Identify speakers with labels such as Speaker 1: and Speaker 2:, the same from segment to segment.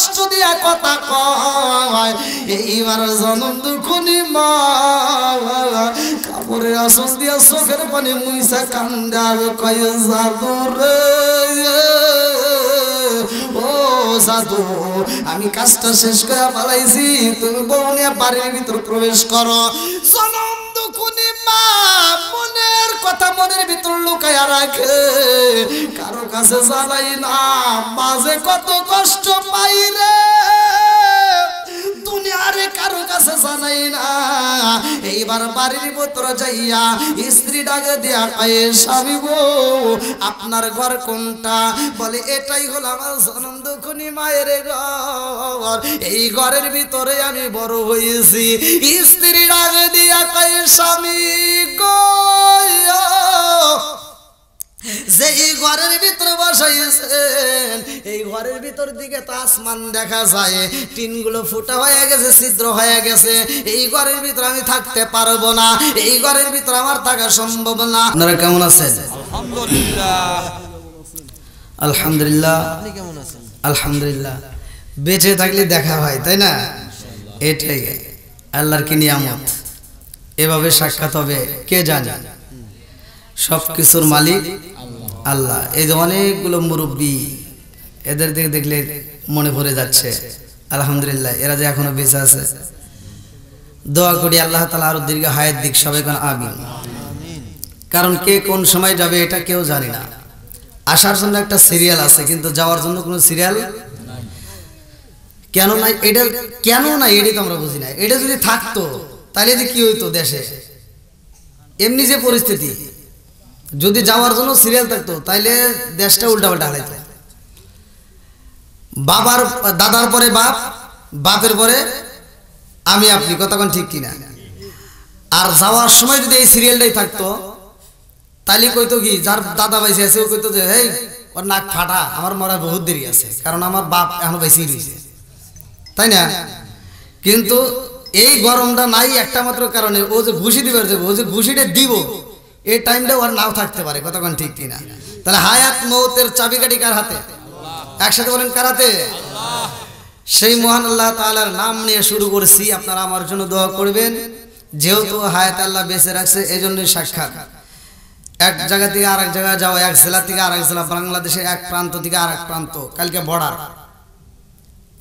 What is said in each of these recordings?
Speaker 1: কষ্ট দিয়া কথা কয় এইবার জনম দুখনি মা কাপড়ের আসল দিয়া চোখের পানি মুইসা কান্দা কয় জাদু রে ও জাদু আমি কাজটা শেষ করে পালাইছি তুমি বউ নিয়ে বাড়ির ভিতর প্রবেশ করো জনম দুখনি মা মনের কথা মনের ভিতর লুকায়া রাখে কারো কাছে জানাই না মাঝে কত কষ্ট পাই রে দুনিয়ারে কারো কাছে জানাই না এইবার বাড়ির ভিতর যাইয়া স্ত্রী ডাকে দিয়া কয় স্বামী গো আপনার ঘর কোনটা বলে এটাই হলো আমার জনম দুখনি মায়ের ঘর এই ঘরের ভিতরে আমি বড় হয়েছি স্ত্রী ডাকে দিয়া কয় স্বামী গো যে এই ঘরের ভিতরে বসাইছেন এই ঘরের ভিতর দিকে তো আসমান দেখা যায় টিনগুলো ফুটা হয়ে গেছে ছিদ্র হয়ে গেছে এই ঘরের ভিতরে আমি থাকতে পারবো না এই ঘরের ভিতরে আমার থাকা সম্ভব না আপনারা কেমন আছেন
Speaker 2: আলহামদুলিল্লাহ
Speaker 1: আলহামদুলিল্লাহ
Speaker 2: আপনি কেমন আছেন
Speaker 1: আলহামদুলিল্লাহ বেঁচে থাকলে দেখা হয় তাই না এটাই আল্লাহর কি নিয়ামত এভাবে সাক্ষাৎ হবে কে জানে সব কিছুর মালিক আল্লাহ এই যে অনেকগুলো মুরব্বী এদের দিকে দেখলে মনে পড়ে যাচ্ছে আলহামদুলিল্লাহ এরা যে এখনো বেঁচে আছে দোয়া করি আল্লাহ তাআলা আরো দীর্ঘ হায়াত দিক সবাই কোন আমিন কারণ কে কোন সময় যাবে এটা কেউ জানে না আসার জন্য একটা সিরিয়াল আছে কিন্তু যাওয়ার জন্য কোনো সিরিয়াল কেন নাই এটা কেন নাই এটাই তো আমরা বুঝি না এটা যদি থাকতো তাহলে যে কি হইতো দেশে এমনি যে পরিস্থিতি যদি যাওয়ার জন্য সিরিয়াল থাকতো তাইলে দেশটা উল্টাপাল্টা হারাইতো বাবার দাদার পরে বাপ বাপের পরে আমি আপনি কতক্ষণ ঠিক কিনা আর যাওয়ার সময় যদি এই সিরিয়ালটাই থাকতো তাইলে কইতো কি যার দাদা বাইসে আছে ও কইতো যে হেই ওর নাক ফাটা আমার মরা বহুত দেরি আছে কারণ আমার বাপ এখনো বেশি রয়েছে তাই না কিন্তু এই গরমটা নাই একটা মাত্র কারণে ও যে ঘুষি দিবে ও যে ঘুষিটা দিব এই টাইমটা ওর নাও থাকতে পারে কতক্ষণ ঠিক কিনা তাহলে হায়াত মৌতের চাবিকাঠি কার হাতে একসাথে বলেন কার হাতে সেই মহান আল্লাহ তাআলার নাম নিয়ে শুরু করেছি আপনারা আমার জন্য দোয়া করবেন যেহেতু হায়াত আল্লাহ বেঁচে রাখছে এই জন্যই সাক্ষাৎ এক জায়গা থেকে আরেক জায়গায় যাও এক জেলা থেকে আরেক জেলা বাংলাদেশের এক প্রান্ত থেকে আরেক প্রান্ত কালকে বর্ডার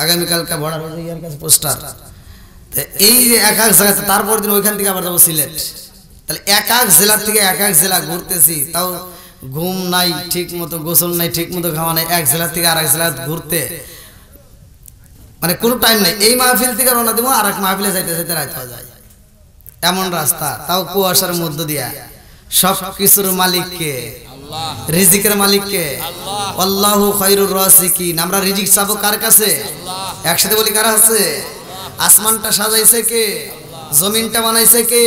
Speaker 1: আগামীকালকে বর্ডার ইয়ার কাছে পোস্টার এই যে এক এক জায়গাতে তারপর দিন ওইখান থেকে আবার যাবো সিলেট তাহলে এক এক জেলা থেকে এক এক জেলা ঘুরতেছি তাও ঘুম নাই ঠিক মতো গোসল নাই ঠিক মতো খাওয়া নাই এক জেলা থেকে আরেক জেলা ঘুরতে মানে কোনো টাইম নাই এই মাহফিল থেকে রওনা দিব আর এক মাহফিলে যাইতে যাইতে রাত হয়ে যায় এমন রাস্তা তাও কুয়াশার মধ্য দিয়া সব কিছুর মালিক কে আল্লাহ রিজিকের মালিক কে আল্লাহ আল্লাহু খায়রুর রাযিকিন আমরা রিজিক চাবো কার কাছে আল্লাহ একসাথে বলি কার আছে আসমানটা সাজাইছে কে জমিনটা বানাইছে কে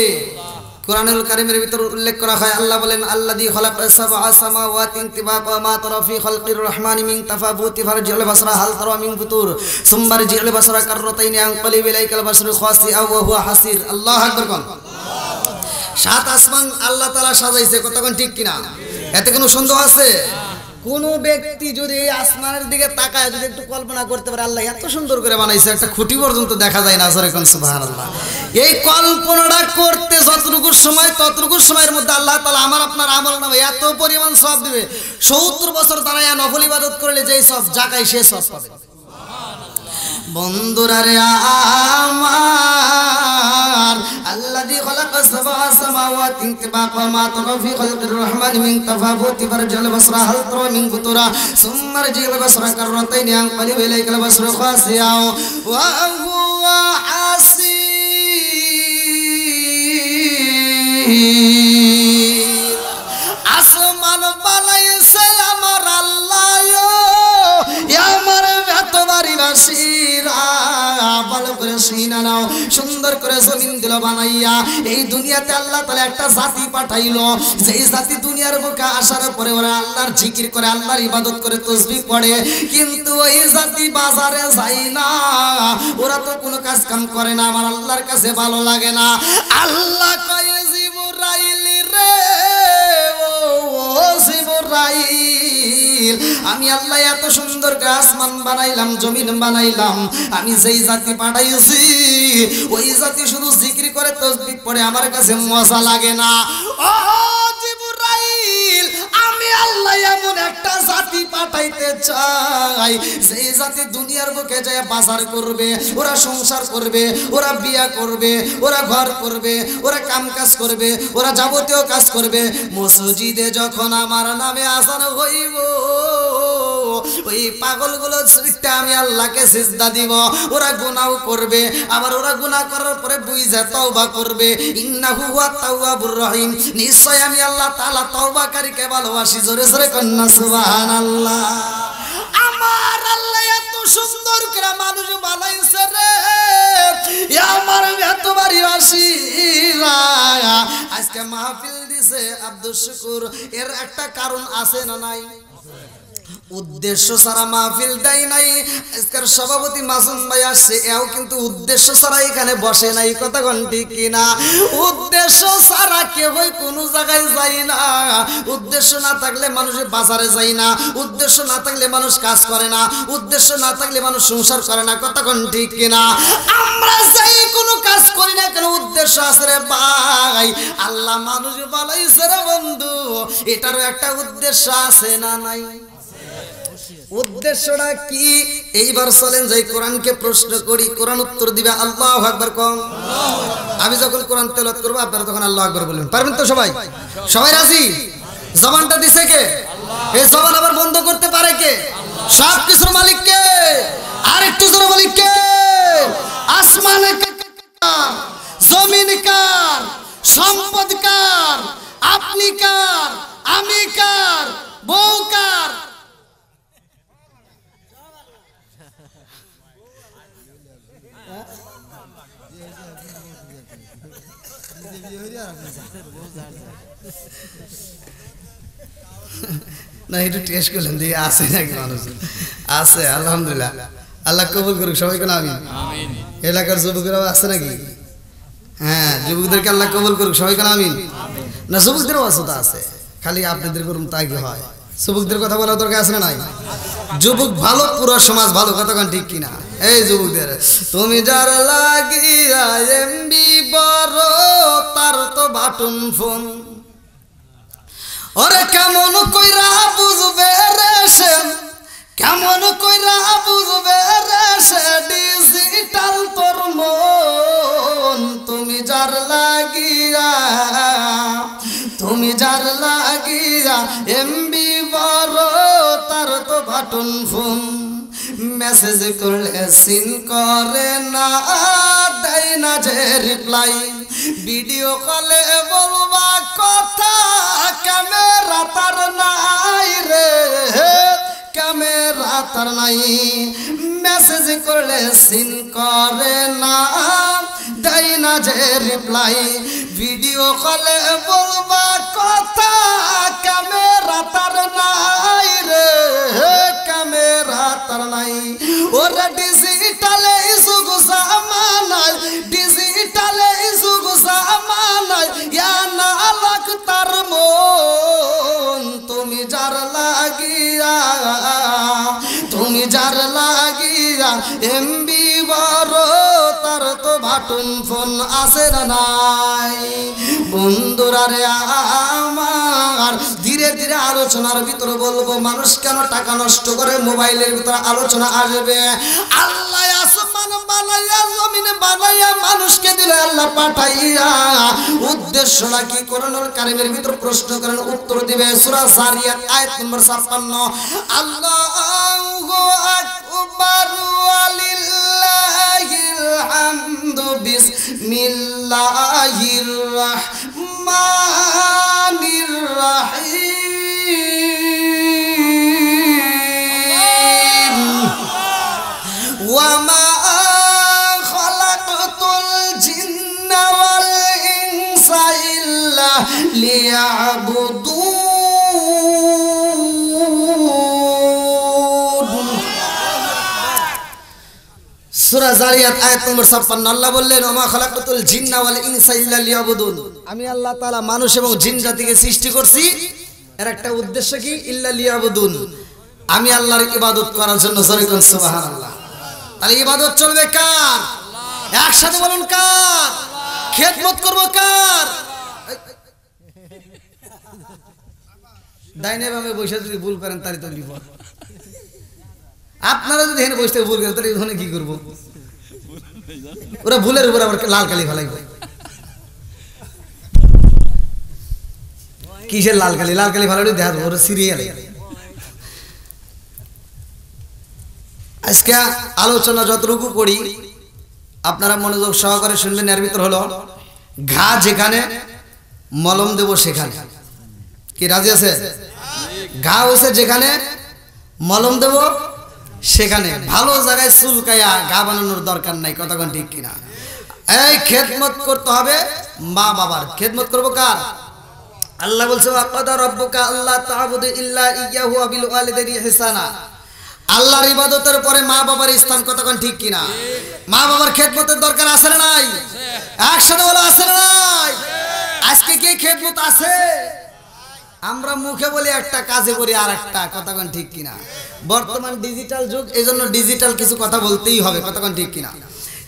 Speaker 1: কুরআনুল কারীমের ভিতর উল্লেখ করা হয় আল্লাহ বলেন আল্লাযী খালাকাস সাবআ সামাওয়াতিন তিবাকা মা তারা ফি খালকির রহমানি মিন তাফাবুতি ফারজিল বাসরা হাল তারা মিন ফুতুর সুম্মা রজিল বাসরা কাররাতাইন আনকালিব ইলাইকাল বাসরু খাসিআ ওয়া হুয়া হাসির আল্লাহু আকবার কোন সাত আসমান আল্লাহ তাআলা সাজাইছে কতক্ষণ ঠিক কিনা এতে কোনো সন্দেহ আছে কোন ব্যক্তি যদি এই আসমানের দিকে তাকায় যদি একটু কল্পনা করতে পারে আল্লাহ এত সুন্দর করে বানাইছে একটা খুঁটি পর্যন্ত দেখা যায় না জোরে কোন সুবহানাল্লাহ এই কল্পনাটা করতে যতটুকু সময় ততটুকু সময়ের মধ্যে আল্লাহ তাআলা আমার আপনার আমলনামায় এত পরিমাণ সওয়াব দিবে 70 বছর দাঁড়ায় নফল ইবাদত করলে যেই সওয়াব জাকায় সে সওয়াব পাবে বন্ধুরা রে আমার আল্লাযী খালাকাস সাবআ সামাওয়াতিন তিবাকা মা তারা ফি খালকির রহমানি মিন তাফাবুতি ফারজিল বাসরা হাল তারা মিন ফুতুরা সুম্মা রজিল বাসরা কাররাতাইন আনকালিব ইলাইকাল বাসরু খাসিআ ওয়া হুয়া হাসির আসমান বানাইছে আমার আল্লাহ আমার এতবারই বাসিরা ভালো করে সিনা নাও সুন্দর করে জমিন দিল বানাইয়া এই দুনিয়াতে আল্লাহ তাআলা একটা জাতি পাঠাইলো যেই জাতি দুনিয়ার বুকে আসার পরে ওরা আল্লাহর জিকির করে আল্লাহর ইবাদত করে তাসবিহ পড়ে কিন্তু ওই জাতি বাজারে যায় না ওরা তো কোনো কাজ কাম করে না আমার আল্লাহর কাছে ভালো লাগে না আল্লাহ কয় জিবরাইল রে ও জিবরাইল জিবরাইল আমি আল্লাহ এত সুন্দর আসমান বানাইলাম জমিন বানাইলাম আমি যেই জাতি পাঠাইছি ওই জাতি শুধু জিকির করে তাসবিহ পড়ে আমার কাছে মজা লাগে না ও জিবরাইল আমি আল্লাহ এমন একটা জাতি পাঠাইতে চাই যেই জাতি দুনিয়ার বুকে যায় বাজার করবে ওরা সংসার করবে ওরা বিয়া করবে ওরা ঘর করবে ওরা কাম কাজ করবে ওরা যাবতীয় কাজ করবে মসজিদে যখন আমার নামে আযান হইব ওই পাগলগুলো ছুটতে আমি আল্লাহকে সিজদা দিব ওরা গুনাহ করবে আবার ওরা গুনাহ করার পরে বুঝা তওবা করবে ইন্নাহু হুয়া তাওয়াবুর রহিম নিশ্চয় আমি আল্লাহ তাআলা তওবাকারীকে ভালোবাসি জোরে জোরে কন্না সুবহানাল্লাহ আমার আল্লাহ এত সুন্দর করে মানুষ বানাইছে রে আমার এত বাড়ি আসিরা আজকে মাহফিল দিছে আব্দুল শুকুর এর একটা কারণ আছে না নাই উদ্দেশ্য ছাড়া মাহফিল দেয় নাই আজকের সভাপতি মাসুম ভাই আসছে এও কিন্তু উদ্দেশ্য ছাড়া এখানে বসে নাই কথা কোন ঠিক কিনা উদ্দেশ্য ছাড়া কেউ কোনো জায়গায় যায় না উদ্দেশ্য না থাকলে মানুষ বাজারে যায় না উদ্দেশ্য না থাকলে মানুষ কাজ করে না উদ্দেশ্য না থাকলে মানুষ সংসার করে না কথা কোন ঠিক কিনা আমরা যাই কোনো কাজ করি না কেন উদ্দেশ্য আছে রে ভাই আল্লাহ মানুষ বানাইছে রে বন্ধু এটারও একটা উদ্দেশ্য আছে না নাই উদ্দেশ্যটা কি এইবার চলেন যাই কোরআনকে প্রশ্ন করি কোরআন উত্তর দিবে আল্লাহু আকবার কোন আমি যখন কোরআন তেলাওয়াত করব আপনারা তখন আল্লাহু আকবার বলবেন পারবেন তো সবাই সবাই রাজি জবানটা দিছে কে এই জবান আবার বন্ধ করতে পারে কে সব কিছুর মালিক কে আর একটু জোরে মালিক কে আসমানে কার জমিন কার সম্পদ কার আপনি কার আমি কার বউ কার না একটু টেস্ট করলেন দিয়ে আছে নাকি মানুষ আছে আলহামদুলিল্লাহ আল্লাহ কবুল করুক সবাই কোন আমিন এলাকার যুবকেরা আছে নাকি হ্যাঁ যুবকদেরকে আল্লাহ কবুল করুক সবাই কোন আমিন না যুবকদেরও আছে তো আছে খালি আপনাদের করুন তাই কি হয় যুবকদের কথা বলা দরকার আছে না নাই যুবক ভালো পুরো সমাজ ভালো কথা কোন ঠিক কিনা এই যুবকদের তুমি যার লাগিয়া এমবি বড় তার তো বাটন ফোন ওরে কেমন কইরা বুঝবে রে সে কেমন কইরা বুঝবে রে সে ডিজিটাল তোর মন তুমি যার লাগিয়া এমবি বড় তার তো বাটন ফোন মেসেজ করলে সিন করে না দেয় না যে রিপ্লাই ভিডিও কলে বলবা কথা ক্যামেরা তার নাই রে ক্যামেরা তার নাই মেসেজ করলে সিন করে না দেয় না যে রিপ্লাই ভিডিও কলে বলবা কথা ক্যামেরা তার নাই রে ক্যামেরা তার নাই ওরা ডিজিটালে যুগ জামানায় ডিজিটালে যুগ জামানায় ইয়া না লাগ তার মন তুমি যার লাগিয়া এমবি বড় তার তো বাটন ফোন আছে না নাই বন্ধুরা রে আমার ধীরে ধীরে আলোচনার ভিতরে বলবো মানুষ কেন টাকা নষ্ট করে মোবাইলের ভিতরে আলোচনা আসবে আল্লাহ আসমান বানাইয়া জমিন বানাইয়া মানুষকে দিলে আল্লাহ পাঠাইয়া উদ্দেশ্যটা কি কোরআনুল কারীমের ভিতর প্রশ্ন করেন উত্তর দিবে সূরা জারিয়াত আয়াত নম্বর 56 আল্লাহু আকবার ওয়ালিল্লাহিল হামদু বিসমিল্লাহির রাহমানির রাহিম ওয়া মা খালাকতুল জিন্না ওয়াল ইনসা ইল্লা লিয়াবুদুন সূরা জারিয়াত আয়াত নম্বর 56 আল্লাহ বললেন ওমা খালাকাতুল জিন্না ওয়াল ইনসা ইল্লা লিয়াবুদুন আমি আল্লাহ তাআলা মানুষ এবং জিন জাতিকে সৃষ্টি করছি এর একটা উদ্দেশ্য কি ইল্লা লিয়াবুদুন আমি আল্লাহর ইবাদত করার জন্য জোরে কোন সুবহানাল্লাহ। তাহলে ইবাদত চলবে কার? একসাথে বলুন কার? খেদমত করব কার? ডাইনে বামে বসে যদি ভুল করেন তারই তো বিপদ। আপনারা যদি এখানে বসে ভুল করেন তাহলে ওখানে কি করবো? ওরা ভুলের উপর আবার লাল কালি ফেলাইব। কিসের লাল কালি? লাল কালি ফেলাইলে দেখা দেবো ওরা সিরিয়াল। আজকে আলোচনা যতটুকু করি আপনারা মনোযোগ সহকারে শুনবেন। এর ভিতর হলো ঘা যেখানে মলম দেব সেখানে। কি রাজি আছে? ঘা হয়েছে যেখানে মলম দেব সেখানে। ভালো জায়গায় চুলকায়া ঘা বানানোর দরকার নাই। কতক্ষণ ঠিক কিনা? এই খেদমত করতে হবে মা বাবার। খেদমত করবো কার? আল্লাহ বলছে ওয়াকাদা রাব্বুকা আল্লা তা'বুদু ইল্লা ইয়্যাহু ওয়া বিল ওয়ালিদাইনি ইহসানা। আল্লাহর ইবাদতের পরে মা বাবার স্থান। কতক্ষণ ঠিক কিনা? মা বাবার খেদমতের দরকার আছে না নাই? একসাথে বলো আছে না নাই? আজকে কি খেদমত আছে? আমরা মুখে বলি একটা, কাজে করি আর একটা। কতক্ষণ ঠিক কিনা? বর্তমান ডিজিটাল যুগ, এই জন্য ডিজিটাল কিছু কথা বলতেই হবে। কতক্ষণ ঠিক কিনা?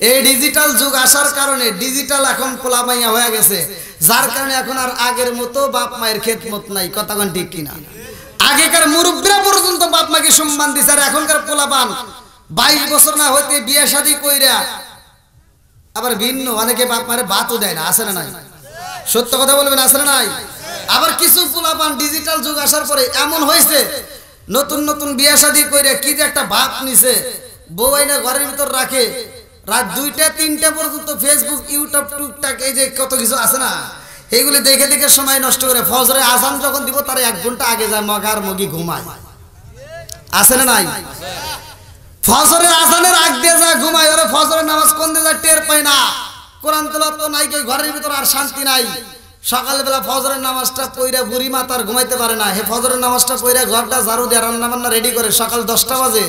Speaker 1: এই ডিজিটাল যুগ আসার কারণে ডিজিটাল এখন পোলাপাইয়া হয়ে গেছে, যার কারণে এখন আর আগের মতো বাপ মায়ের খেদমত নাই। কতক্ষণ ঠিক কিনা? আগেকার মুরব্বীরা পর্যন্ত বাপ মাকে সম্মান দিছে, আর এখনকার পোলাপান 22 বছর না হইতে বিয়ে শাদী কইরা আবার ভিন্ন অনেকে বাপ মারে ভাতও দেয় না। আছে না নাই? সত্য কথা বলবেন, আছে না নাই? আবার কিছু পোলাপান ডিজিটাল যুগ আসার পরে এমন হয়েছে, নতুন নতুন বিয়ে শাদী কইরা কি যে একটা ভাব নিছে, বউ আইনা ঘরের ভিতর রাখে, রাত 2টা 3টা পর্যন্ত ফেসবুক ইউটিউব টুকটাক এই যে কত কিছু আছে না, এইগুলি দেখে দেখে সময় নষ্ট করে। ফজরে আজান যখন দিব তার 1 ঘন্টা আগে যায় মগার মগি ঘুমায়। আছে না নাই? ফজরের আজানের আগ দিয়ে যায় ঘুমায়। ওরে ফজরের নামাজ কোন দিয়ে যায় টের পায় না। কোরআন তেলাওয়াত তো নাই, ঘরের ভিতর আর শান্তি নাই। সকালবেলা ফজরের নামাজটা পইরা বুড়ি মা তার ঘুমাইতে পারে না। হে ফজরের নামাজটা পইরা ঘরটা ঝাড়ু দিয়ে রান্না বান্না রেডি করে সকাল 10টা বাজে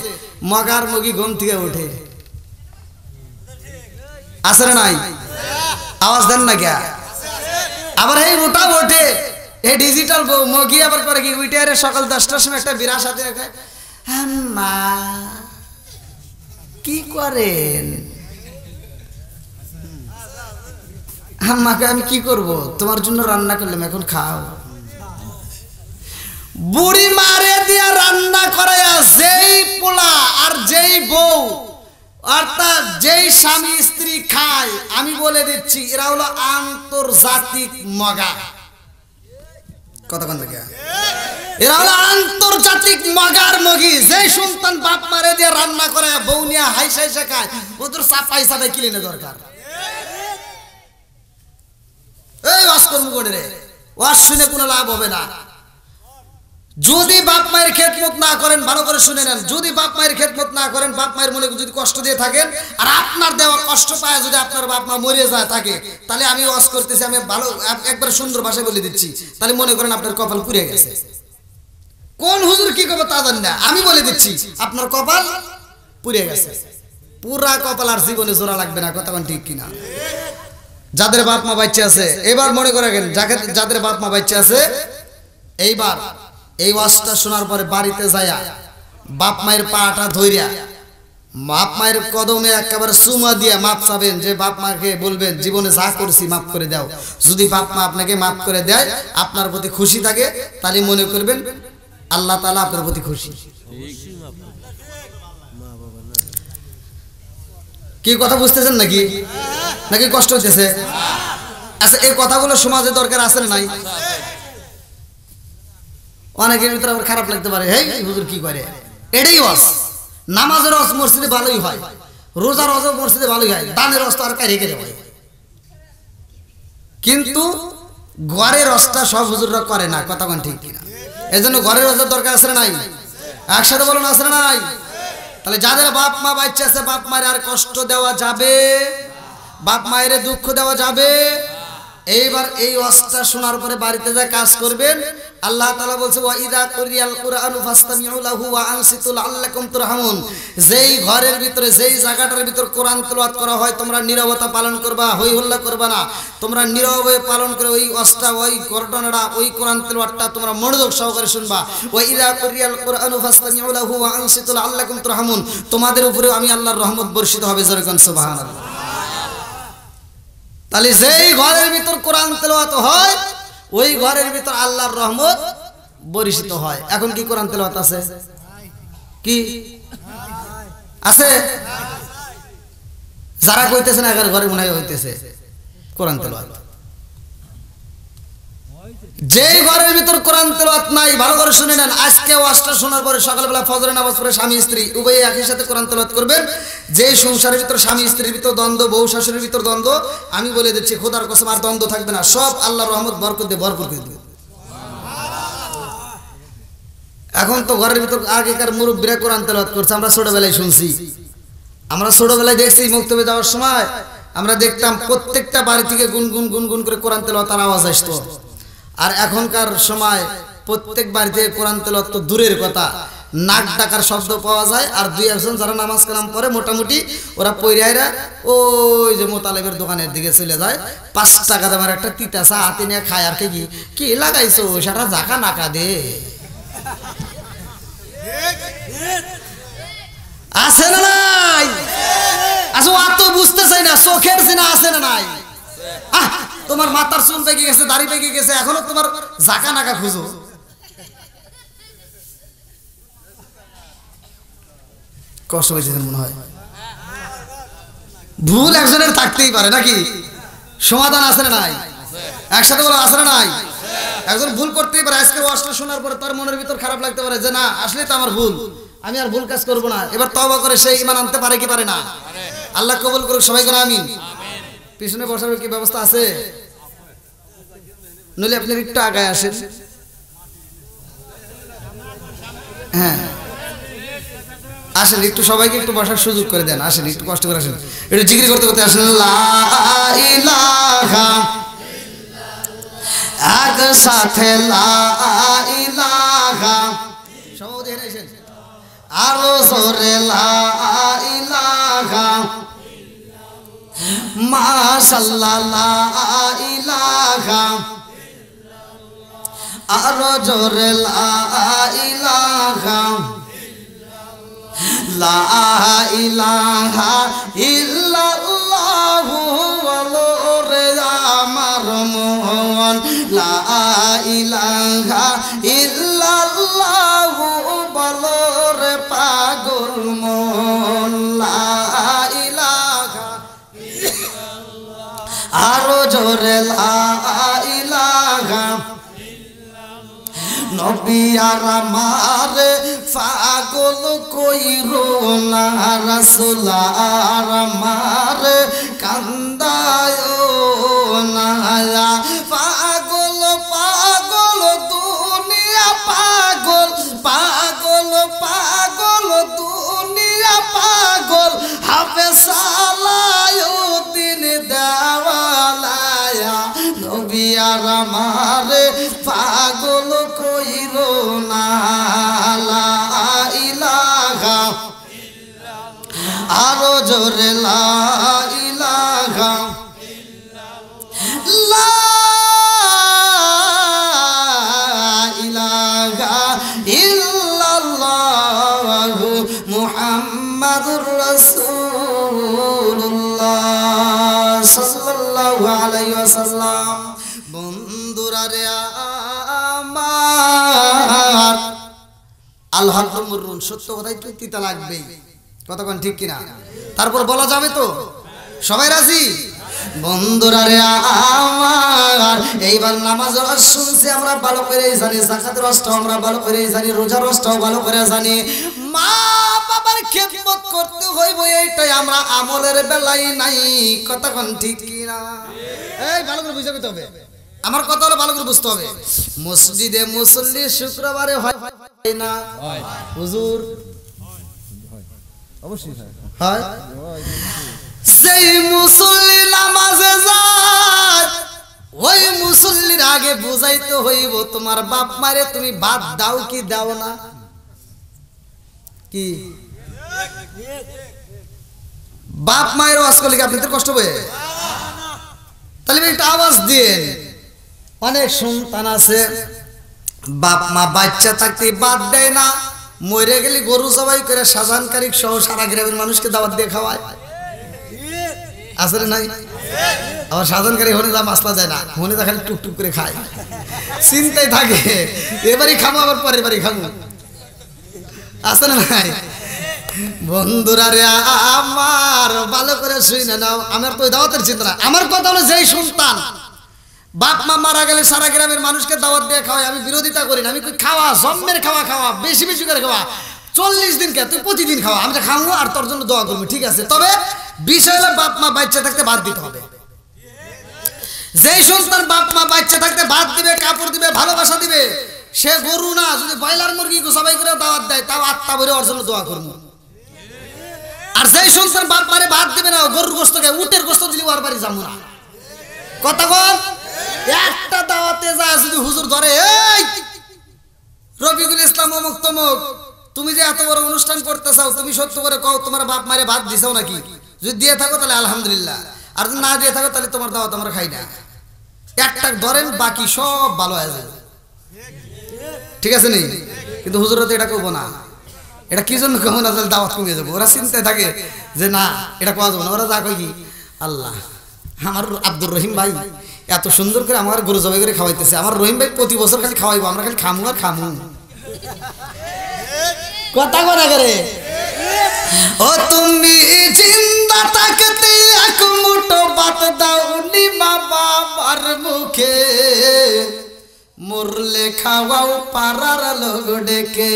Speaker 1: মগার মগি ঘুম থেকে ওঠে। আছে না নাই? আওয়াজ দেন না কে? আবার এই ওটা ওঠে, এই ডিজিটাল মগি আবার করে কি উইটে সকাল 10টার সময় একটা বিরাট সাথে রাখে, আম্মা কি করেন? আম্মাকে আমি কি করব? তোমার জন্য রান্না করলাম, এখন খাও। বুড়ি মারে দিয়া রান্না করাইয়া যেই পোলা আর যেই বউ অর্থাৎ যেই স্বামী স্ত্রী খায়, আমি বলে দিচ্ছি এরা হলো আন্তর্জাতিক মগা। কতক্ষণ থেকে? এরা হলো আন্তর্জাতিক মগার মগি। যেই সন্তান বাপ মারে দিয়ে রান্না করে বউ নিয়ে হাইসা হাইসা খায়, ওদের চাপাই চাপাই কিনে দরকার। এই ওয়াজ কর্ম করে রে, ওয়াজ শুনে কোনো লাভ হবে না। যদি বাপ মায়ের খেদমত না করেন, ভালো করে শুনে নেন, যদি বাপ মায়ের খেদমত না করেন, বাপ মায়ের মনে যদি কষ্ট দিয়ে থাকেন, আর আপনার দেওয়া কষ্ট পায় যদি আপনার বাপ মা মরে যায় থাকে, তাহলে আমি ওয়াজ করতেছি, আমি ভালো একবার সুন্দর ভাষায় বলে দিচ্ছি, তাহলে মনে করেন আপনার কপাল পুড়ে গেছে। কোন হুজুর কি করবে তা জানি না, আমি বলে দিচ্ছি আপনার কপাল পুড়ে গেছে। পুরা কপাল আর জীবনে জোড়া লাগবে না। কতক্ষণ ঠিক কিনা? যাদের বাপ মা বাচ্চা আছে, এবার মনে করে রাখেন, যাদের বাপ মা বাচ্চা আছে, এইবার এই ওয়াজটা শোনার পরে বাড়িতে যায়া বাপ মায়ের পাটা ধইরা বাপ মায়ের কদমে একেবারে চুমা দিয়ে মাপ চাবেন, যে বাপ মাকে বলবেন জীবনে যা করছি মাফ করে দাও। যদি বাপ মা আপনাকে মাফ করে দেয়, আপনার প্রতি খুশি থাকে, তাহলে মনে করবেন আল্লাহ তাআলা আপনার প্রতি খুশি। কি কথা বুঝতেছেন নাকি? নাকি কষ্ট হইতেছে? আচ্ছা, এই কথাগুলো সমাজে দরকার আছে না নাই? অনেকের ভিতরে আবার খারাপ লাগতে পারে, হেই হুজুর কি করে? এটাই ওয়াজ। নামাজের ওয়াজ মসজিদে ভালোই হয়, রোজার ওয়াজ মসজিদে ভালোই হয়, দানের ওয়াজ তো আর কাই রেখে দেয়। কিন্তু ঘরের ওয়াজটা সব হুজুররা করে না। কতক্ষণ ঠিক কিনা? এজন্য ঘরের ওয়াজের দরকার আছে না নাই? একসাথে বলুন, আছে না নাই? তাহলে যাদের বাপ মা বাচ্চা আছে, বাপ মায়ের আর কষ্ট দেওয়া যাবে? বাপ মায়ের দুঃখ দেওয়া যাবে? এইবার এই ওয়াজটা শোনার পরে বাড়িতে যা কাজ করবেন আল্লাহ তাআলা বলছে ওয়া ইযা কুরিয়াল কুরআনু ফাসতামিউ লাহু ওয়া আনসিতু লাআল্লাকুম তুরহামুন। যেই ঘরের ভিতরে যেই জায়গাটার ভিতর কোরআন তেলাওয়াত করা হয় তোমরা নীরবতা পালন করবা, হই হল্লা করবা না, তোমরা নীরবে পালন করে ওই ওয়াজটা ওই ঘটনাটা ওই কোরআন তেলাওয়াতটা তোমরা মনোযোগ সহকারে শুনবা। ওয়া ইযা কুরিয়াল কুরআনু ফাসতামিউ লাহু ওয়া আনসিতু লাআল্লাকুম তুরহামুন। তোমাদের উপরে আমি আল্লাহর রহমত বর্ষিত হবে, জোরে কোন সুবহানাল্লাহ। তাহলে যেই ঘরের ভিতর কোরআন তেলাওয়াত হয় ওই ঘরের ভিতর আল্লাহর রহমত বর্ষিত হয়। এখন কি কোরআন তেলাওয়াত আছে? কি আছে? যারা কইতেছেন এগার ঘরে মনে হয় হইতেছে কোরআন তেলাওয়াত। যেই ঘরের ভিতর কোরআন তেলাওয়াত নাই, ভালো করে শুনে নেন, আজকে ওয়াজটা শোনার পরে সকালবেলা ফজরের নামাজ পড়ে স্বামী স্ত্রী উভয়ে একই সাথে কোরআন তেলাওয়াত করবেন। যে সংসারের ভিতর স্বামী স্ত্রীর ভিতর দ্বন্দ্ব, বউ শাশুড়ির ভিতর দ্বন্দ্ব, আমি বলে দিচ্ছি খোদার কসম আর দ্বন্দ্ব থাকবে না, সব আল্লাহর রহমত বরকত দিয়ে ভরপুর করে দেবে। এখন তো ঘরের ভিতর আগেকার মুরব্বীরা কোরআন তেলাওয়াত করছে, আমরা ছোটবেলায় শুনছি, আমরা ছোটবেলায় দেখছি মক্তবে যাওয়ার সময় আমরা দেখতাম প্রত্যেকটা বাড়ি থেকে গুনগুন গুনগুন করে কোরআন তেলাওয়াতের আওয়াজ আসতো। আর এখনকার সময় প্রত্যেক বাড়িতে কোরআন তেলাওয়াত তো দূরের কথা, নাক ডাকার শব্দ পাওয়া যায়। আর দুই একজন যারা নামাজ কালাম পড়ে মোটামুটি ওরা পইরাইরা ওই যে মোতালেবের দোকানের দিকে চলে যায়, 5 টাকা দামের একটা তিতা চা হাতে নিয়ে খায়। আর কি কি লাগাইছো সেটা জাকা নাকা দে আছে না নাই? আচ্ছা ও তো বুঝতে চাই না, চোখের সিনা আছে না নাই? তোমার মাথার চুল পেকে গেছে, দাড়ি পেকে গেছে, এখনো তোমার জাকা নাকা খুঁজো। কষ্ট হয়েছে মনে হয়। ভুল একজনের থাকতেই পারে নাকি? সমাধান আছে না নাই? একসাথে বলো আছে না নাই? একজন ভুল করতেই পারে। আজকে ওয়াজটা শোনার পরে তার মনের ভিতর খারাপ লাগতে পারে যে না আসলে তো আমার ভুল, আমি আর ভুল কাজ করবো না। এবার তওবা করে সেই ঈমান আনতে পারে কি পারে না? আল্লাহ কবুল করুক, সবাই করে আমিন। পিছনে বসার কি ব্যবস্থা আছে? নইলে আপনি একটু আগায় আসেন। হ্যাঁ আসেন, একটু সবাইকে একটু বসার সুযোগ করে দেন। আসেন একটু কষ্ট করে আসেন, একটু জিকির করতে করতে আসেন। লা ইলাহা একসাথে লা ইলাহা, সবাই দেখে আসেন আরো জোরে লা ইলাহা মাশাআল্লাহ লা ইলাহা, আরো জোরে লা ইলাহা লা ইলাহা ইল্লাল্লাহু ওয়ালারে আমার মন, লা ইলাহা ইল্লাল্লাহু বলরে পাগল মন, লা ইলাহা আরো জোরে লা ইলাহা। নবী আর আমার পাগল কইরো না, রাসূল আর আমার কান্দায় না, পাগল পাগল দুনিয়া পাগল, পাগল পাগল দুনিয়া পাগল, হাফেজ সালাউদ্দিন দেওয়ালায়া। নবী আর আমার পাগল কইরো না, লা ইলাহা আরো জোরে লা ইলাহা লা ইলাহা ইল্লাল্লাহু মুহাম্মাদুর রাসূলুল্লাহ সাল্লাল্লাহু আলাইহি ওয়াসাল্লাম। বন্ধুরা রে আমার, আল্লাহর মুরুন সত্য কথাই তো তিতা লাগবেই, কতক্ষণ ঠিক কিনা? তারপর বলা যাবে তো, সবাই রাজি? বন্ধুরা রে আমার, এইবার নামাজ শুনছি আমরা ভালো করে জানি, যাকাতের রসটাও আমরা ভালো করে জানি, রোজার রসটাও ভালো করে জানি, মা বাবার খেদমত করতে হইব, এইটাই আমরা আমলের বেলায় নাই, কতক্ষণ ঠিক কিনা? এই ভালো করে বুঝতে হবে, আমার কথা হলো ভালো করে বুঝতে হবে। মসজিদে মুসল্লি শুক্রবারে হয় না হুজুর? অবশ্যই হয়। সেই মুসল্লি নামাজে যায় আগে বুঝাইতে হইব তোমার বাপ মারে তুমি বাদ দাও কি দাও না কি বাপ মায়ের ওয়াজ করলে কি আপনাদের কষ্ট হবে তাহলে একটা আওয়াজ দিন অনেক সন্তান আছে বাপ মা বাচ্চা থাকতে বাদ দেয় না মরে গেলে গরু জবাই করে শাহজাহানকারী সহ সারা গ্রামের মানুষকে দাওয়াত দিয়ে খাওয়ায় আসলে নাই আবার শাহজাহানকারী হনে যা মাসলা যায় না হনে যা খালি টুকটুক করে খায় চিন্তায় থাকে এবারই খাবো আবার পরের বাড়ি খাবো আসলে নাই বন্ধুরা রে আমার ভালো করে শুনে নাও আমার তো দাওয়াতের চিন্তা না আমার কথা হলো যেই সন্তান বাপ মা মারা গেলে সারা গ্রামের মানুষকে দাওয়াত দিয়ে খাওয়াই আমি বিরোধিতা করি না আমি খাওয়া জম্মের খাওয়া খাওয়া বেশি বেশি করে খাওয়া 40 দিন কে তুই প্রতিদিন খাওয়া আমি তো খাবো আর তোর জন্য দোয়া করবো ঠিক আছে তবে বিষয় হলো বাপ মা বাচ্চা থাকতে বাদ দিতে হবে যেই সন্তান বাপ মা বাচ্চা থাকতে ভাত দিবে কাপড় দিবে ভালোবাসা দিবে সে গরু না যদি ব্রয়লার মুরগি সবাই করে দাওয়াত দেয় তাও আত্মা ভরে ওর জন্য দোয়া করবো আর যেই সন্তান বাপ মারে ভাত দিবে না গরুর গোস্ত খায় উটের গোস্ত দিলে ওর বাড়ি যাবো না কথা বল একটা দাওয়াতে যা যদি হুজুর ধরে এই রফিকুল ইসলাম অমুক তমুক তুমি যে এত বড় অনুষ্ঠান করতে চাও তুমি সত্য করে কও তোমার বাপ মারে ভাত দিছাও নাকি যদি দিয়ে থাকো তাহলে আলহামদুলিল্লাহ আর যদি না দিয়ে থাকো তাহলে তোমার দাওয়াত আমরা খাই না একটা ধরেন বাকি সব ভালো হয়ে যাবে ঠিক আছে নি কিন্তু হুজুররা তো এটা করবো না এটা কি জন্য কেমন আছে দাওয়াত কমিয়ে যাবো ওরা চিন্তায় থাকে যে না এটা কোয়া যাবো না ওরা যা কয় কি আল্লাহ আমার আব্দুর রহিম ভাই এত সুন্দর করে আমার গরু জবাই করে খাওয়াইতেছে আমার রহিম ভাই প্রতি বছর খালি খাওয়াইবো আমরা খালি খামু আর খামু কথা কথা করে ও তুমি জিন্দা থাকতে এক মুঠো ভাত দাও নি মা বাবার মুখে মুরলে খাওয়াও পারার লোক ডেকে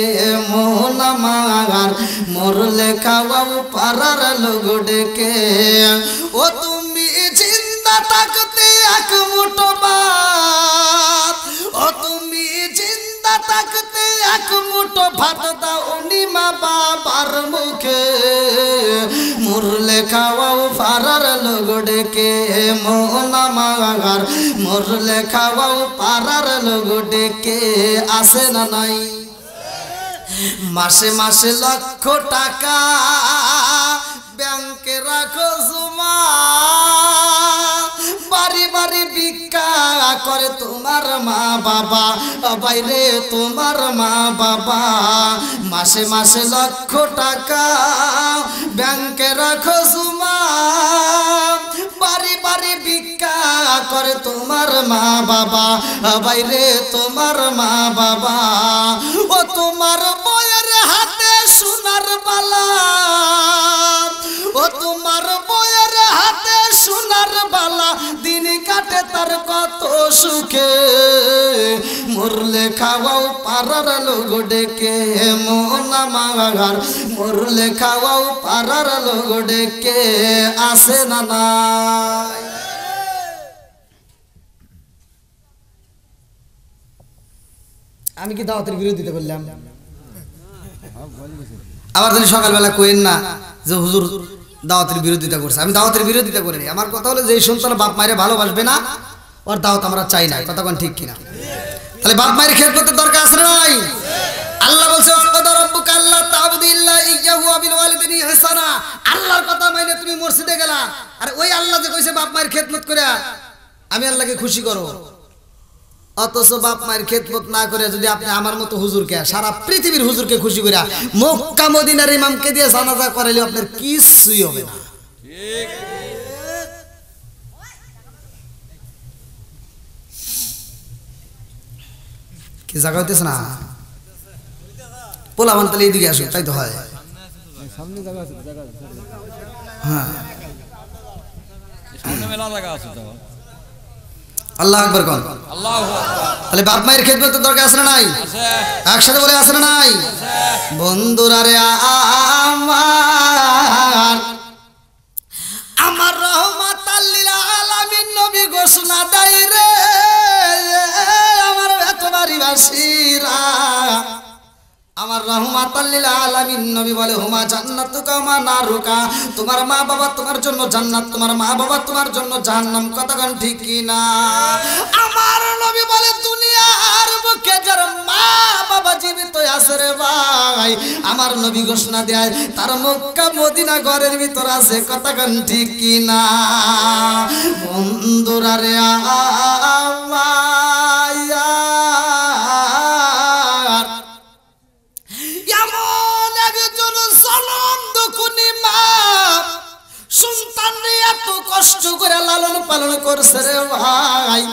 Speaker 1: মোহন মাগার মুরলে খাওয়াও পারার লোক ডেকে ও তুমি জিন্দা থাকতে এক মুঠো ভাত ও তুমি জিন্দা থাকতে এক মুঠো ভাত দাও নি মা বাবার মুখে মুরলে খাওয়াও পারার লোক ডেকে মোহন মাগার মুরলে খাওয়াও পারার লোক ডেকে আসে না নাই মাসে মাসে লক্ষ টাকা ব্যাংকে রাখো জমা বাড়ি বাড়ি ভিক্ষা করে তোমার মা বাবা বাইরে তোমার মা বাবা মাসে মাসে লক্ষ টাকা ব্যাংকে রাখো জমা বাড়ি বাড়ি ভিক্ষা করে তোমার মা বাবা বাইরে তোমার মা বাবা ও তোমার বয়ের হাতে সোনার বালা ও তোমার বয়ের হাতে সোনার বালা দিন কাটে তার কত সুখে মরলে খাওয়াও পারার লোক ডেকে মোনা মাগার মরলে খাওয়াও পারার লোক ডেকে আসে না নাই আমি কি দাওয়াতের বিরোধিতা করলাম আবার যদি সকালবেলা কইেন না যে হুজুর দাওয়াতের বিরোধিতা করছে আমি দাওয়াতের বিরোধিতা করিনি আমার কথা হলো যে সন্তান বাপ মায়ের ভালোবাসবে না ওর দাওয়াত আমরা চাই না কথা কোন ঠিক কিনা তাহলে বাপ মায়ের খেদমত দরকার আছে না নাই আল্লাহ বলছে ওয়াকাদ রাব্বুকা আল্লা তা'বুদু ইল্লা ইয়্যাহু ওয়া বিল ওয়ালিদাইনি ইহসানা আল্লাহর কথা মাইনে তুমি মসজিদে গেলা আর ওই আল্লাহ যে কইছে বাপ মায়ের খেদমত করে আমি আল্লাহকে খুশি করো অথচ বাপ মায়ের খেদমত না করে যদি আপনি আমার মতো হুজুরকে সারা পৃথিবীর হুজুরকে খুশি করে মক্কা মদিনার ইমামকে দিয়ে জানাজা করাইলে আপনার কিছুই হবে না ঠিক কি জায়গা হইতেছে না পোলাবান তাহলে এইদিকে আসুন তাই তো হয় হ্যাঁ আল্লাহ আকবার কোন তাহলে বাপ মায়ের খেদমতের দরকার আছে না নাই একসাথে বলে আছে না নাই বন্ধুরা রে আমার রহমাতাল লিল আলামিন নবী ঘোষণা দেয় রে আমার এতবাড়ি বাসীরা আমার রাহমাতাল লিল আলামিন নবী বলে হুমা জান্নাতুকা মা নারুকা, তোমার মা বাবা তোমার জন্য জান্নাত, তোমার মা বাবা তোমার জন্য জাহান্নাম। কতক্ষণ ঠিক কি না? আমার নবী বলে দুনিয়ার বুকে যার মা বাবা জীবিত আছে রে ভাই, আমার নবী ঘোষণা দেয় তার মক্কা মদিনা ঘরের ভিতর আছে। কতক্ষণ ঠিক কি না? বন্ধুরা রে এমন একজন জনম দুঃখী মা সন্তানরে এত কষ্ট করে লালন পালন করছে রে ভাই।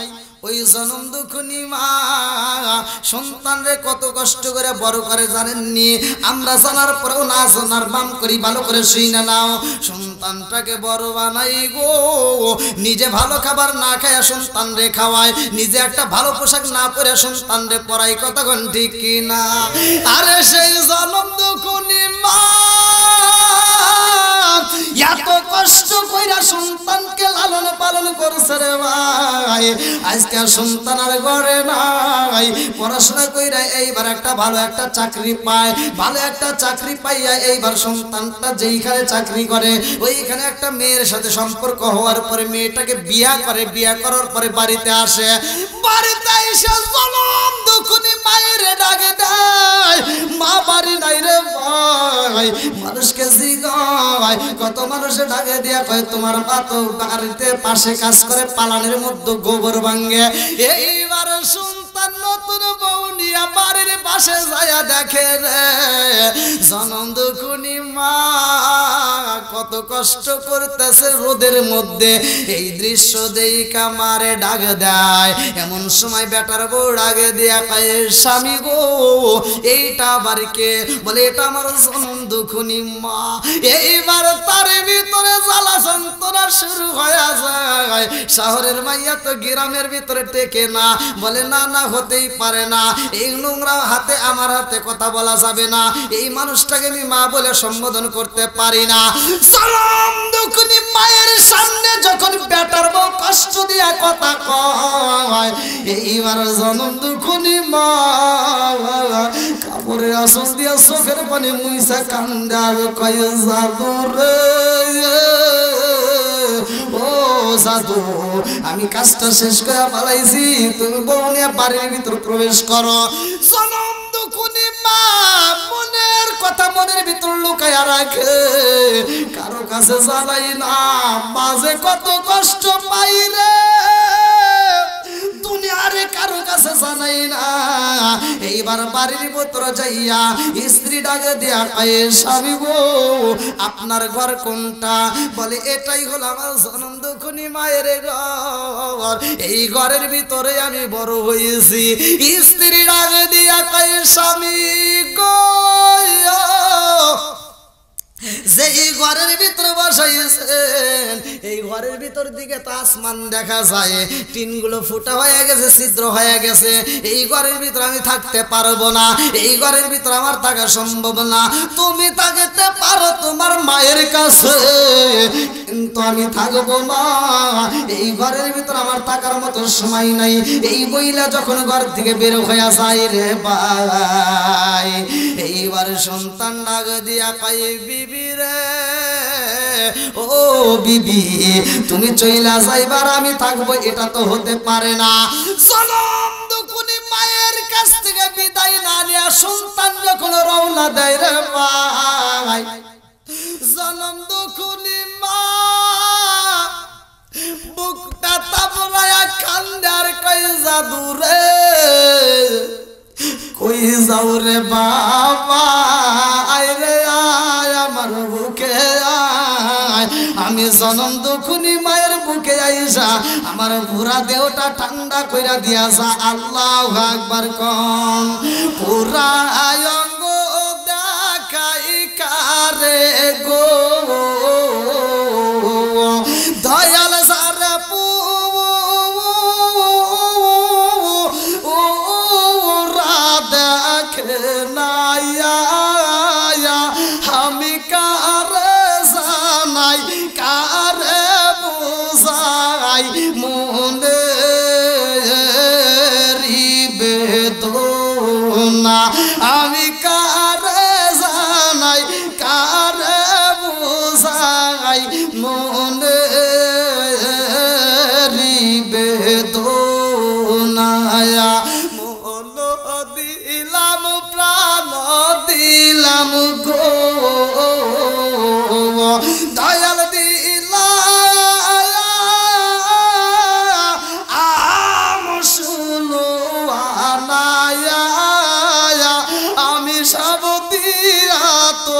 Speaker 1: ওই জনম দুঃখী মা সন্তানরে কত কষ্ট করে বড় করে জানেননি? আমরা জানার পরেও না জানার বাম করি, ভালো করে শুই না নাও। সন্তানটাকে বড় বানাই গো, নিজে ভালো খাবার না খায় সন্তানরে খাওয়ায়, নিজে একটা ভালো পোশাক না পরে সন্তানরে পরাই। কতক্ষণ ঠিক কি না? আরে সেই জনম দুঃখী মা এত কষ্ট কইরা সন্তানকে লালন পালন করছে রে ভাই। আজকে সন্তান আর ঘরে নাই, পড়াশোনা কইরা এইবার একটা ভালো একটা চাকরি পায়, ভালো একটা চাকরি পাইয়া এইবার সন্তানটা যেইখানে চাকরি করে ওইখানে একটা মেয়ের সাথে সম্পর্ক হওয়ার পরে মেয়েটাকে বিয়া করে, বিয়া করার পরে বাড়িতে আসে। বাড়িতে এসে জনম দুঃখী মায়ের ডাকে দেয়, মা বাড়ি নাই রে ভাই। মানুষকে জিগায়, কত মানুষে ডাকে দিয়া কয় তোমার মা তো বাড়িতে পাশে কাজ করে, পালানের মধ্যে গোবর ভাঙ্গে। এইবার সন্তান নতুন বউ নিয়া বাড়ির পাশে যায়া দেখে রে জনম দুঃখী মা কত কষ্ট করতেছে রোদের মধ্যে। এই দৃশ্য দেইকা মারে ডাক দেয়। এমন সময় বেটার বউ ডাকে দিয়া কয় স্বামী গো এইটা বাড়িকে বলে এটা আমার জনম দুঃখী মা। এইবার তার ভিতরে জ্বালা যন্ত্রণা শুরু হয়ে যায়। শহরের মাইয়া তো গ্রামের ভিতরে টেকে না, বলে না না হতেই পারে না, এই নোংরা হাতে আমার হাতে কথা বলা যাবে না, এই মানুষটাকে আমি মা বলে সম্বোধন করতে পারি না। জনম দুঃখী মায়ের সামনে যখন বেটার বউ কষ্ট দিয়া কথা কয়, এইবার জনম দুঃখী মা কাপড়ের আসন দিয়া চোখের পানি মুইসা কান্দার কয় জাদু রে ও জাদু, আমি কাজটা শেষ করে পালাইছি, তুমি বউ নিয়ে বাড়ির ভিতর প্রবেশ করো। জনম দুঃখী মা মনের কথা মনের ভিতর লুকায়া রাখে, কারো কাছে জানাই না। মাঝে কত কষ্ট পাই রে দুনিয়ারে কারো কাছে জানাই না। এইবার বাড়ির ভিতর যাইয়া স্ত্রী ডাকে দিয়া কয় স্বামী গো আপনার ঘর কোনটা? বলে এটাই হলো আমার জনম দুঃখী মায়ের ঘর, এই ঘরের ভিতরে আমি বড় হয়েছি। স্ত্রী ডাকে দিয়া কয় স্বামী গো যে এই ঘরের ভিতর বসাইছেন এই ঘরের ভিতর দিকে তো আসমান দেখা যায়, টিনগুলো ফুটা হয়ে গেছে, ছিদ্র হয়ে গেছে, এই ঘরের ভিতর আমি থাকতে পারবো না, এই ঘরের ভিতর আমার থাকা সম্ভব না। তুমি থাকতে পারো তোমার মায়ের কাছে, কিন্তু আমি থাকবো না, এই ঘরের ভিতর আমার থাকার মতো সময় নাই। এই বইলা যখন ঘর থেকে বের হয়ে যায় রে ভাই, এইবার সন্তান ডাক দিয়া কয় বিবি রে ও বিবি তুমি চইলা যাইবার আমি থাকবো, এটা তো হতে পারে না। জনম দুঃখী মায়ের কাছ থেকে বিদায় না নিয়ে সন্তান যখন রওনা দেয় রে ভাই, জনম দুঃখী মা বুকটা তাপরায়া কান্দার কই জাদু রে কই যাও রে বাবা, আয় রে আয় আমার বুকে আয়। আমি জনম দুঃখী মায়ের বুকে আইসা আমার পুরা দেহটা ঠান্ডা কইরা দিয়াছা। আল্লাহু আকবার কোন পুরা অঙ্গ দেখাই কারে গো দয়াল সারে আমি কারে জানাই কারে বুঝাই মনে বেদনা, আমি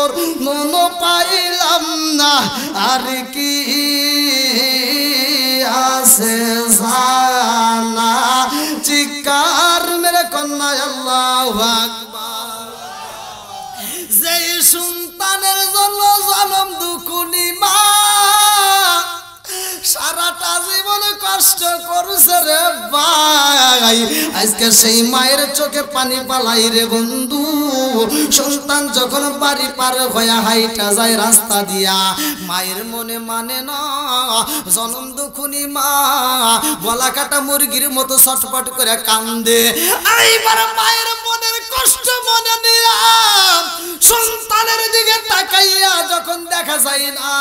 Speaker 1: তোর মন পাইলাম না আর কি আছে জানা চিৎকার মেরে কন্যা আল্লাহু আকবার যেই সন্তানের জন্য জনম দুকুনি মা সারাটা জীবন কষ্ট করছে রে ভাই আজকে সেই মায়ের চোখে পানি পালাই রে বন্ধু সন্তান যখন বাড়ি পার হয়ে হাইটা যায় রাস্তা দিয়া মায়ের মনে মানে না জনম দুখুনি মা গলা কাটা মুরগির মতো ছটফট করে কান্দে এইবার মায়ের মনের কষ্ট মনে নিয়া সন্তানের দিকে তাকাইয়া যখন দেখা যায় না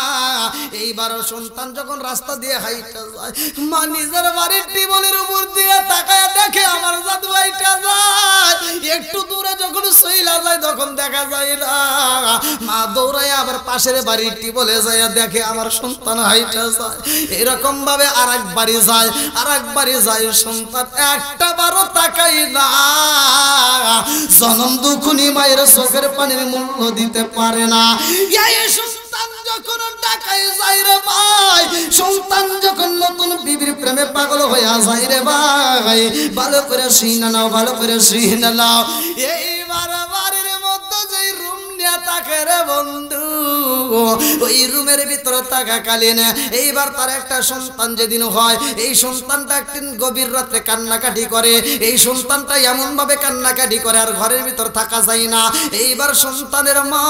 Speaker 1: এইবার সন্তান যখন রাস্তা দিয়ে হাইটা যায় মা নিজের বাড়ির টিবলের উপর দিয়ে তাকায় দেখে আমার জাদু হাইটা যায় একটু দূরে যখন সইলা যায় তখন দেখা যায় না মা দৌড়ায় আবার পাশের বাড়ির টিবলে যায় দেখে আমার সন্তান হাইটা যায় এরকম ভাবে আরেক বাড়ি যায় সন্তান একটা বারও তাকাই না জনম দুখুনি মায়ের চোখের পানির মূল্য দিতে পারে না এই সন্তান যখন টাকায় যায় রে ভাই সন্তান যখন নতুন বিবির প্রেমে পাগল হইয়া যায় রে ভাই ভালো করে শুনে নাও এইবার বাড়ির মধ্যে যে রুম নিয়ে থাকে রে বন্ধু ওই রুমের ভিতরে থাকাকালীন এইবার তার একটা সন্তান যেদিন হয় এই সন্তানটা একদিন গভীর রাত্রে কান্নাকাটি করে এই সন্তানটা এমন ভাবে কান্নাকাটি করে আর ঘরের ভিতর থাকা যায় না এইবার সন্তানের মা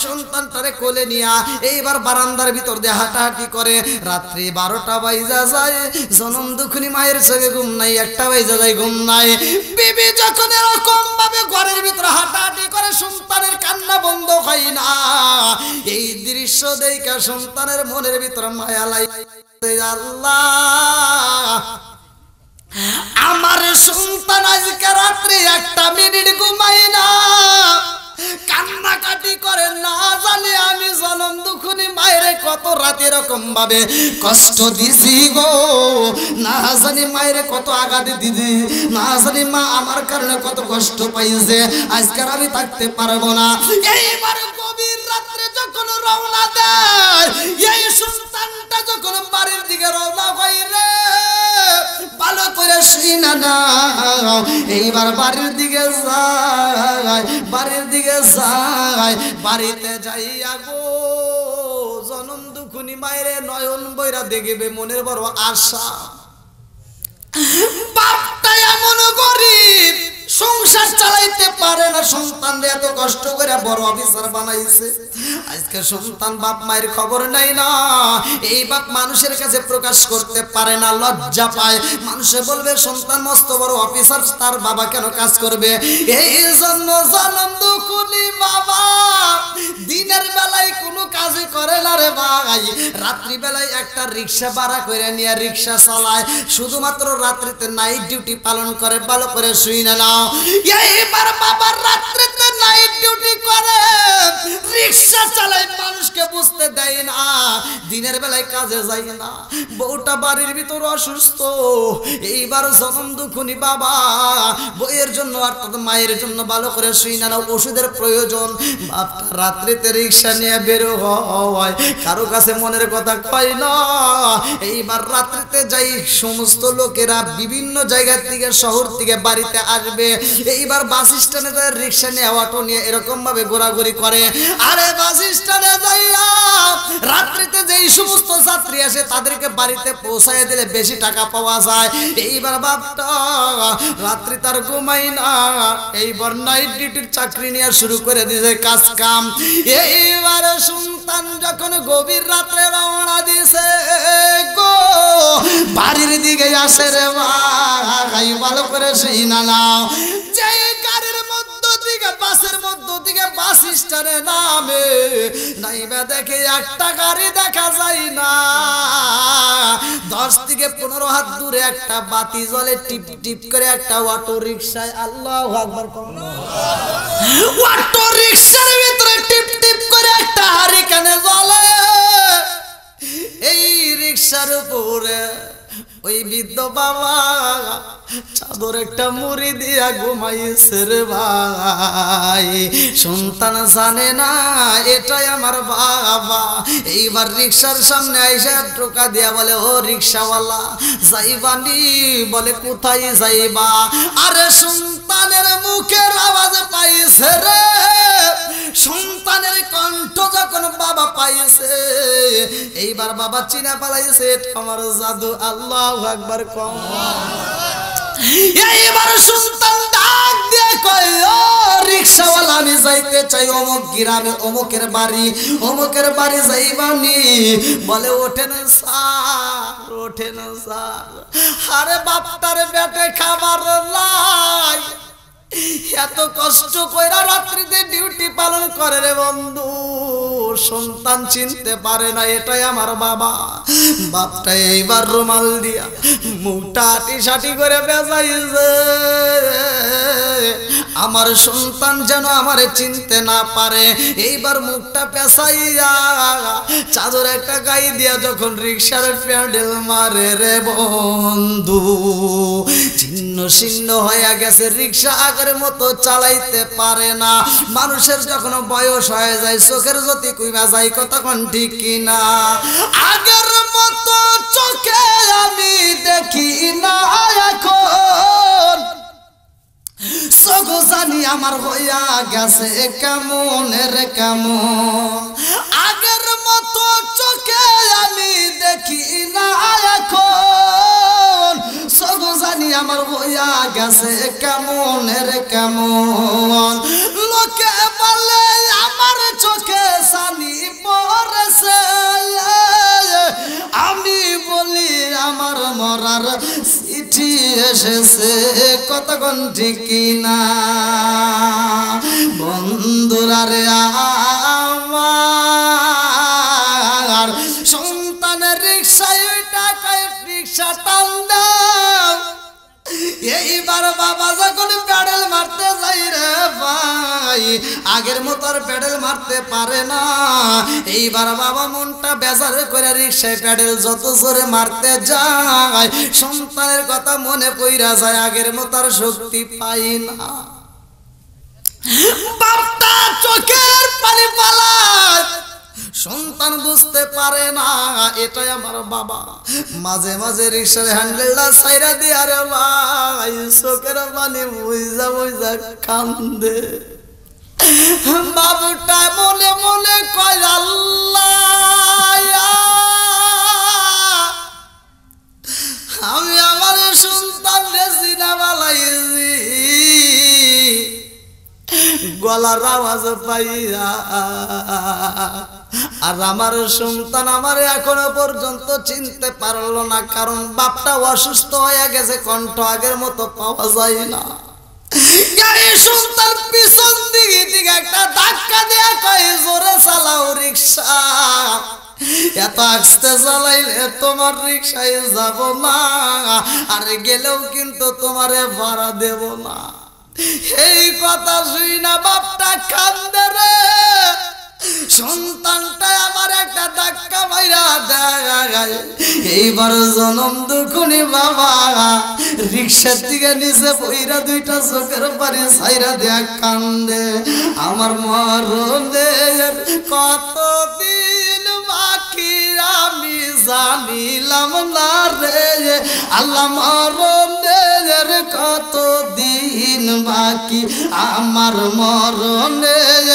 Speaker 1: সন্তানটারে কোলে নিয়া এইবার বারান্দার ভিতর দিয়ে হাঁটাহাঁটি করে রাত্রি 12টা বাজা যায় জনম দুখুনি মায়ের চোখে ঘুম নাই 1টা বাজা যায় ঘুম নাই বিবি যখন এরকম ভাবে ঘরের ভিতর হাঁটাহাঁটি করে সন্তানের কান্না বন্ধ হয় না এই দৃশ্য দেখা সন্তানের মনের ভিতরে মায়া লাগে আল্লাহ আমার সন্তান আজকে রাত্রে 1টা মিনিট ঘুমায় না কান্নাকাটি করে না জানি আমি জনম দুখুনি মায়ের কত রাতে এরকম ভাবে কষ্ট দিছি গো না জানি মায়ের কত আঘাত দিদি না জানি মা আমার কারণে কত কষ্ট পাইছে আজকাল আমি থাকতে পারবো না এইবার গভীর রাত্রে যখন রওনা দেয় এই সন্তানটা যখন বাড়ির দিকে রওনা হয় রে ভালো করে শুনা না এইবার বাড়ির দিকে যায় বাড়িতে যাইয়া গো জনম দুখুনি মায়ের নয়ন বইরা দেখবে মনের বড় আশা বাপটা এমন গরিব সংসার চালাইতে পারে না সন্তানদের এত কষ্ট করে বড় অফিসার বানাইছে আজকে সন্তান বাপ মায়ের খবর নাই না এই বাপ মানুষের কাছে প্রকাশ করতে পারে না লজ্জা পায় মানুষে বলবে সন্তান মস্ত বড় অফিসার তার বাবা কেন কাজ করবে এই জন্য জনম দুখুনি বাবা দিনের বেলায় কোনো কাজই করে না রে ভাই রাত্রি বেলায় একটা রিকশা ভাড়া করে নিয়ে রিকশা চালায় শুধুমাত্র রাত্রিতে নাইট ডিউটি পালন করে ভালো করে শুই না নাও এইবার বাবার রাত্রিতে নাইট ডিউটি করে রিকশা চালায় মানুষকে বুঝতে দেয় না দিনের বেলায় কাজে যায় না বউটা বাড়ির ভিতর অসুস্থ এইবার জনম দুখুনি বাবা বইয়ের জন্য অর্থাৎ মায়ের জন্য ভালো করে শুই না ওষুধের প্রয়োজন বাপটা রাত্রিতে রিকশা নিয়ে বের হয় কারো কাছে মনের কথা কয় না এইবার রাত্রিতে যাই সমস্ত লোকেরা বিভিন্ন জায়গা থেকে শহর থেকে বাড়িতে আসবে এইবার বাস স্ট্যান্ডে যায় রিকশা নিয়ে অটো নিয়ে এরকম ভাবে ঘোরাঘুরি করে আরে বাস স্ট্যান্ডে যাইয়া রাত্রিতে যেই সমস্ত যাত্রী আসে তাদেরকে বাড়িতে পৌঁছায় দিলে বেশি টাকা পাওয়া যায় এইবার বাপটা রাত্রি তার ঘুমাই না এইবার নাইট ডিউটির চাকরি নিয়ে শুরু করে দিয়েছে কাজ কাম এইবার সন্তান যখন গভীর রাত্রে রওনা দিছে গো বাড়ির দিকে আসে রে ভাই ভালো করে শুই না নাও যে গাড়ির মধ্য দিকে বাসের মধ্য দিকে বাস স্ট্যান্ডে নামে নাইবা দেখে একটা গাড়ি দেখা যায় না 10 থেকে 15 হাত দূরে একটা বাতি জ্বলে টিপ টিপ করে একটা অটো রিকশায় আল্লাহু আকবার অটো রিকশার ভিতরে টিপ টিপ করে একটা হারিকেন জ্বলে এই রিকশার উপরে ওই বৃদ্ধ বাবা চাদর একটা মুড়ি দিয়া ঘুমাইছে রে ভাই। সন্তান জানে না এটাই আমার বাবা। এইবার রিক্সার সামনে আইসা টোকা দিয়া বলে, ও রিক্সাওয়ালা যাইবানি? বলে কোথায় যাইবা? আরে সন্তানের মুখের আওয়াজ পাইছে রে, সন্তানের কণ্ঠ যখন বাবা পাইছে, এইবার বাবা চিনা পালাইছে এটা আমার জাদু। আল্লাহু আকবার কম। এইবার সন্তান ডাক দিয়ে কয়, ও রিকশাওয়ালা আমি যাইতে চাই অমুক গ্রামে, অমুকের বাড়ি যাইবানি? বলে ওঠেন স্যার, ওঠেন স্যার। আরে বাপটার পেটে খাবার নাই, এত কষ্ট কইরা রাত্রিতে ডিউটি পালন করে রে বন্ধু, সন্তান চিনতে পারে না এটাই আমার বাবা। বাপটা এইবার রুমাল দিয়া মুখটা আটিসাটি করে বেজাইছে, আমার সন্তান যেন আমারে চিনতে না পারে। এইবার মুখটা পেঁচাইয়া চাদর একটা গায়ে দিয়া যখন রিক্সার প্যাডেল মারে রে বন্ধু, ছিন্ন ছিন্ন হয়ে গেছে রিক্সা, আগের মতো চালাইতে পারে না। মানুষের যখন বয়স হয়ে যায় চোখের জ্যোতি কইমা যায়, কতক্ষণ ঠিক কিনা? আগের মতো চোখে আমি দেখি না এখন, চোখ জানি আমার হইয়া গেছে কেমন রে কেমন। আগের মতো চোখে আমি দেখি না এখন, চোখ জানি আমার হইয়া গেছে কেমন রে কেমন। লোকে বলে আমার চোখে সানি পড়েছে, আমি বলি আমার মরার চিঠি এসেছে, কতক্ষণ ঠিক না? বন্ধুরা রে আমার সন্তানের রিক্সায় ওই টাকায় রিক্সা টান দাও। এইবার বাবা যখন প্যাডেল মারতে যাই রে ভাই, আগের মতো আর প্যাডেল মারতে পারে না। এইবার বাবা মনটা বেজার করে রিক্সায় প্যাডেল যত জোরে মারতে যায়, সন্তানের কথা মনে পইরা যায়, আগের মতো আর শক্তি পাই না। বাপটা চোখের পানি পালায়, সন্তান বুঝতে পারে না এটাই আমার বাবা। মাঝে মাঝে রিক্সার হ্যান্ডেলটা সাইরা দিয়ে আরে ভাই চোখের পানি বুঝা বুঝা কান্দে। বাবুটা মনে মনে কয়, আল্লাহ আমি আমার সন্তান চিনা বালাইছি, গলার আওয়াজ পাইয়া, আর আমার সন্তান আমার এখনো পর্যন্ত চিনতে পারলো না, কারণ বাপটা অসুস্থ হয়ে গেছে, কণ্ঠ আগের মতো পাওয়া যায় না। সন্তান পিছন দিকে দিকে একটা ধাক্কা দেয়া কয়, জোরে চালাও রিক্সা, এত আস্তে চালাইলে তোমার রিক্সায় যাব না, আর গেলেও কিন্তু তোমারে ভাড়া দেব না। এই কথা শুই না বাপটা কান্দে রে, সন্তানটা আমার একটা ধাক্কা মাইরা দেয়। এইবার জনম দুখুনি বাবা রিক্সার দিকে নিচে বইরা দুইটা চোখের পানি ছাইরা দেয়া কান্দে, আমার মরণের কতদিন বাকি আমি জানিলাম না রে, আল্লাহ মরণের কতদিন বাকি, আমার মরণের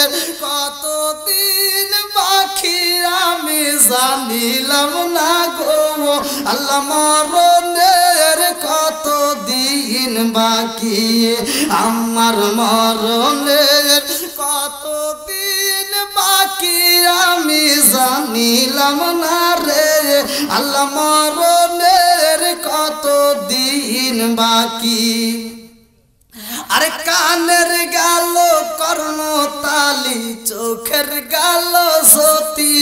Speaker 1: কতদিন বাকি আমি জানিলাম না গো, আল্লাহ মরণের কতদিন বাকি, আমার মরণের কতদিন বাকি আমি জানিলাম না রে, আল্লাহ মরণের কতদিন বাকি। আরে কানের গেল কর্ণতালি, চোখের গেল সতী,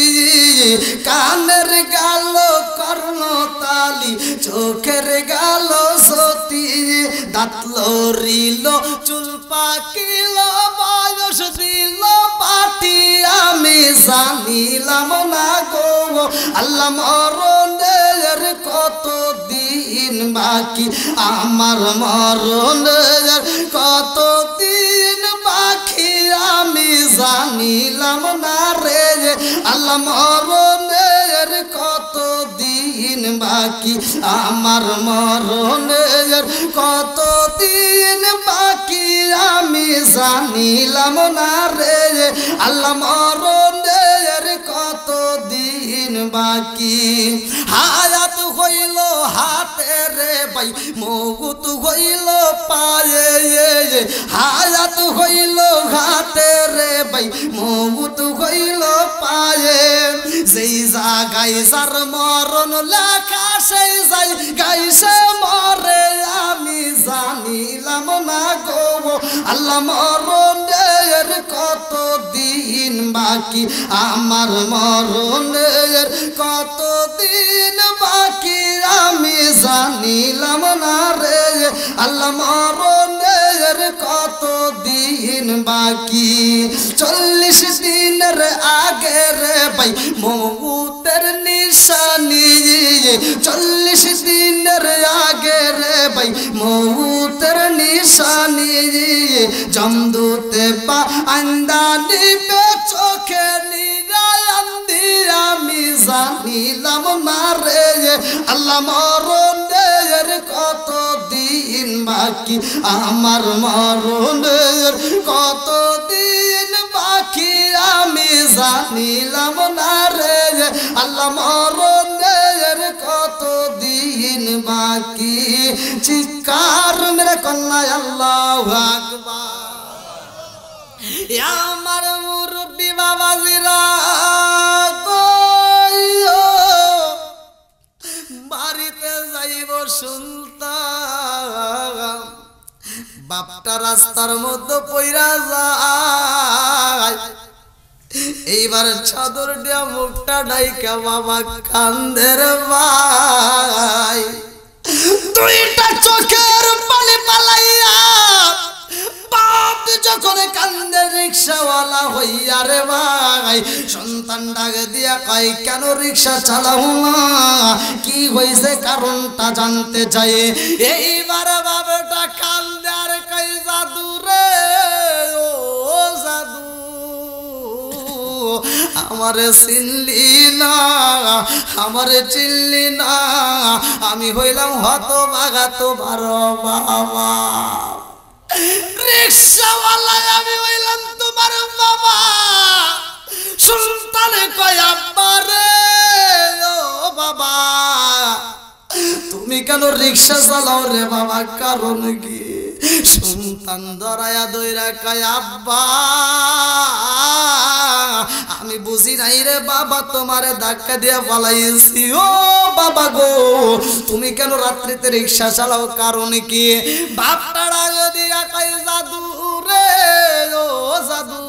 Speaker 1: কানের গেল কর্ণতালি, চোখের গেল সতী, দাঁত লড়িল চুল পাকিল বয়স দিল পাটি আমি জানিলাম না গো, আল্লাহ মরণের কতদিন বাকি আমার মরণের কতদিন বাকি আমি জানিলাম না রে আল্লাহ মরণের কতদিন বাকি আমার মরণের কতদিন বাকি আমি জানিলাম না রে আল্লাহ মরণের কতদিন বাকি হায়াত হইল হাতে রে ভাই মৌত হইল পায়ে হায়াত হইল হাতে রে ভাই মৌত হইল পায়ে যেই জায়গায় যার মরণ লেখা সেই যাই গাইছে মরে আমি জানিলাম না গো আল্লাহ মরণের কতদিন বাকি আমার মরণের কতদিন বাকি আমি জানিলাম না রে আল্লাহ মরণের কতদিন বাকি 40 দিনের আগে রে ভাই মৌতের নিশানি 40 দিনের আগে রে ভাই মৌতের নিশানি জমদূতে পা আন্দা নিবে চোখে নিরায়ন্দি আমি জানিলাম না রে আল্লাহ মরণের কতদিন বাকি আমার মরণের কতদিন বাকি আমি জানিলাম না রে আল্লাহ মরণের কতদিন বাকি চিৎকার মেরে কন্যা আল্লাহু আকবার আমার মুরব্বি বাবাজিরা বাড়িতে যাইব শুনতাম বাপটা রাস্তার মধ্যে পইরা যায় এইবার চাদর দিয়া মুখটা ডাইকা বাবা কান্দের ভাই দুইটা চোখের পানি পালাইয়া বাপ যখন কান্দে রিক্সাওয়ালা হইয়া রে ভাই সন্তান ডাক দিয়া কয় কেন রিক্সা চালাও না কি হয়েছে কারণটা জানতে চাই এইবার বাবাটা কান্দে আর কয় জাদু রে ও জাদু আমারে চিনলি না আমারে চিনলি না আমি হইলাম হতভাগা তোমার বাবা রিক্সাওয়ালা আমি হইলাম তোমার বাবা সুলতানে কয় আব্বা রে ও বাবা তুমি কেন রিক্সা চালাও রে বাবা কারণ কি সন্তান ধরায়া দইরা কয় আব্বা আমি বুঝি নাই রে বাবা তোমারে ধাক্কা দিয়া পালাইছি ও বাবা গো তুমি কেন রাত্রিতে রিক্সা চালাও কারণ কি বাপটা ডাক দিয়া কয় জাদু রে ও জাদু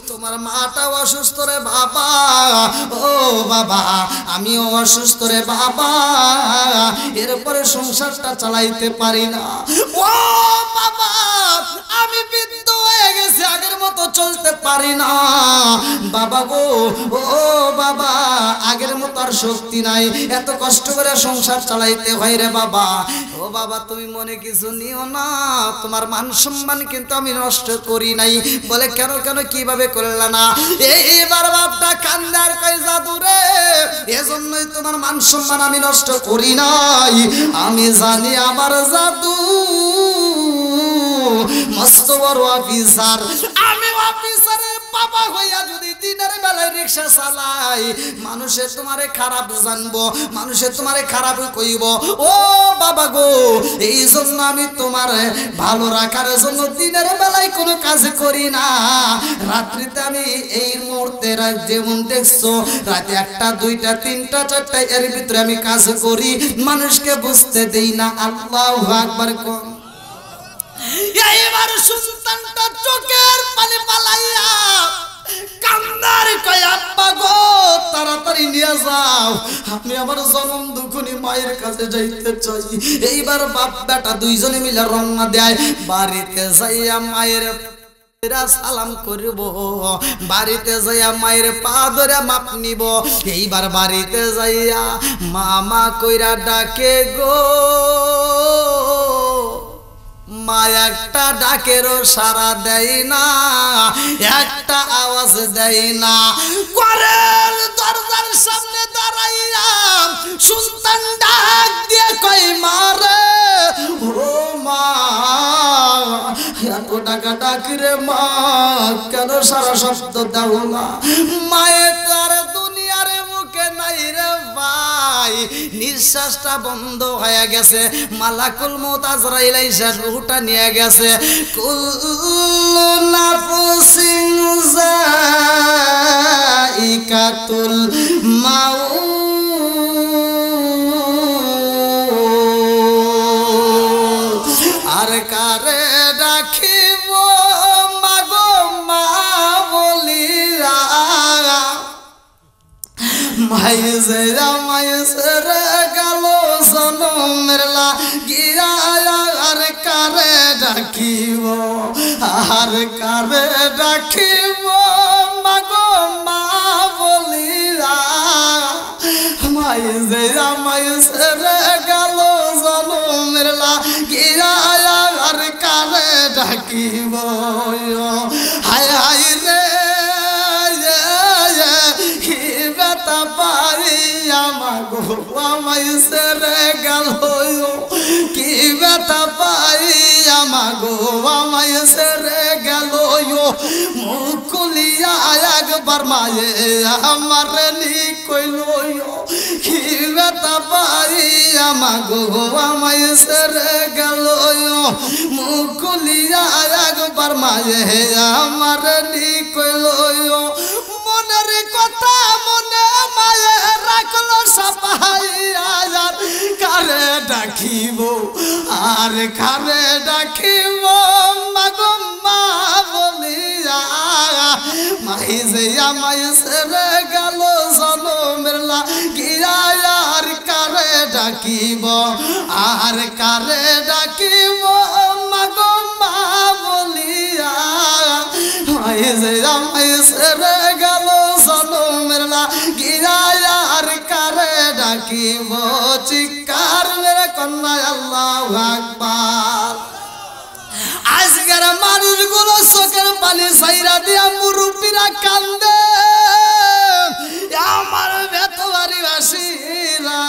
Speaker 1: তোমার মাটা অসুস্থ রে বাবা ও বাবা আমিও অসুস্থ রে বাবা এরপরে সংসারটা চালাইতে পারি না ও বাবা আমি বৃদ্ধ হয়ে গেছি আগের মতো চলতে পারি না বাবা গো ও বাবা আগের মতো আর শক্তি নাই এত কষ্ট করে সংসার চালাইতে হয় রে বাবা ও বাবা তুমি মনে কিছু নিও না তোমার মান সম্মান কিন্তু আমি নষ্ট করি নাই বলে কেন কেন কিভাবে করলা না এইবার বাপটা কান্দার কয় জাদু রে এজন্যই তোমার মান সম্মান আমি নষ্ট করি নাই আমি জানি আমার জাদু মস্ত বড় অফিসার আমি অফিসারের বাবা হইয়া যদি দিনের বেলায় রিক্সা চালাই মানুষে তোমারে খারাপ জানবো মানুষে তোমারে খারাপ কইব ও বাবা গো এই জন্য আমি তোমার ভালো রাখার জন্য দিনের বেলায় কোনো কাজ করি না রাত্রিতে আমি এই মুহূর্তে যেমন দেখছো রাতে 1টা 2টা 3টা 4টা এর ভিতরে আমি কাজ করি মানুষকে বুঝতে দেই না আল্লাহু আকবার কোন এইবার সুলতানটা চোখের পানি পালাইয়া কান্দার কয় আব্বা গো তাড়াতাড়ি নিয়ে যাও আমি আমার জনম দুখনি মায়ের কাছে যাইতে চাই এইবার বাপ বেটা দুইজনে মিলে রওনা দেয় বাড়িতে যাইয়া মায়ের সালাম করব বাড়িতে যাইয়া মায়ের পা ধরে মাপ নিব এইবার বাড়িতে যাইয়া মামা কইরা ডাকে গো মা একটা ডাকেরও সাড়া দেয় না, একটা আওয়াজ দেয় না। ঘরের দরজার সামনে দাঁড়াইয়া সন্তান ডাক দিয়ে কই মারে, ও মা এত টাকা ডাকি রে মা, কেন সারা শব্দ দাও না? মায়ের তার দুনিয়ার মুখে নাই রে ভাই, নিঃশ্বাসটা বন্ধ হয়ে গেছে। মালাকুল মউত আজরাইল আইসা রূহটা নিয়ে গেছে। কুল্লু নাফসিন যায়িকাতুল মাউত, আর কারে রাখিব মাগো মা বলিয়া, মাইসে মাইসে রে গেল জনমের লাগিয়া, আর কারে ডাকিব, আর কারে ডাকিব মাগো মা বলিয়া, মাইসে মাইসে রে গেল জনমের লাগিয়া, আর কারে ডাকিব। হায় হায় রে বেতা পারি আমাগো আমাইসে রে গেল, কি বেতা পাই আমাগো আমাইসে রে গেল। মুখ খুলিয়া একবার মায়ে আমার নি কইল, কি বেতা পাই আমাগো আমাইসে রে গেল। মুখ খুলিয়া একবার মায়ে আমার নি কইল, মনের কথা মনে মায়ে রাখলো সাপাইয়া, আর কারে ডাকিব, আর কারে ডাকিব মাগো মা বলিয়া, মাইসে মাইসে রে গেল জনমের লাগিয়া, আর কারে ডাকিব, আর কারে ডাকিব মাগো মা বলিয়া, মাইসে মাইসে রে গেল জনমের লাগিয়া, আর কারে ডাকিব। চিৎকার মেরে কন্যা আল্লাহু আকবার। আজকের মানুষগুলো চোখের পানি ছাইরা দিয়া মুরব্বীরা কান্দে, আমার বেতবাড়ি বাসীরা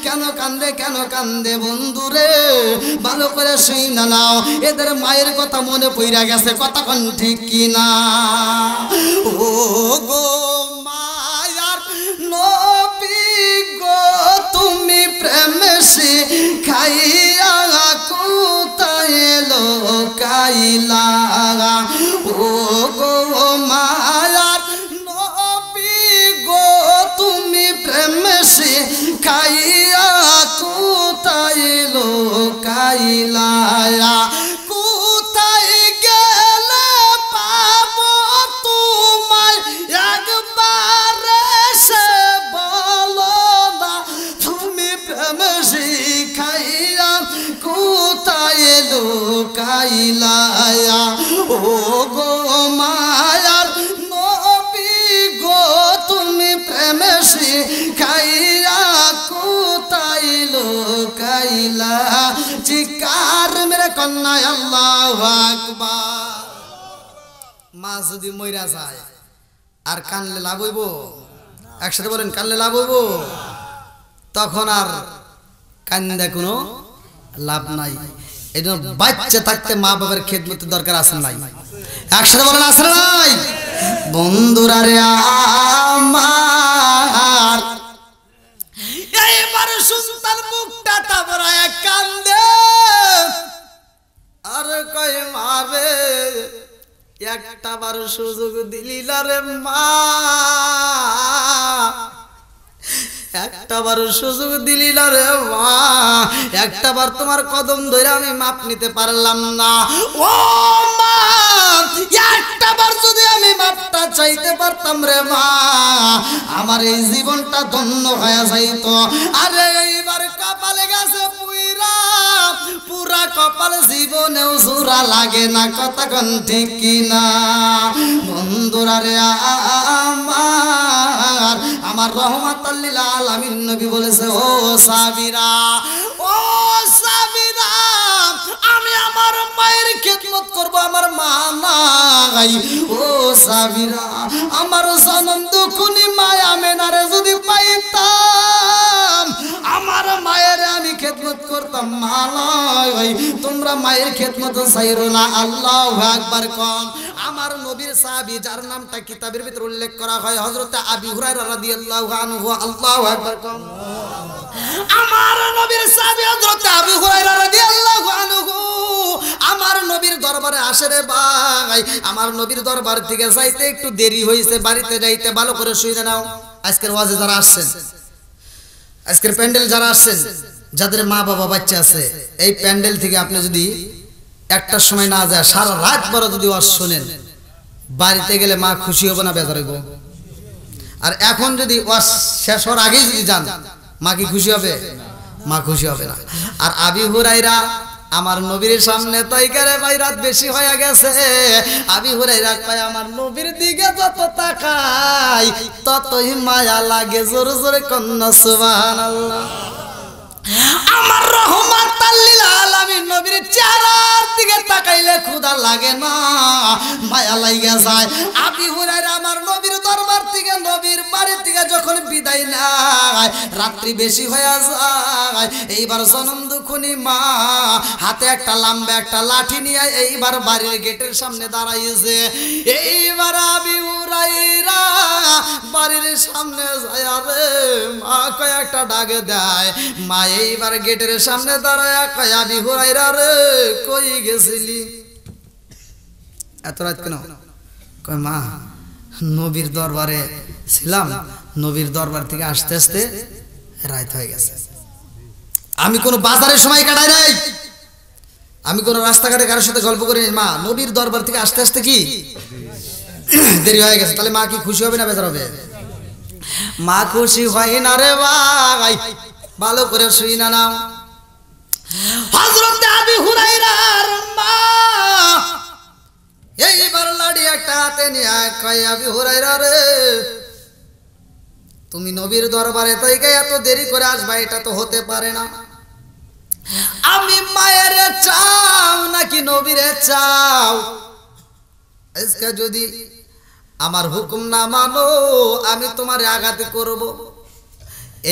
Speaker 1: কেন কান্দে, কেন কান্দে বন্ধুরে ভালো করে শুই না নাও, এদের মায়ের কথা মনে পইরা গেছে, কথা কোন ঠিক কিনা? ও গো মায়ার নবী গো, তুমি প্রেম শিখাইয়া কোথায় লোকাইলা, ও গো মায়ার নবী গো, তুমি প্রেম শিখাইয়া কোথায় লোকাইলা, কোথায় গেলে পাবো তোমায় একবার সে বলো না, তুমি প্রেম শিখাইয়া কোথায় লোকাইলা, ও গো মায়ার নবী গো, তুমি প্রেম শিখাইয়া কোথায় লোকাইলা। চিৎকার মেরে কন্যা আল্লাহু আকবার। মা যদি মইরা যায় আর কানলে লাভ হইব? একসাথে বলেন, কানলে লাভ হইব? তখন আর কান্দে কোনো লাভ নাই। এই জন্য বাচ্চা থাকতে মা বাবার খেদমতের দরকার আছে নাই? একসাথে বলেন, আছে নাই? বন্ধুরা রে আমার, এইবার সন্তান মুখটা তাবড়ায় কান্দে, আর কয় মারে একটা বার সুযোগ দিলি না রে মা, একটা বার সুযোগ দিলি না রে মা, একটা বার তোমার কদম ধরে আমি মাপ নিতে পারলাম না। ও মা, একটা বার যদি আমি মাপটা চাইতে পারতাম রে মা, আমার এই জীবনটা ধন্য হয়ে যাইতো। আরে এইবার কপালে গেছে পুইরা, পুরা কপাল জীবনেও জোড়া লাগে না, কথা কোন ঠিক কিনা? বন্ধুরা রে আমার, আমার রহমাতুল লিল আলামিন নবী বলেছে, ও সাবিরা, ও সাবিরা, আমি আমার খিদমত করব আমার মা নাই। ও সাবিরা, আমার জনম দুখুনি মায়া মেনারে যদি পাইতাম, আমার মায়ের আমি খেদমত করতাম। মা নাই, তোমরা মায়ের খেদমত চাইরো না। আল্লাহু আকবার কম। আমার নবীর সাহাবী যার নামটা কিতাবের ভিতর উল্লেখ করা হয় হযরত আবু হুরায়রা রাদিয়াল্লাহু আনহু। আল্লাহু আকবার কম। আমার নবীর সাহাবী হযরত আবু হুরায়রা রাদিয়াল্লাহু আনহু আমার নবীর দরবারে আসে রে ভাই। আমার নবীর দরবার থেকে যাইতে একটু দেরি হইছে, বাড়িতে যাইতে ভালো করে শুনে নাও। আজকের ওয়াজে যারা আসছেন, আজকের প্যান্ডেল যারা আসছেন, যাদের মা বাবা বাচ্চা আছে, এই প্যান্ডেল থেকে আপনি যদি একটার সময় না যায় সারা রাত বড় যদি ওয়াজ শোনেন, বাড়িতে গেলে মা খুশি হবে না বেজার হইব? আর এখন যদি ওয়াজ শেষ হওয়ার আগেই যদি যান, মা কি খুশি হবে? মা খুশি হবে না। আর আবু হুরায়রা আমার নবীর সামনে তাইকারে ভাই রাত বেশি হয়ে গেছে। আবু হুরায়রা কয় আমার নবীর দিকে যত তাকাই ততই মায়া লাগে। জোরে জোরে কন্না সুবহানাল্লাহ। আমার রহমাতাল লিল আলামিন নবীর চেহারার দিকে তাকাইলে ক্ষুধা লাগে না, মায়া লাগা যায়। আবু হুরায়রা আমার নবীর দরবার থেকে, নবীর বাড়ি থেকে যখন বিদায় নেয়, রাত্রি বেশি হয়ে যায়। এইবার জনম দুখুনি মা হাতে একটা লম্বা একটা লাঠি নিয়ে এইবার বাড়ির গেটের সামনে দাঁড়াইছে। এইবার আবু হুরায়রা বাড়ির সামনে যায়, রে মা কয়েকটা ডাকে দেয়। মা এইবার গেটের সামনে দাঁড়ায় কয় আবু হুরায়রা রে কই গেছিলি এত রাত কেন? কয় মা নবীর দরবারে ছিলাম, নবীর দরবার থেকে আসতে আসতে রাত হয়ে গেছে। আমি কোনো বাজারের সময় কাটাই নাই, আমি কোনো রাস্তাঘাটে কারোর সাথে গল্প করি নাই। মা নবীর দরবার থেকে আসতে আসতে কি দেরি হয়ে গেছে। তাহলে মা কি খুশি হবে না বেজার হবে? মা খুশি হয় না রে ভাই, ভালো করে শুই না নাও। হযরত আবু হুরায়রার মা এইবার লাড়ি একটা হাতে নিয়ে কয় আবু হুরায়রা রে তুমি নবীর দরবারে থেকে এত দেরি করে আসবা, এটা তো হতে পারে না। আমি মায়ের চাও নাকি নবীরে চাও? আজকে যদি আমার হুকুম না মানো আমি তোমারে আঘাত করব।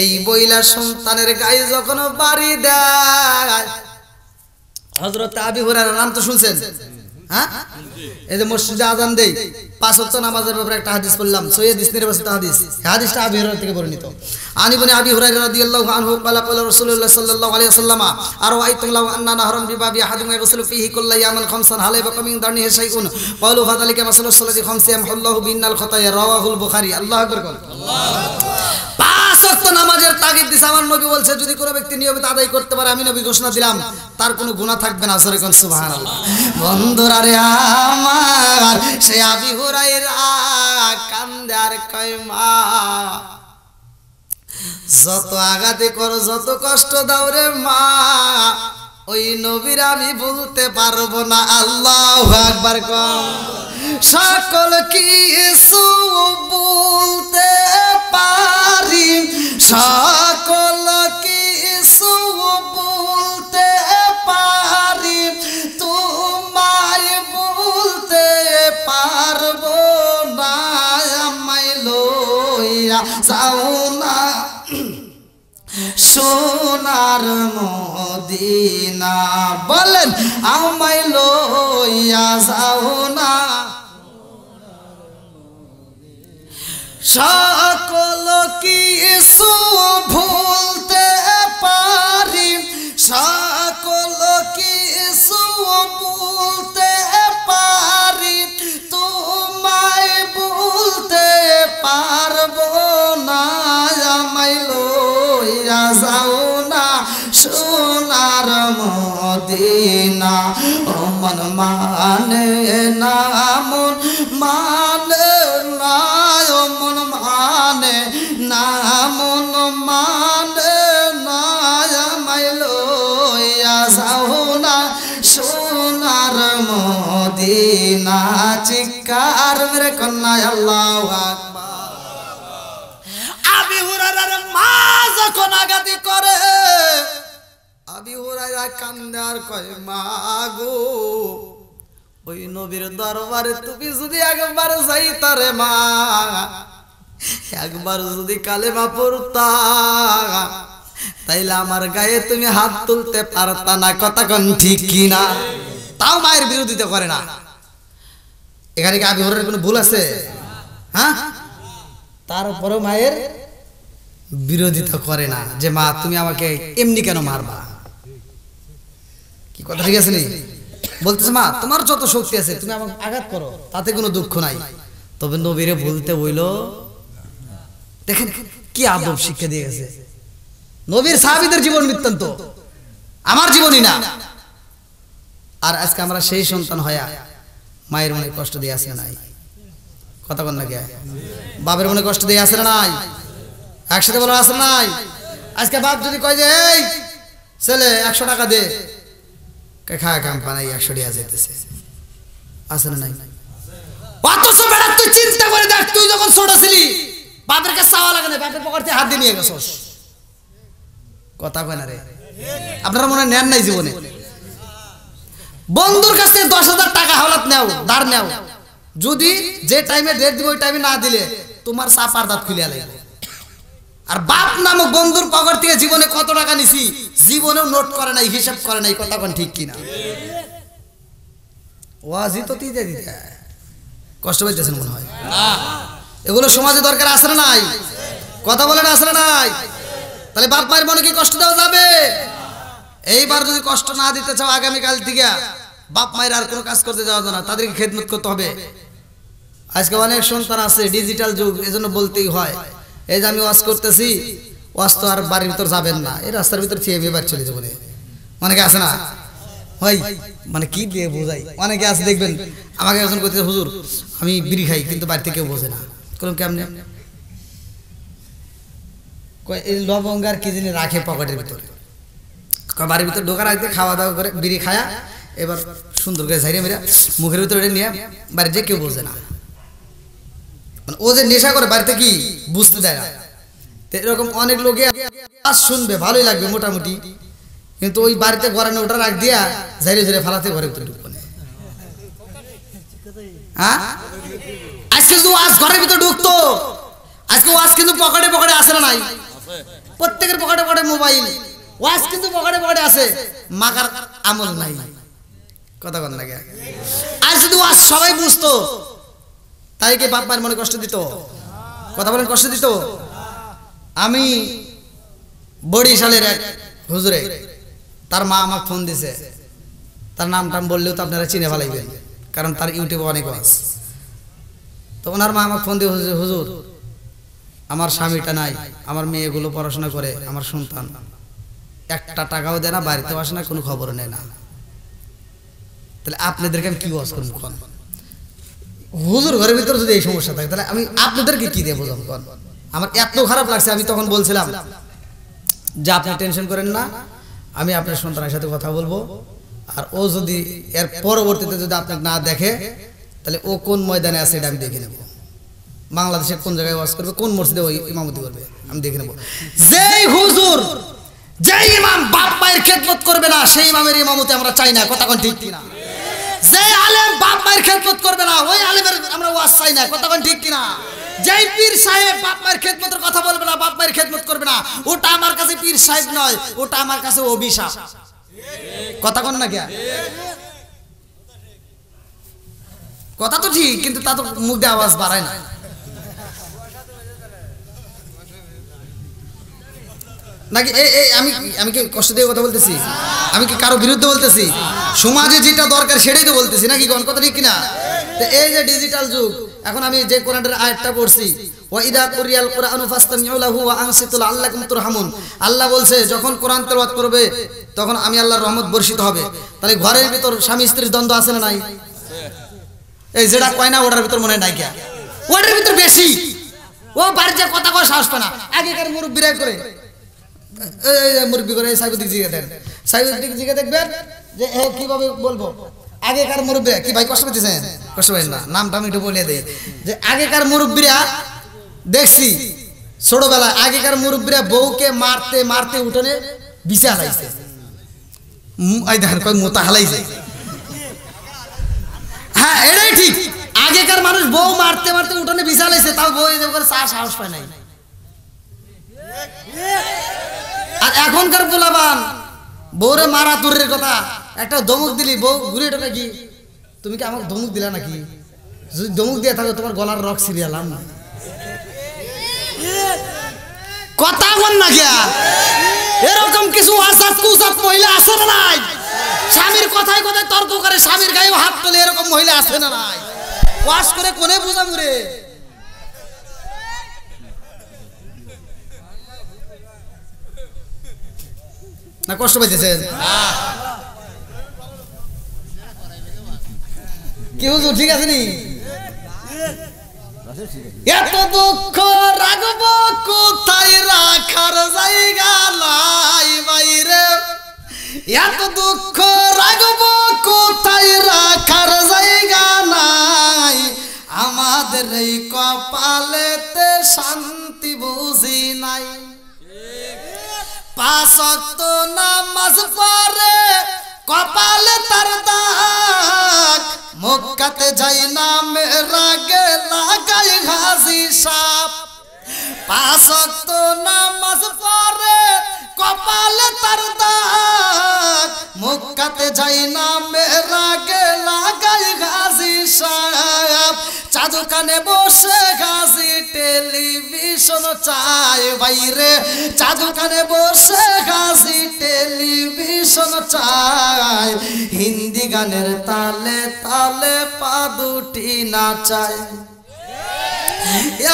Speaker 1: এই বইলা সন্তানের গায়ে যখন বাড়ি দেয়, হযরত আবু হুরায়রার নাম তো শুনছেন? হ্যাঁ, এই যে মসজিদে আযান দেই, 5 ওয়াক্ত নামাজের ব্যাপারে একটা হাদিস বললাম, সহিহ নির্বাচিত হাদিস। হাদিসটা আবু হুরায়রা থেকে বর্ণিত। আনি ইবনে আবি হুরায়রা রাদিয়াল্লাহু আনহু ক্বালা ক্বালা রাসূলুল্লাহ সাল্লাল্লাহু আলাইহি ওয়াসাল্লাম আর ওয়াইতুম লাউ আন্না নাহরান বিবাবি আহাদিকুম ইয়াগসিলু ফীহি কুল্লা ইয়ামান খামসান হালাইবা কামিন দারনিহি শাইউন ক্বালু ফাযালিকা মাসালুস সালাতি খামসি ইয়ামহুল্লাহু বিন্নাল খাতায়া রাওয়াহুল বুখারী। আল্লাহু আকবার। আল্লাহু 5 ওয়াক্ত নামাজের তাগিদ দিছে আমার নবী বলছে যদি কোনো ব্যক্তি নিয়মিত আদায় করতে পারে আমি নবী ঘোষণা দিলাম তার কোনো গুনাহ থাকবে না। জোরে কোন সুবহানাল্লাহ। বন্ধুরা রে আমার সে আবু হুরায়রা কান্দে আর কয় মা যত আঘাতে করো যত কষ্ট দাও রে মা ওই নবীর আমি ভুলতে পারবো না। আল্লাহু আকবার কম। সকল কিছু বলতে পারি, সকল কিছু বলতে পারি, তোমায় বলতে পারবো না। আমায় লইয়া যাও না সোনার মদিনা, বলেন আমায় লইয়া যাও না। সকল কিছু ভুলতে পারি, সকল কিছু বলতে পারি, তোমায় বলতে পারবো না। আমায় লইয়া যাও না সোনার মদিনা। ও মন মানে না, মন মানে না, ও মন মানে না, মন মানে না। আমায় লইয়া যাও না সোনার মদিনা। চিৎকার মেরে কন্যা আল্লাহু আকবার। আবু হুরায়রার মা যখন আঘাতি করে আবু হুরায়রা কান্দে আর কয় মা গো ওই নবীর দরবারে তুমি যদি একবার যাইতা রে মা, একবার যদি কালেমা পড়তা, তাইলে আমার গায়ে তুমি হাত তুলতে পারতা না। কথা কোন ঠিক কিনা? তাও মায়ের বিরোধিতা করে না। এখানে কি আবি হুরায়রার কোনো ভুল আছে? হ্যাঁ, তারপরে মায়ের বিরোধিতা করে না যে মা তুমি আমাকে এমনি কেন মারবা। কি কথা ঠিক আছে নি? বলতেছে মা তোমার যত শক্তি আছে তুমি আমাকে আঘাত করো, তাতে কোনো দুঃখ নাই। তবে নবীরে বলতে হইল। দেখেন কি আদব শিক্ষা দিয়ে গেছে। নবীর সাহাবীদের জীবন বৃত্তান্ত, আমার জীবনই না। আর আজকে আমরা সেই সন্তান হয়া মায়ের মনে কষ্ট দিয়ে আসে নাই? কথা বল না কে? বাপের মনে কষ্ট দিয়ে আসে নাই? একসাথে বলা আসে নাই? আজকে বাপ যদি কয় যে এই ছেলে 100 টাকা দে, খায় কাম পানাই 100 টাকা যেতেছে, আসে না নাই? অথচ বেটা তুই চিন্তা করে দেখ, তুই যখন ছোট ছিলি বাপের কাছে চাওয়া লাগে না, বাপের পকেট থেকে হাত দিয়ে নিয়ে গেছস। কথা কয় না রে? আপনারা মনে নেন নাই জীবনে? বন্ধুর কাছ থেকে 10,000 টাকা হাওলাত নেও, ধার নেও, যদি যে টাইমে ডেট দিব ওই টাইমে না দিলে তোমার চাপার দাঁত খুলে লাগবে। আর বাপ নামক বন্ধুর পকেট থেকে জীবনে কত টাকা নিছি জীবনেও নোট করে নাই, হিসাব করে নাই। কথা কোন ঠিক কিনা? ওয়াজি তো দিতে দিতে কষ্ট পাইতেছেন মনে হয় না? এগুলো সমাজে দরকার আছে না নাই? কথা বলেন আছে না নাই? তাহলে বাপ মায়ের মনে কি কষ্ট দেওয়া যাবে? এইবার যদি কষ্ট না দিতে চাও আগামীকাল থেকে বাপ মায়ের আর কোনো কাজ করতে যাওয়া যায় না, তাদেরকে খেদমত করতে হবে। আজকে অনেক সন্তান আছে, ডিজিটাল যুগ, এজন্য বলতেই হয়। এই যে আমি ওয়াজ করতেছি, ওয়াজ তো আর বাড়ির ভিতর যাবেন না, এই রাস্তার ভিতর থেকে বাড়ি চলে যাবো। অনেকে আছে না ভাই, মানে কি দিয়ে বোঝাই? অনেকে আছে দেখবেন আমাকে এখন করতে, হুজুর আমি বিড়ি খাই, কিন্তু বাড়িতে কেউ বোঝে না। কোন কেমনে লবঙ্গ আর কি জিনিস রাখে পকেটের ভিতরে, বাড়ির ভিতরে ঢোকার আগে খাওয়া দাওয়া করে বিড়ি খায়া এবার সুন্দর করে ঝাইরে মেরে মুখের ভিতরে নিয়ে বাড়িতে কেউ বোঝে না। ও যে নেশা করে বাড়িতে কি বুঝতে দেয় না। এরকম অনেক লোকে শুনবে, ভালোই লাগবে মোটামুটি, কিন্তু ওই বাড়িতে ঘরে ওটা রাখ দিয়া ঝাইরে ঝাইরে ফালাতে ঘরের ভিতরে ঢুকবে না। হ্যাঁ, আজকে যদি ওয়াজ ঘরের ভিতরে ঢুকতো, আজকে ওয়াজ কিন্তু পকেটে পকেটে আসে না নাই? প্রত্যেকের পকেটে পকেটে মোবাইল, ওয়াজ কিন্তু পকেটে পকেটে আছে, মাকার আমল নাই। কথা বল না? আর যদি ওয়াজ সবাই বুঝতো, তাই কি বাপ মায়ের মনে কষ্ট দিত? কথা বলেন, কষ্ট দিত? আমি বরিশালের এক হুজুরে, তার মা আমাকে ফোন দিছে, তার নাম টাম বললেও তো আপনারা চিনে ফেলাইবেন, কারণ তার ইউটিউবে অনেক ওয়াজ। তো ওনার মা আমাকে ফোন দিয়ে, হুজুর আমার স্বামীটা নাই, আমার মেয়েগুলো পড়াশোনা করে, আমার সন্তান একটা টাকাও দেয় না, বাড়িতেও আসে না, কোনো খবর নেয় না। তাহলে আপনাদেরকে আমি কি ওয়াজ করবো? কোন হুজুর ঘরের ভিতরে যদি এই সমস্যা থাকে, তাহলে আমি আপনাদেরকে কি দিয়ে বোঝাবো? কোন আমার এত খারাপ লাগছে। আমি তখন বলছিলাম যে আপনি টেনশন করেন না, আমি আপনার সন্তানের সাথে কথা বলবো, আর ও যদি এর পরবর্তীতে যদি আপনাকে না দেখে, তাহলে ও কোন ময়দানে আছে এটা আমি দেখে নেব। বাংলাদেশে কোন জায়গায় ওয়াজ করবে, কোন মসজিদে ওই ইমামতি করবে, আমি দেখে নেব। যেই হুজুর, যেই ইমাম বাপ মায়ের খেদমত করবে না, সেই ইমামের ইমামতি আমরা চাই না। কথা কোন ঠিক কিনা? যে আলেম বাপ মায়ের খেদমত করবে না, ওই আলেমের আমরা ওয়াজ চাই না। কথা কোন ঠিক কিনা? যেই পীর সাহেব বাপ মায়ের খেদমতের কথা বলবে না, বাপ মায়ের খেদমত করবে না, ওটা আমার কাছে পীর সাহেব নয়, ওটা আমার কাছে অভিশাপ। কথা কোন না কে? কথা তো ঠিক, কিন্তু তা তো মুখ দিয়ে আওয়াজ বাড়ায় না। নাকি আমি কি কষ্ট দিয়ে কথা বলতেছি? আমি কি কারো বিরুদ্ধে বলতেছি? সমাজে যেটা দরকার সেটাই তো বলতেছি, নাকি কোন কথা ঠিক কিনা? তো এই যে ডিজিটাল যুগ, এখন আমি যে কোরআনের আয়াতটা পড়ছি, ওয়া ইদা কুরিয়াল কুরআনু ফাসতামিউ লাহু ওয়া আনসিতু লাআল্লাকুম তুরহামুন, আল্লাহ বলছে যখন কোরআন তেলাওয়াত করবে তখন আমি আল্লাহর রহমত বর্ষিত হবে। তাহলে ঘরের ভিতর স্বামী স্ত্রীর দ্বন্দ্ব আছে না নাই? এই যেটা কয় না ওটার ভিতর মনে নাই কে? ওটার ভিতর বেশি। ও বাড়িতে কথা কয় সাহস পায় না। আগেকার মুরব্বিরা করে মুরব্বি করে সাইবুদ্দিক জিগে দেন, সাইবুদ্দিক জিগে দেখবেন যে কিভাবে বলবো। আগেকার মুরব্বীরা কি ভাই কষ্ট পেতেছেন? কষ্ট পাই না, নামটা আমি একটু বলে দেই যে আগেকার মুরব্বীরা দেখছি ছোটবেলায়, আগেকার মুরব্বীরা বউকে মারতে মারতে উঠোনে বিছে হালাইছে। এই দেখেন কয় মোতা হালাইছে। হ্যাঁ এটাই ঠিক। আগেকার মানুষ বউ মারতে মারতে উঠোনে বিছালাইছে, তাও বউ এরকম করে চা সাহস পায় নাই। আর এখনকার পোলাপান বউরে মারা দূরের কথা, একটা ধমক দিলি বউ ঘুরে এটা নাকি, তুমি কি আমাকে ধমক দিলা নাকি? যদি ধমক দিয়ে থাকো তোমার গলার রক সিরিয়ালাম না, কথা বল না গিয়া। এরকম কিছু আসাত কুসাত মহিলা আছে না নাই? স্বামীর কথায় কথায় তর্ক করে, স্বামীর গায়েও হাত তোলে, এরকম মহিলা আছে না নাই? ওয়াশ করে কোনে বুঝাবো রে? না কষ্ট পাইতেছেন কি হুজুর? ঠিক আছে নি? এত দুঃখ রাখব কোথায়, রাখার জায়গা নাই বাইরে। এত দুঃখ রাখব কোথায়, রাখার জায়গা নাই। আমাদের এই কপালেতে শান্তি বুঝি নাই। 5 ওয়াক্ত নামাজ পড়ে কপালে তার দাগ, মক্কাতে যাই না মেরাগে লাগাই হাসি সাপ। 5 ওয়াক্ত নামাজ পড়ে কপালে তার দাগ, মক্কাতে যাই না মেরাগে লাগাই হাসি সাপ। চাদু কানে বসে হাসি টেলিভিশন চাই বাইরে। চাদু কানে বসে হাসি টেলিভিশন চাই। হিন্দি গানের তালে তালে পা দুটি নাচায়।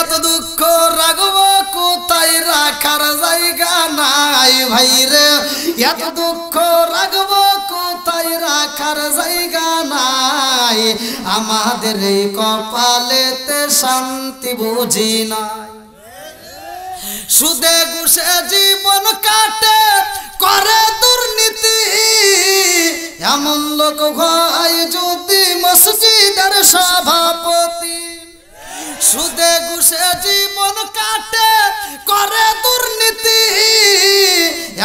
Speaker 1: এত দুঃখ রাখব কোথায়, রাখার জায়গা নাই ভাইরে। এত দুঃখ রাখব কোথায়, রাখার জায়গা নাই। আমাদের এই কপালেতে শান্তি বুঝি নাই। সুদে ঘুষে জীবন কাটে করে দুর্নীতি, এমন লোক হয় যদি মসজিদের সভাপতি। সুদে ঘুষে জীবন কাটে করে দুর্নীতি,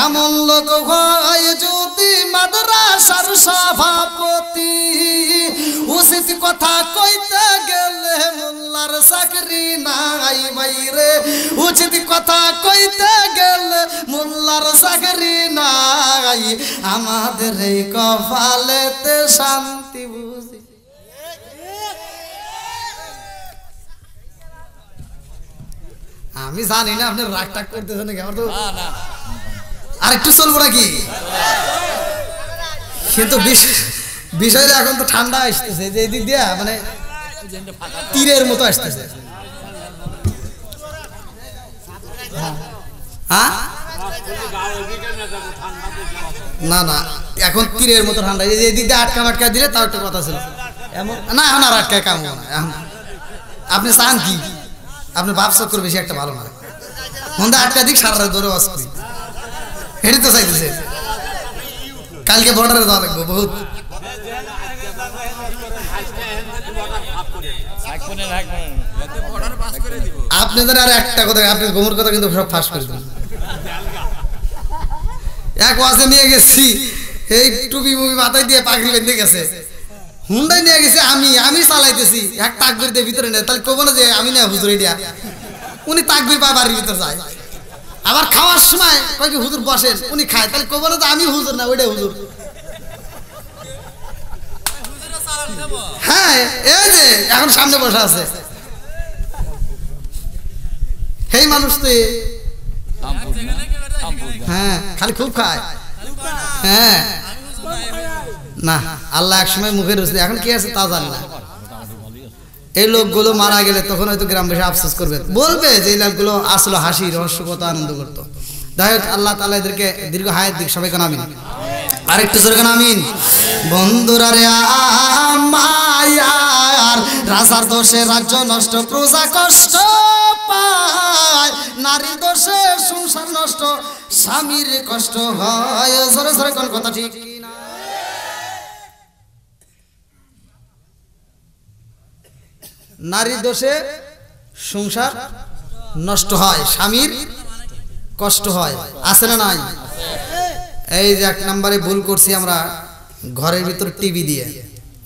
Speaker 1: এমন লোক হয় যদি মাদ্রাসার সভাপতি। উচিত কথা কইতে গেলে মোল্লার চাকরি নাই বাইরে। উচিত কথা কইতে গেলে মোল্লার চাকরি নাই। আমাদের এই কপালেতে শান্তি বুঝি। আমি জানি না আপনি রাগ টাগ করতেছেন নাকি, আমার তো আর একটু চলবো নাকি। কিন্তু বিষয়টা এখন তো ঠান্ডা আসতেছে, যে এদিক দিয়া মানে তীরের মতো আসতেছে। হ্যাঁ না না এখন তীরের মতো ঠান্ডা, এদিক দিয়ে আটকা মাটকা দিলে তাও একটা কথা ছিল। এমন না এখন আর আটকায় কাম না। আপনি চান কি? আপনি বাপ চক্কর বেশি একটা ভালো না, মন্দা আটকা দিক সারা রাত ধরে ওয়াজ করি, হেঁটে তো চাইতেছে। কালকে বর্ডারে যাওয়া লাগবে বহুত। আপনাদের আর একটা কথা, আপনি গোমর কথা কিন্তু সব ফাঁস করে দেবেন। এক ওয়াজে নিয়ে গেছি, এই টুপি মুপি মাথায় দিয়ে পাগড়ি বেঁধে গেছে, হুন্ডাই নিয়ে গেছে, আমি চালাইতেছি, এক তাকবির দিয়ে ভিতরে নেয়, তাহলে কব না যে আমি না হুজুর এটা। উনি তাকবির পায় বাড়ির ভিতরে যায়, আবার খাওয়ার সময় কয় কি হুজুর বসেন, উনি খায়, তাহলে কব না যে আমি হুজুর না ওইটা হুজুর। হ্যাঁ এই যে এখন সামনে বসে আছে, সেই মানুষ তো হ্যাঁ খালি খুব খায়। হ্যাঁ না আল্লাহ একসময় মুখে রয়েছে, এখন কি আছে তা জানি না। এই লোকগুলো মারা গেলে তখন হয়তো গ্রামবাসী আফসোস করবে, বলবে যে এই লোকগুলো আসলে হাসি রহস্য কত আনন্দ করতো। যাই হোক আল্লাহ তাআলা এদেরকে দীর্ঘ হায়াত দিক, সবাই কেন আমিন। আরেকটু সরে কেন আমিন। বন্ধুরা রে মায়ার রাজার দোষে রাজ্য নষ্ট, প্রজা কষ্ট পায়, নারী দোষে সংসার নষ্ট, স্বামীর কষ্ট হয়। জোরে জোরে কোন কথা ঠিক না? নারী দোষে সংসার নষ্ট হয়, স্বামীর কষ্ট হয়, আছে না নাই? এই যে 1 নম্বরে ভুল করছি আমরা, ঘরের ভিতর টিভি দিয়ে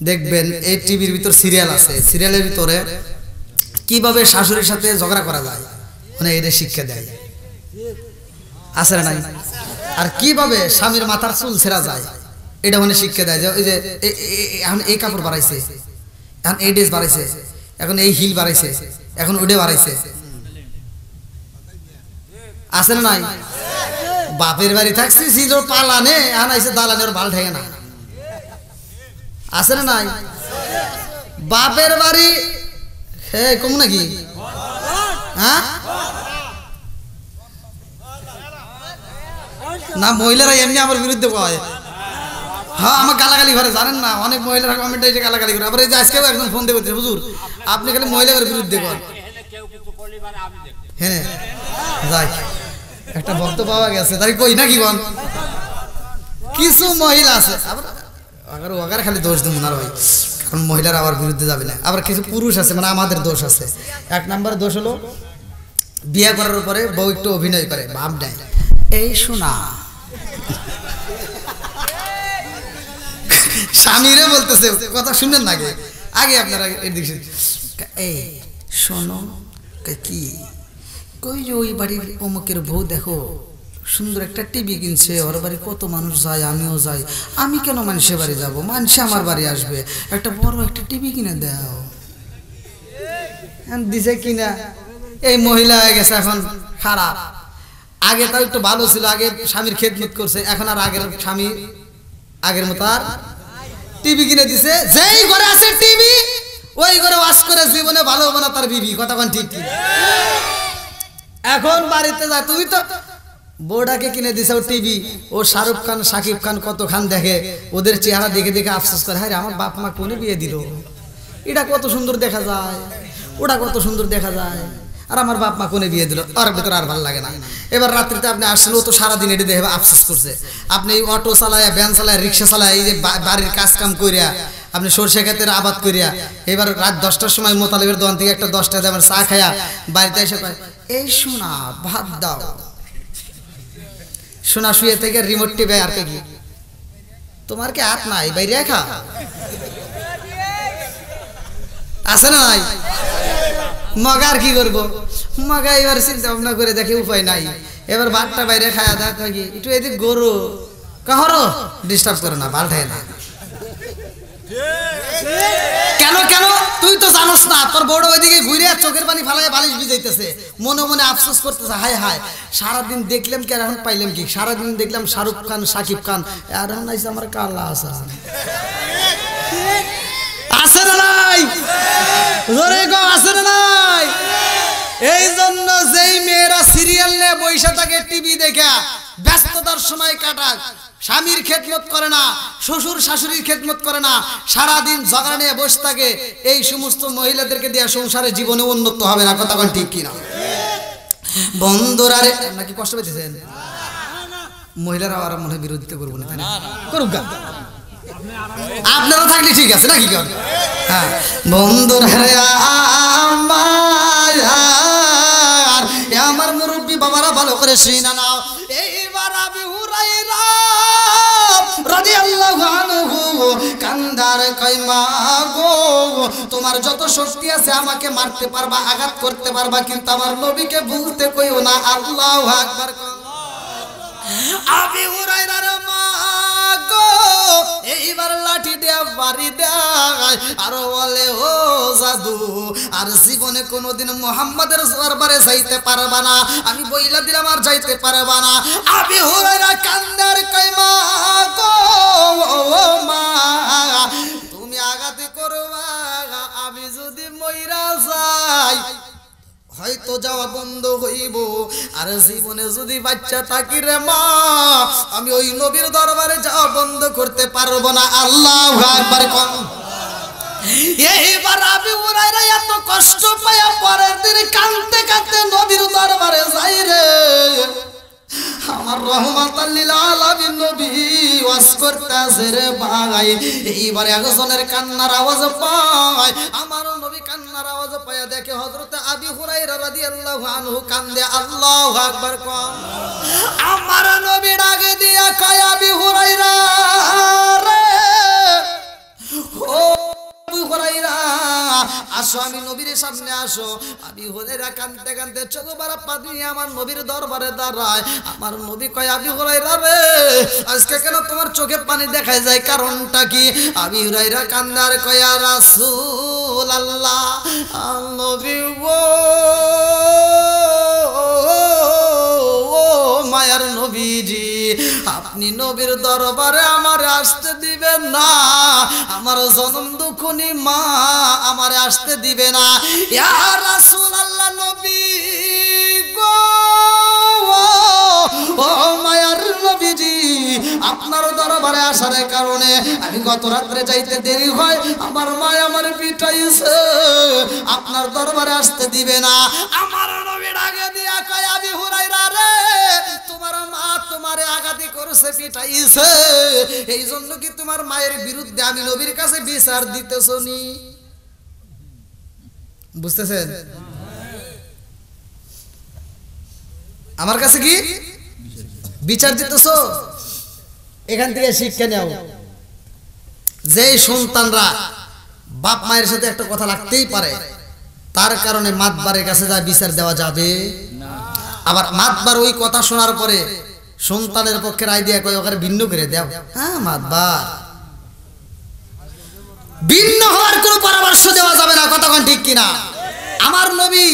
Speaker 1: দেখবেন এই টিভির ভিতর সিরিয়াল আছে, সিরিয়ালের ভিতরে কিভাবে শাশুড়ির সাথে ঝগড়া করা যায় মানে এটা শিক্ষা দেয়, আছে না নাই? আর কিভাবে স্বামীর মাথার চুল ছেঁড়া যায় এটা মানে শিক্ষা দেয়, যে ওই যে এখন এই কাপড় বাড়াইছে, এখন এই ড্রেস বাড়াইছে, এখন এই হিল বাড়াইছে, এখন ওটা বাড়াইছে, আছে না নাই? বাপের বাড়ি থাকছি ছিল পালানে, এখন আইসে দালানে, ওর ভাল ঠেকে না, আছে না নাই? বাপের বাড়ি হে কম নাকি? হ্যাঁ না, মহিলারা এমনি আমার বিরুদ্ধে কয়, হ্যাঁ আমার গালাগালি করে, জানেন না? অনেক মহিলারা কমেন্টে এসে গালাগালি করে। আবার এই যে আজকেও একজন ফোন দিয়ে বলছে, হুজুর আপনি খালি মহিলাদের বিরুদ্ধে কর। হ্যাঁ যাই একটা ভক্ত পাওয়া গেছে, তাই কই নাকি বল? কিছু মহিলা আছে আবার ওগার খালি দোষ দেবো না ভাই, কারণ মহিলারা আবার বিরুদ্ধে যাবে না। আবার কিছু পুরুষ আছে, মানে আমাদের দোষ আছে। এক নম্বর দোষ হলো বিয়ে করার পরে বউ একটু অভিনয় করে, ভাব দেয় এই শোনা, স্বামীরে বলতেছে কথা শুনেন না, আগে আগে আপনারা এদিকে এই শোনো কি কই যে ওই বাড়ির অমুকের বউ দেখো সুন্দর একটা টিভি কিনছে, ওর বাড়ি কত মানুষ যায়, আমিও যাই, আমি কেন মানুষের বাড়ি যাব, মানুষে আমার বাড়ি আসবে, একটা বড় একটা টিভি কিনে দাও। দিছে কিনা, এই মহিলা হয়ে গেছে এখন খারাপ। আগে তাও একটু ভালো ছিল, আগে স্বামীর খেদমত করছে, এখন আর আগের স্বামী আগের মতো আর। টিভি কিনে দিছে, যেই ঘরে আছে টিভি ওই ঘরে ওয়াশ করে জীবনে ভালো হবে না তার বিবি, কথা কোন ঠিক? এখন বাড়িতে যায়, তুমি তো বউটাকে কিনে দিছো টিভি, ও শাহরুখ খান শাকিব খান কত খান দেখে, ওদের চেহারা দেখে দেখে আফসোস করে, হ্যাঁ আমার বাপ মা কোনে বিয়ে দিল, এটা কত সুন্দর দেখা যায়, ওটা কত সুন্দর দেখা যায়, আর আমার বাপ মা কোনে বিয়ে দিল, ওর ভিতরে আর ভালো লাগে না। এবার রাত্রিতে আপনি আসলে তো সারাদিন এটি দেখে আফসোস করছে, আপনি অটো চালায়, ভ্যান চালায়, রিক্সা চালায়, এই যে বাড়ির কাজ কাম করিয়া, আপনি সরষে ক্ষেতের আবাদ করিয়া, এবার রাত 10টার সময় মোতালেবের দোকান থেকে একটা 10 টাকা চা খায়া বাড়িতে এসে কয় এই শোনা ভাত দাও, শোনা শুয়ে থেকে রিমোট টিপে আর কি তোমার কি হাত নাই বাইরে খা, আছে না নাই? মগার কি করবো, মগা এবার চিন্তা ভাবনা করে দেখে উপায় নাই, এবার ভাতটা বাইরে খায়া দেখ একটু এদিক গরু কাহরো ডিস্টার্ব করে না, পাল্টায় না। কেন কেন তুই তো জানোস না, তোর বড় ওইদিকে ঘুরে চোখের পানি ফালায় বালিশ ভিজাইতেছে, মনে মনে আফসোস করতেছে, হায় হায় সারাদিন দেখলাম কি আর এখন পাইলাম কি, সারাদিন দেখলাম শাহরুখ খান শাকিব খান, আর এখন আইসা আমার কাল্লা আসা, আছে না নাই? জোরে গো আছে না নাই? এই জন্য যেই মেয়েরা সিরিয়াল নিয়ে বইসা থাকে, টিভি দেখা ব্যস্ততার সময় কাটাক, স্বামীর খেদমত করে না, শ্বশুর শাশুড়ির খেদমত করে না, সারাদিন ঝগড়া নিয়ে বসে থাকে, এই সমস্ত মহিলাদেরকে দিয়ে সংসারে জীবনে উন্নত হবে না, কথা কোন ঠিক কিনা? বন্ধুরা রে, নাকি কষ্ট পেতেছেন? মহিলারা আর মনে বিরোধিতা করবো না, তাই না? করুক গা, আপনারা থাকলে ঠিক আছে নাকি? হ্যাঁ বন্ধুরা রে আমার মুরব্বী বাবারা ভালো করে শুনা নাও, এইবার আবু হুরায়রা রাদিয়াল্লাহু আনহু কান্দার কয় মা গো, তোমার যত শক্তি আছে আমাকে মারতে পারবা, আঘাত করতে পারবা, কিন্তু আমার নবীকে ভুলতে কইও না, আল্লাহু আকবার। আবু হুরায়রার মা গো এইবার লাঠি দেয়া বাড়ি দেয়, আর বলে ও জাদু আর জীবনে কোনোদিন মুহাম্মাদের দরবারে যাইতে পারবা না, আমি বইলা দিলাম আর যাইতে পারবা না। আবু হুরায়রা কান্দার কয় মা গো ও মা, তুমি আঘাত করবা, আমি যদি মইরা যাই হয়তো যাওয়া বন্ধ হইব, আর জীবনে যদি বাচ্চা থাকি রে মা, আমি ওই নবীর দরবারে যাওয়া বন্ধ করতে পারবো না, আল্লাহু আকবার। এইবার আবু হুরায়রা এত কষ্ট পায়া পরের দিন কাঁদতে কাঁদতে নবীর দরবারে যাই রে, আমার রহমাতাল লিল আলামিন নবী ওয়াজ করতেছে রে ভাই, এইবার একজনের কান্নার আওয়াজ পায়, আমার নবী কান্নার আওয়াজ পায় দেখে হযরত আবু হুরায়রা রাদিয়াল্লাহু আনহু কান্দে, আল্লাহু আকবার। আমার নবী ডাকে দিয়া কয় আবু হুরায়রা রে, ও আসো আমি নবীর সামনে আসো। আবি হুরায়রা কাঁদতে কাঁদতে চোখ ভরা পানি নিয়ে আমার নবীর দরবারে দাঁড়ায়। আমার নবী কয় আবি হুরায়রা রে আজকে কেন তোমার চোখে পানি দেখা যায়, কারণটা কি? আবি হুরায়রা কান্দার কয় ইয়া রাসূলুল্লাহ নবী গো মায়ার নবীজি আপনি নবীর দরবারে আমার আসতে দিবেন না, আমার জনম দুঃখনি মা আমার আসতে দিবে না। ইয়া রাসূলুল্লাহ নবী গো ও মায়ার নবীজি আপনার দরবারে আসার কারণে আমি গত রাত্রে যাইতে দেরি হয়, আমার মা আমার পিটাইছে, আপনার দরবারে আসতে দিবে না। আমার নবী ডাকে দিয়া কয় আবি হুরায়রা রে তোমার মা তোমারে আঘাতি করেছে, পিটাইছে, এই জন্য কি তোমার মায়ের বিরুদ্ধে আমি নবীর কাছে বিচার দিতেছো নি? বুঝতেছেন? আমার কাছে কি বিচার দিতেছো? এখান থেকে শিক্ষা নাও যে সন্তানরা বাপ মায়ের সাথে একটা কথা লাগতেই পারে, তার কারণে মাতবারের কাছে যা বিচার দেওয়া যাবে না। আবার মাতবার ওই কথা শোনার পরে সন্তানের পক্ষে রায় দিয়ে কয় ওখানে ভিন্ন করে দাও, হ্যাঁ মাতবার ভিন্ন হওয়ার কোনো পরামর্শ দেওয়া যাবে না। কতক্ষণ ঠিক কিনা? আমার নবী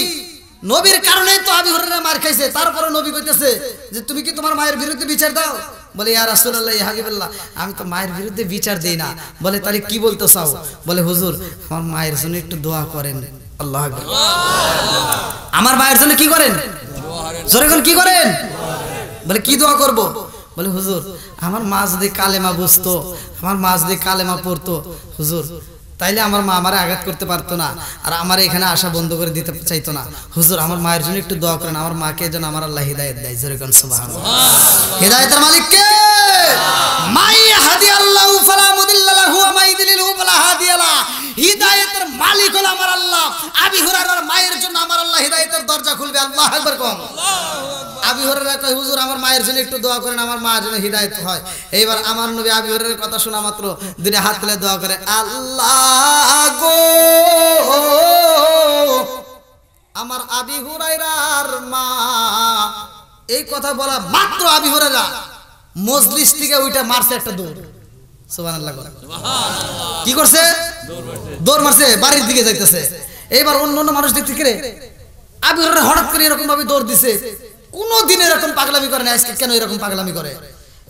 Speaker 1: নবীর কারণেই তো আবি হুরায়রা মার খাইছে, তারপরে নবী কইতেছে যে তুমি কি তোমার মায়ের বিরুদ্ধে বিচার দাও? বলে ইয়া রাসূলুল্লাহ ইয়া হাবিবাল্লাহ আমি তো মায়ের বিরুদ্ধে বিচার দেই না। বলে তাহলে কি বলতে চাও? বলে হুজুর আমার মায়ের জন্য একটু দোয়া করেন। আল্লাহু আকবার। আমার মায়ের জন্য কি করেন? জোরে কোন কি করেন? বলে কি দোয়া করব? বলে হুজুর আমার মা যদি কালেমা বুঝতো, আমার মা যদি কালেমা পড়তো হুজুর তাইলে আমার মা আমারে আঘাত করতে পারতো না, আর আমার এখানে আসা বন্ধ করে দিতে চাইতো না। হুজুর আমার মায়ের জন্য একটু দোয়া করেন, আমার মাকে যেন আমার আল্লাহ হিদায়াত দেয়। জোরে কোন সুবহানাল্লাহ। হিদায়াতের মালিক কে? মাই হাদিয়াল্লাহু ফালা মুদিল্লা লাহু ওয়া মাই ইউদ্লিলহু ফালা হাদিয়া লা। হিদায়াতের মালিক হলো আমার আল্লাহ। আবি হুরায়রার মায়ের জন্য আমার আল্লাহ হিদায়াতের দরজা খুলবে। আল্লাহু আকবার কোন। আবি হুরায়রা কয় হুজুর আমার মায়ের জন্য একটু দোয়া করেন, আমার মা যেন হিদায়াত হয়। এইবার আমার নবী আবি হুরায়রার কথা শোনা মাত্র দুইটা হাত তুলে দোয়া করে, আল্লাহ গো আমার আবি হুরায়রার মা। এই কথা বলা মাত্র আবি হুরায়রা মজলিস থেকে ওইটা মারছে একটা দৌড়। সুবহানাল্লাহ। কি করছে? দৌড় মারছে, বাড়ির দিকে যাইতেছে। এইবার অন্য অন্য মানুষ দেখতে কি রে আবি হুরায়রা হঠাৎ করে এরকম ভাবে দৌড় দিছে, কোনদিন এরকম পাগলামি করে না, আজকে কেন এরকম পাগলামি করে?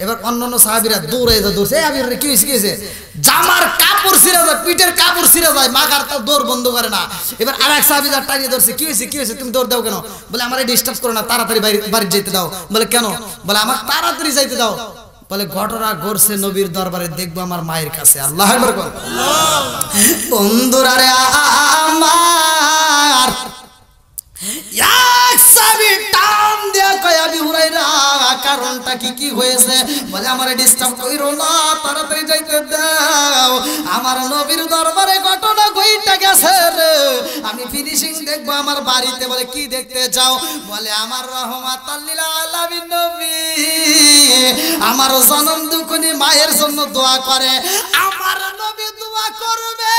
Speaker 1: এবার অন্যান্য সাহাবীরা দৌড়ে দৌড়ছে, আবি হুরায়রা কি হয়েছে কি হয়েছে? জামার কাপড় ছিঁড়ে যায়, পিঠের কাপড় ছিঁড়ে যায়, মাগার তার দৌড় বন্ধ করে না। এবার আরেক সাহাবী যা টানিয়ে ধরছে, কি হয়েছে কি হয়েছে তুমি দৌড় দাও কেন? বলে আমারে ডিস্টার্ব করো না, তাড়াতাড়ি বাড়ি যেতে দাও। বলে কেন? বলে আমার তাড়াতাড়ি যাইতে দাও। বলে ঘটনা ঘটছে নবীর দরবারে, দেখবো আমার মায়ের কাছে। আল্লাহু আকবার। বন্ধুরা রে আমার এক সাবি টান দেয়া কয় আবি হুরায়রা কারণটা কি কি হয়েছে? বলে আমারে ডিস্টার্ব কইরো না, তাড়াতাড়ি যাইতে দাও, আমার নবীর দরবারে ঘটনা কইটা গেছে রে, আমি ফিনিশিং দেখবো আমার বাড়িতে। বলে কি দেখতে চাও? বলে আমার রহমাতাল লিল আলামিন নবী আমার জনম দুঃখনি মায়ের জন্য দোয়া করে, আমার নবী দোয়া করবে,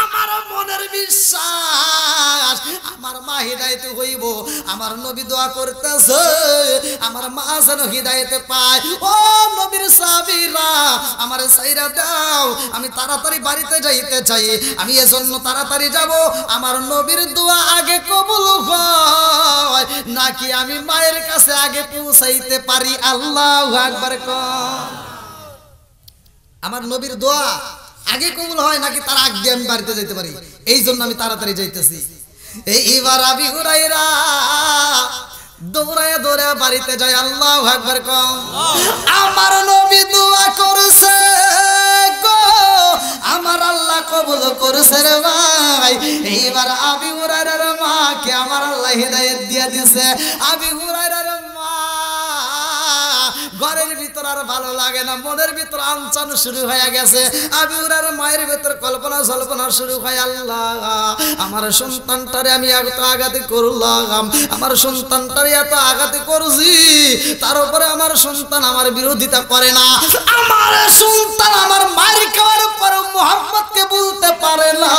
Speaker 1: আমার মনের বিশ্বাস আমার মা হিদায়াত হইব। আমার নবী দোয়া করতেছে আমার মা যেন হিদায়াত পায়। ও নবীর সাহাবীরা আমারে সাইরা দাও, আমি তাড়াতাড়ি বাড়িতে যাইতে চাই, আমি এজন্য তাড়াতাড়ি যাব। আমার নবীর দোয়া আগে কবুল হয় নাকি আমি মায়ের কাছে আগে পৌঁছাইতে পারি? আল্লাহু আকবার কোন। আমার নবীর দোয়া আগে কবুল হয় নাকি তার আগে আমি বাড়িতে যাইতে পারি, এই জন্য আমি তাড়াতাড়ি যাইতেছি। এইবার আবি হুরায়রা দৌড়ায় দৌড়ায় বাড়িতে যায়। আল্লাহু আকবার কোন। আমার নবী দোয়া করছে গো, আমার আল্লাহ কবুল করছে রে ভাই। এইবার আবি হুরায়রার মাকে আমার আল্লাহ হিদায়াত দিয়া দিয়েছে। আবি হুরায়রার মা ঘরের ভিতর আর ভালো লাগে না, মনের ভিতর আনচান শুরু হয়ে গেছে। আবি হুরায়রার মায়ের ভিতর কল্পনা জল্পনা শুরু হয়, আল্লাহ আমার সন্তানটারে আমি এত আঘাতে করলাম, আমার সন্তানটারে এত আঘাতে করছি, তার উপরে আমার সন্তান আমার বিরোধিতা করে না, আমার সন্তান আমার মায়ের খাওয়ার পরে মোহাম্মদকে বলতে পারে না,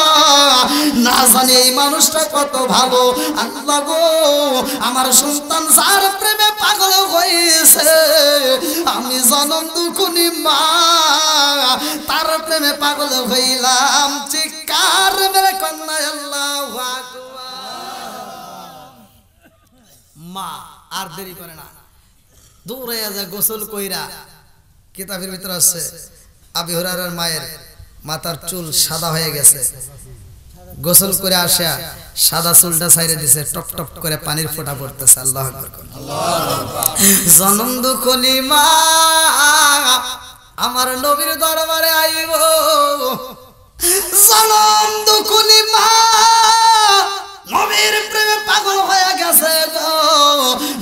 Speaker 1: না জানি এই মানুষটা কত ভালো। আল্লাহ গো, আমার সন্তান যার প্রেমে পাগল হয়েছে, আমি জনম দুঃখনি মা তার প্রেমে পাগল হইলাম। চিৎকার মেরে কন্যা আল্লাহু আকবার। মা আর দেরি করে না, দৌড়ে যা গোসল কইরা। কিতাবের ভিতরে আছে আবি হুরায়রার মায়ের মাথার চুল সাদা হয়ে গেছে, গোসল করে আসা সাদা চুলটা ছাইরে দিছে, টপ টপ করে পানির ফোঁটা পড়তেছে। আল্লাহু আকবার। জনম দুঃখনি মা আমার নবীর দরবারে আইব, জনম দুঃখনি মা নবীর প্রেমে পাগল হয়ে গেছে গো,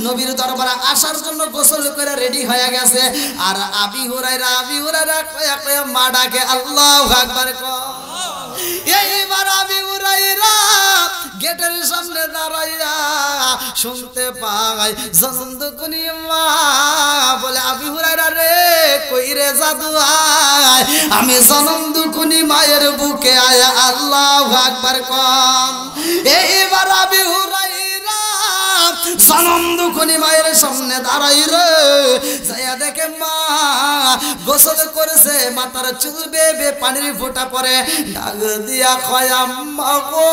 Speaker 1: নবীর দরবারে আসার জন্য গোসল করে রেডি হয়ে গেছে। আর আবি হুরায়রা কয়া কয়া মা ডাকে, আল্লাহু আকবার কও। এইবার আবি হুরায়রা গেটের সামনে দাঁড়াইয়া শুনতে পাই জনম দুঃখনি মা বলে, আবি হুরায়রা রে কই রে জাদু আয়, আমি জনম দুঃখনি মায়ের বুকে আয়া আল্লাহু আকবার কম। এইবার আবি হুরায়রা জনম দুঃখনি মায়ের সামনে দাঁড়াই রে, যাইয়া দেখে মা গোসল করেছে, মাথার চুল বেবে পানির ফোঁটা পরে, ডাক দিয়া কয় আম্মা গো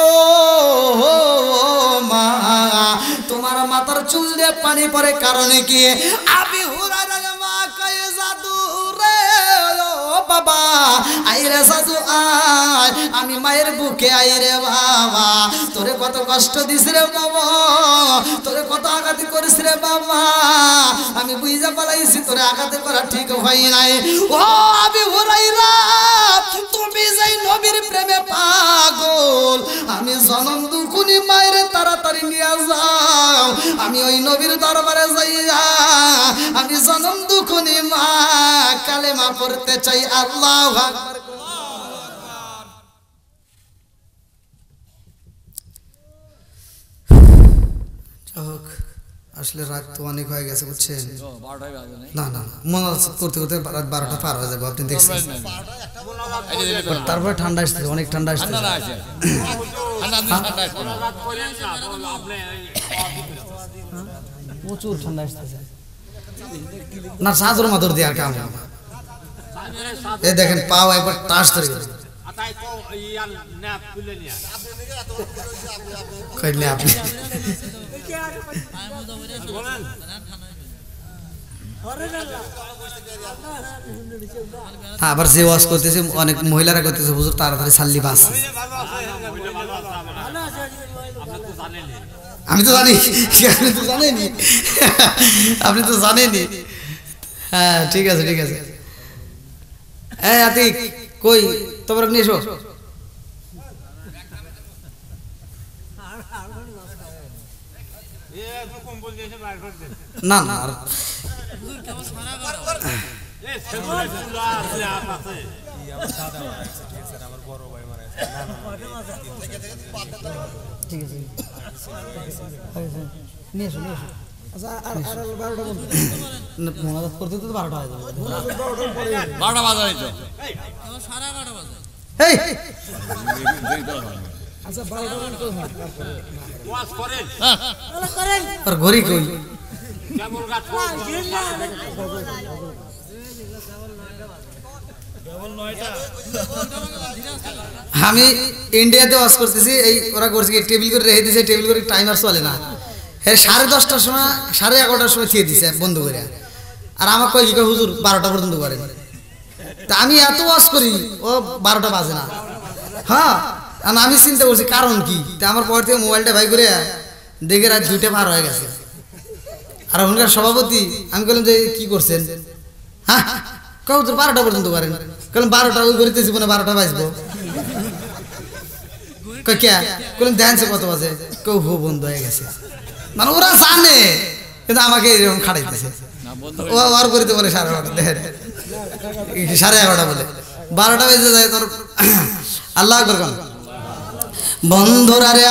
Speaker 1: মা তোমার মাথার চুল দিয়ে পানি পরে কারণে কি? আবি হুরায়রার মা কয় জাদু রে ও বাবা আইরে জাদু আয়, আমি মায়ের বুকে আইরে বাবা, তোরে কত কষ্ট দিস রে বাবা, তোরে কত আঘাত করিস রে বাবা, আমি বুঝা পালাইছি তোরে আঘাত করা ঠিক হয় নাই। ও আবি হুরায়রা তুমি যাই নবীর প্রেমে পাগল, আমি জনম দুঃখনি মায়ের তাড়াতাড়ি নিয়ে যাও, আমি ওই নবীর দরবারে যাইয়া আমি জনম দুঃখনি মা কালেমা পড়তে চাই। আল্লাহু আকবার। হোক, আসলে রাত তো অনেক হয়ে গেছে বুঝছেন, না না মনে করতে করতে রাত 12টা পার হয়ে যাবে, আপনি দেখছেন। তারপরে ঠান্ডা আসছে, অনেক ঠান্ডা আসছে, প্রচুর ঠান্ডা আসতেছে না, সাজর মাদর দিয়ে আর কাম। এই দেখেন পাও একবার টাচ ধরে গেছে, কইলে আপনি আবার যে ওয়াজ করতেছে অনেক মহিলারা করতেছে, হুজুর তাড়াতাড়ি সাল্লি বাস। আমি তো জানি, আপনি তো জানেনি, আপনি তো জানেনি। হ্যাঁ ঠিক আছে ঠিক আছে। হ্যাঁ আতিক কই তোমরা নিয়ে এসো। না না ঠিক আছে নিয়ে এসো নিয়ে এসো। আচ্ছা আর 12টা মোনাজাত করতে তো 12টা হয়ে যাবে,
Speaker 2: 12টা বাজে হইতো,
Speaker 3: সাড়ে 11টা বাজে।
Speaker 1: এই
Speaker 3: আচ্ছা 12টা পর্যন্ত
Speaker 2: ওয়াজ করেন
Speaker 3: করেন
Speaker 1: আর ঘড়ি কই?
Speaker 2: কেমন গাছ
Speaker 1: আমি ইন্ডিয়াতে ওয়াজ করতেছি, এই ওরা করছে কি টেবিল করে রেখে দিয়েছে, টেবিল করে টাইমার চলে না, হ্যাঁ 10:30টার সময় 11:30টার সময় থিয়ে দিছে বন্ধ করে। আর আমার কয় কি হুজুর 12টা পর্যন্ত করেন, তা আমি এত ওয়াজ করি ও 12টা বাজে না। হ্যাঁ আমি চিন্তা করছি কারণ কি, তা আমার পর থেকে মোবাইলটা ভাই করে দেখে রাত 2টা পার হয়ে গেছে। আর ওখানকার সভাপতি আমি বললাম যে কি করছেন, হ্যাঁ কেউ তো 12টা পর্যন্ত করেন, কারণ 12টা ওই করিতেছি মানে 12টা বাজবো কে বললাম ধ্যানছে কত বাজে, কেউ হো বন্ধ হয়ে গেছে। মানে ওরা জানে কিন্তু আমাকে এরকম খাড়াইতেছে
Speaker 2: না বন্ধ
Speaker 1: ও আর করিতে বলে 11:30 দেখেন 11:30 বলে 12টা বেজে যায় তোর আল্লাহ আকবার কোন বন্ধুরা রে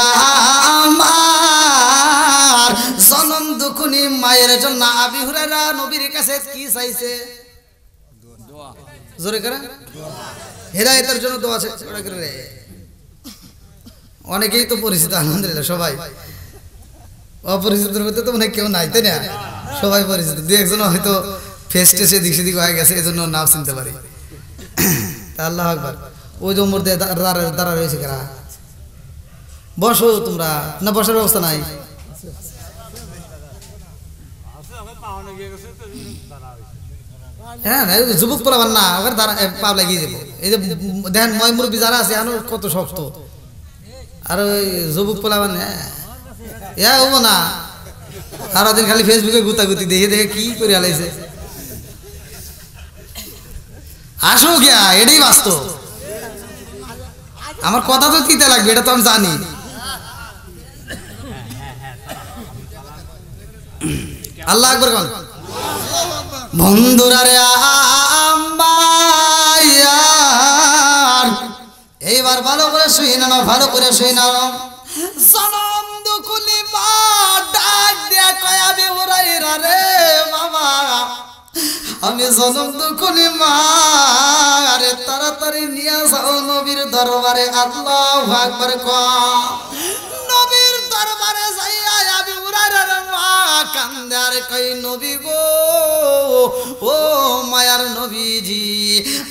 Speaker 1: আমার জনম দুকুনি মায়ের জন্য আবি হুরায়রা নবীর কাছে কি চাইছে
Speaker 2: দোয়া
Speaker 1: জোরে করে হেদায়েতের জন্য দোয়া আছে জোরে করে রে অনেকেই তো পরিচিত আলহামদুলিল্লাহ সবাই অপরিচিতের মধ্যে তো মনে কেউ নাই তাই না সবাই পরিচিত দুই একজন হয়তো ফেস টেসে দিক সেদিক হয়ে গেছে এই জন্য নাম চিনতে পারি আল্লাহ আকবার ওই যে মধ্যে দাঁড়া রয়েছে কারা বসো তোমরা না বসার ব্যবস্থা নাই হ্যাঁ যুবক পোলাবার না ওখানে পাব লাগিয়ে দেবো এই যে দেখেন ময় মুরব্বী যারা আছে এখন কত শক্ত আর ওই যুবক পোলাবার হ্যাঁ হবো না সারাদিন খালি ফেসবুকে গুতাগুতি দেখে দেখে কি করে আলাইছে আসো গিয়া এটাই বাস্তব আমার কথা তো তিতে লাগবে এটা তো আমি জানি আল্লাহ আকবার কোন বন্ধুরা রে আমার এইবার ভালো করে শুই নাও ভালো করে শুই নাও জনম দুকুলি মা ডাক দিয়া কয় আমি হুরায়রা রে বাবা আমি জনম দুকুলি মা আরে তাড়াতাড়ি নিয়ে যাও নবীর দরবারে আল্লাহু আকবার কও নবীর দরবারে যাইয়া আমি হুরায়রার মা কান্দে আর কই নবী গো ও মায়ার নবীজি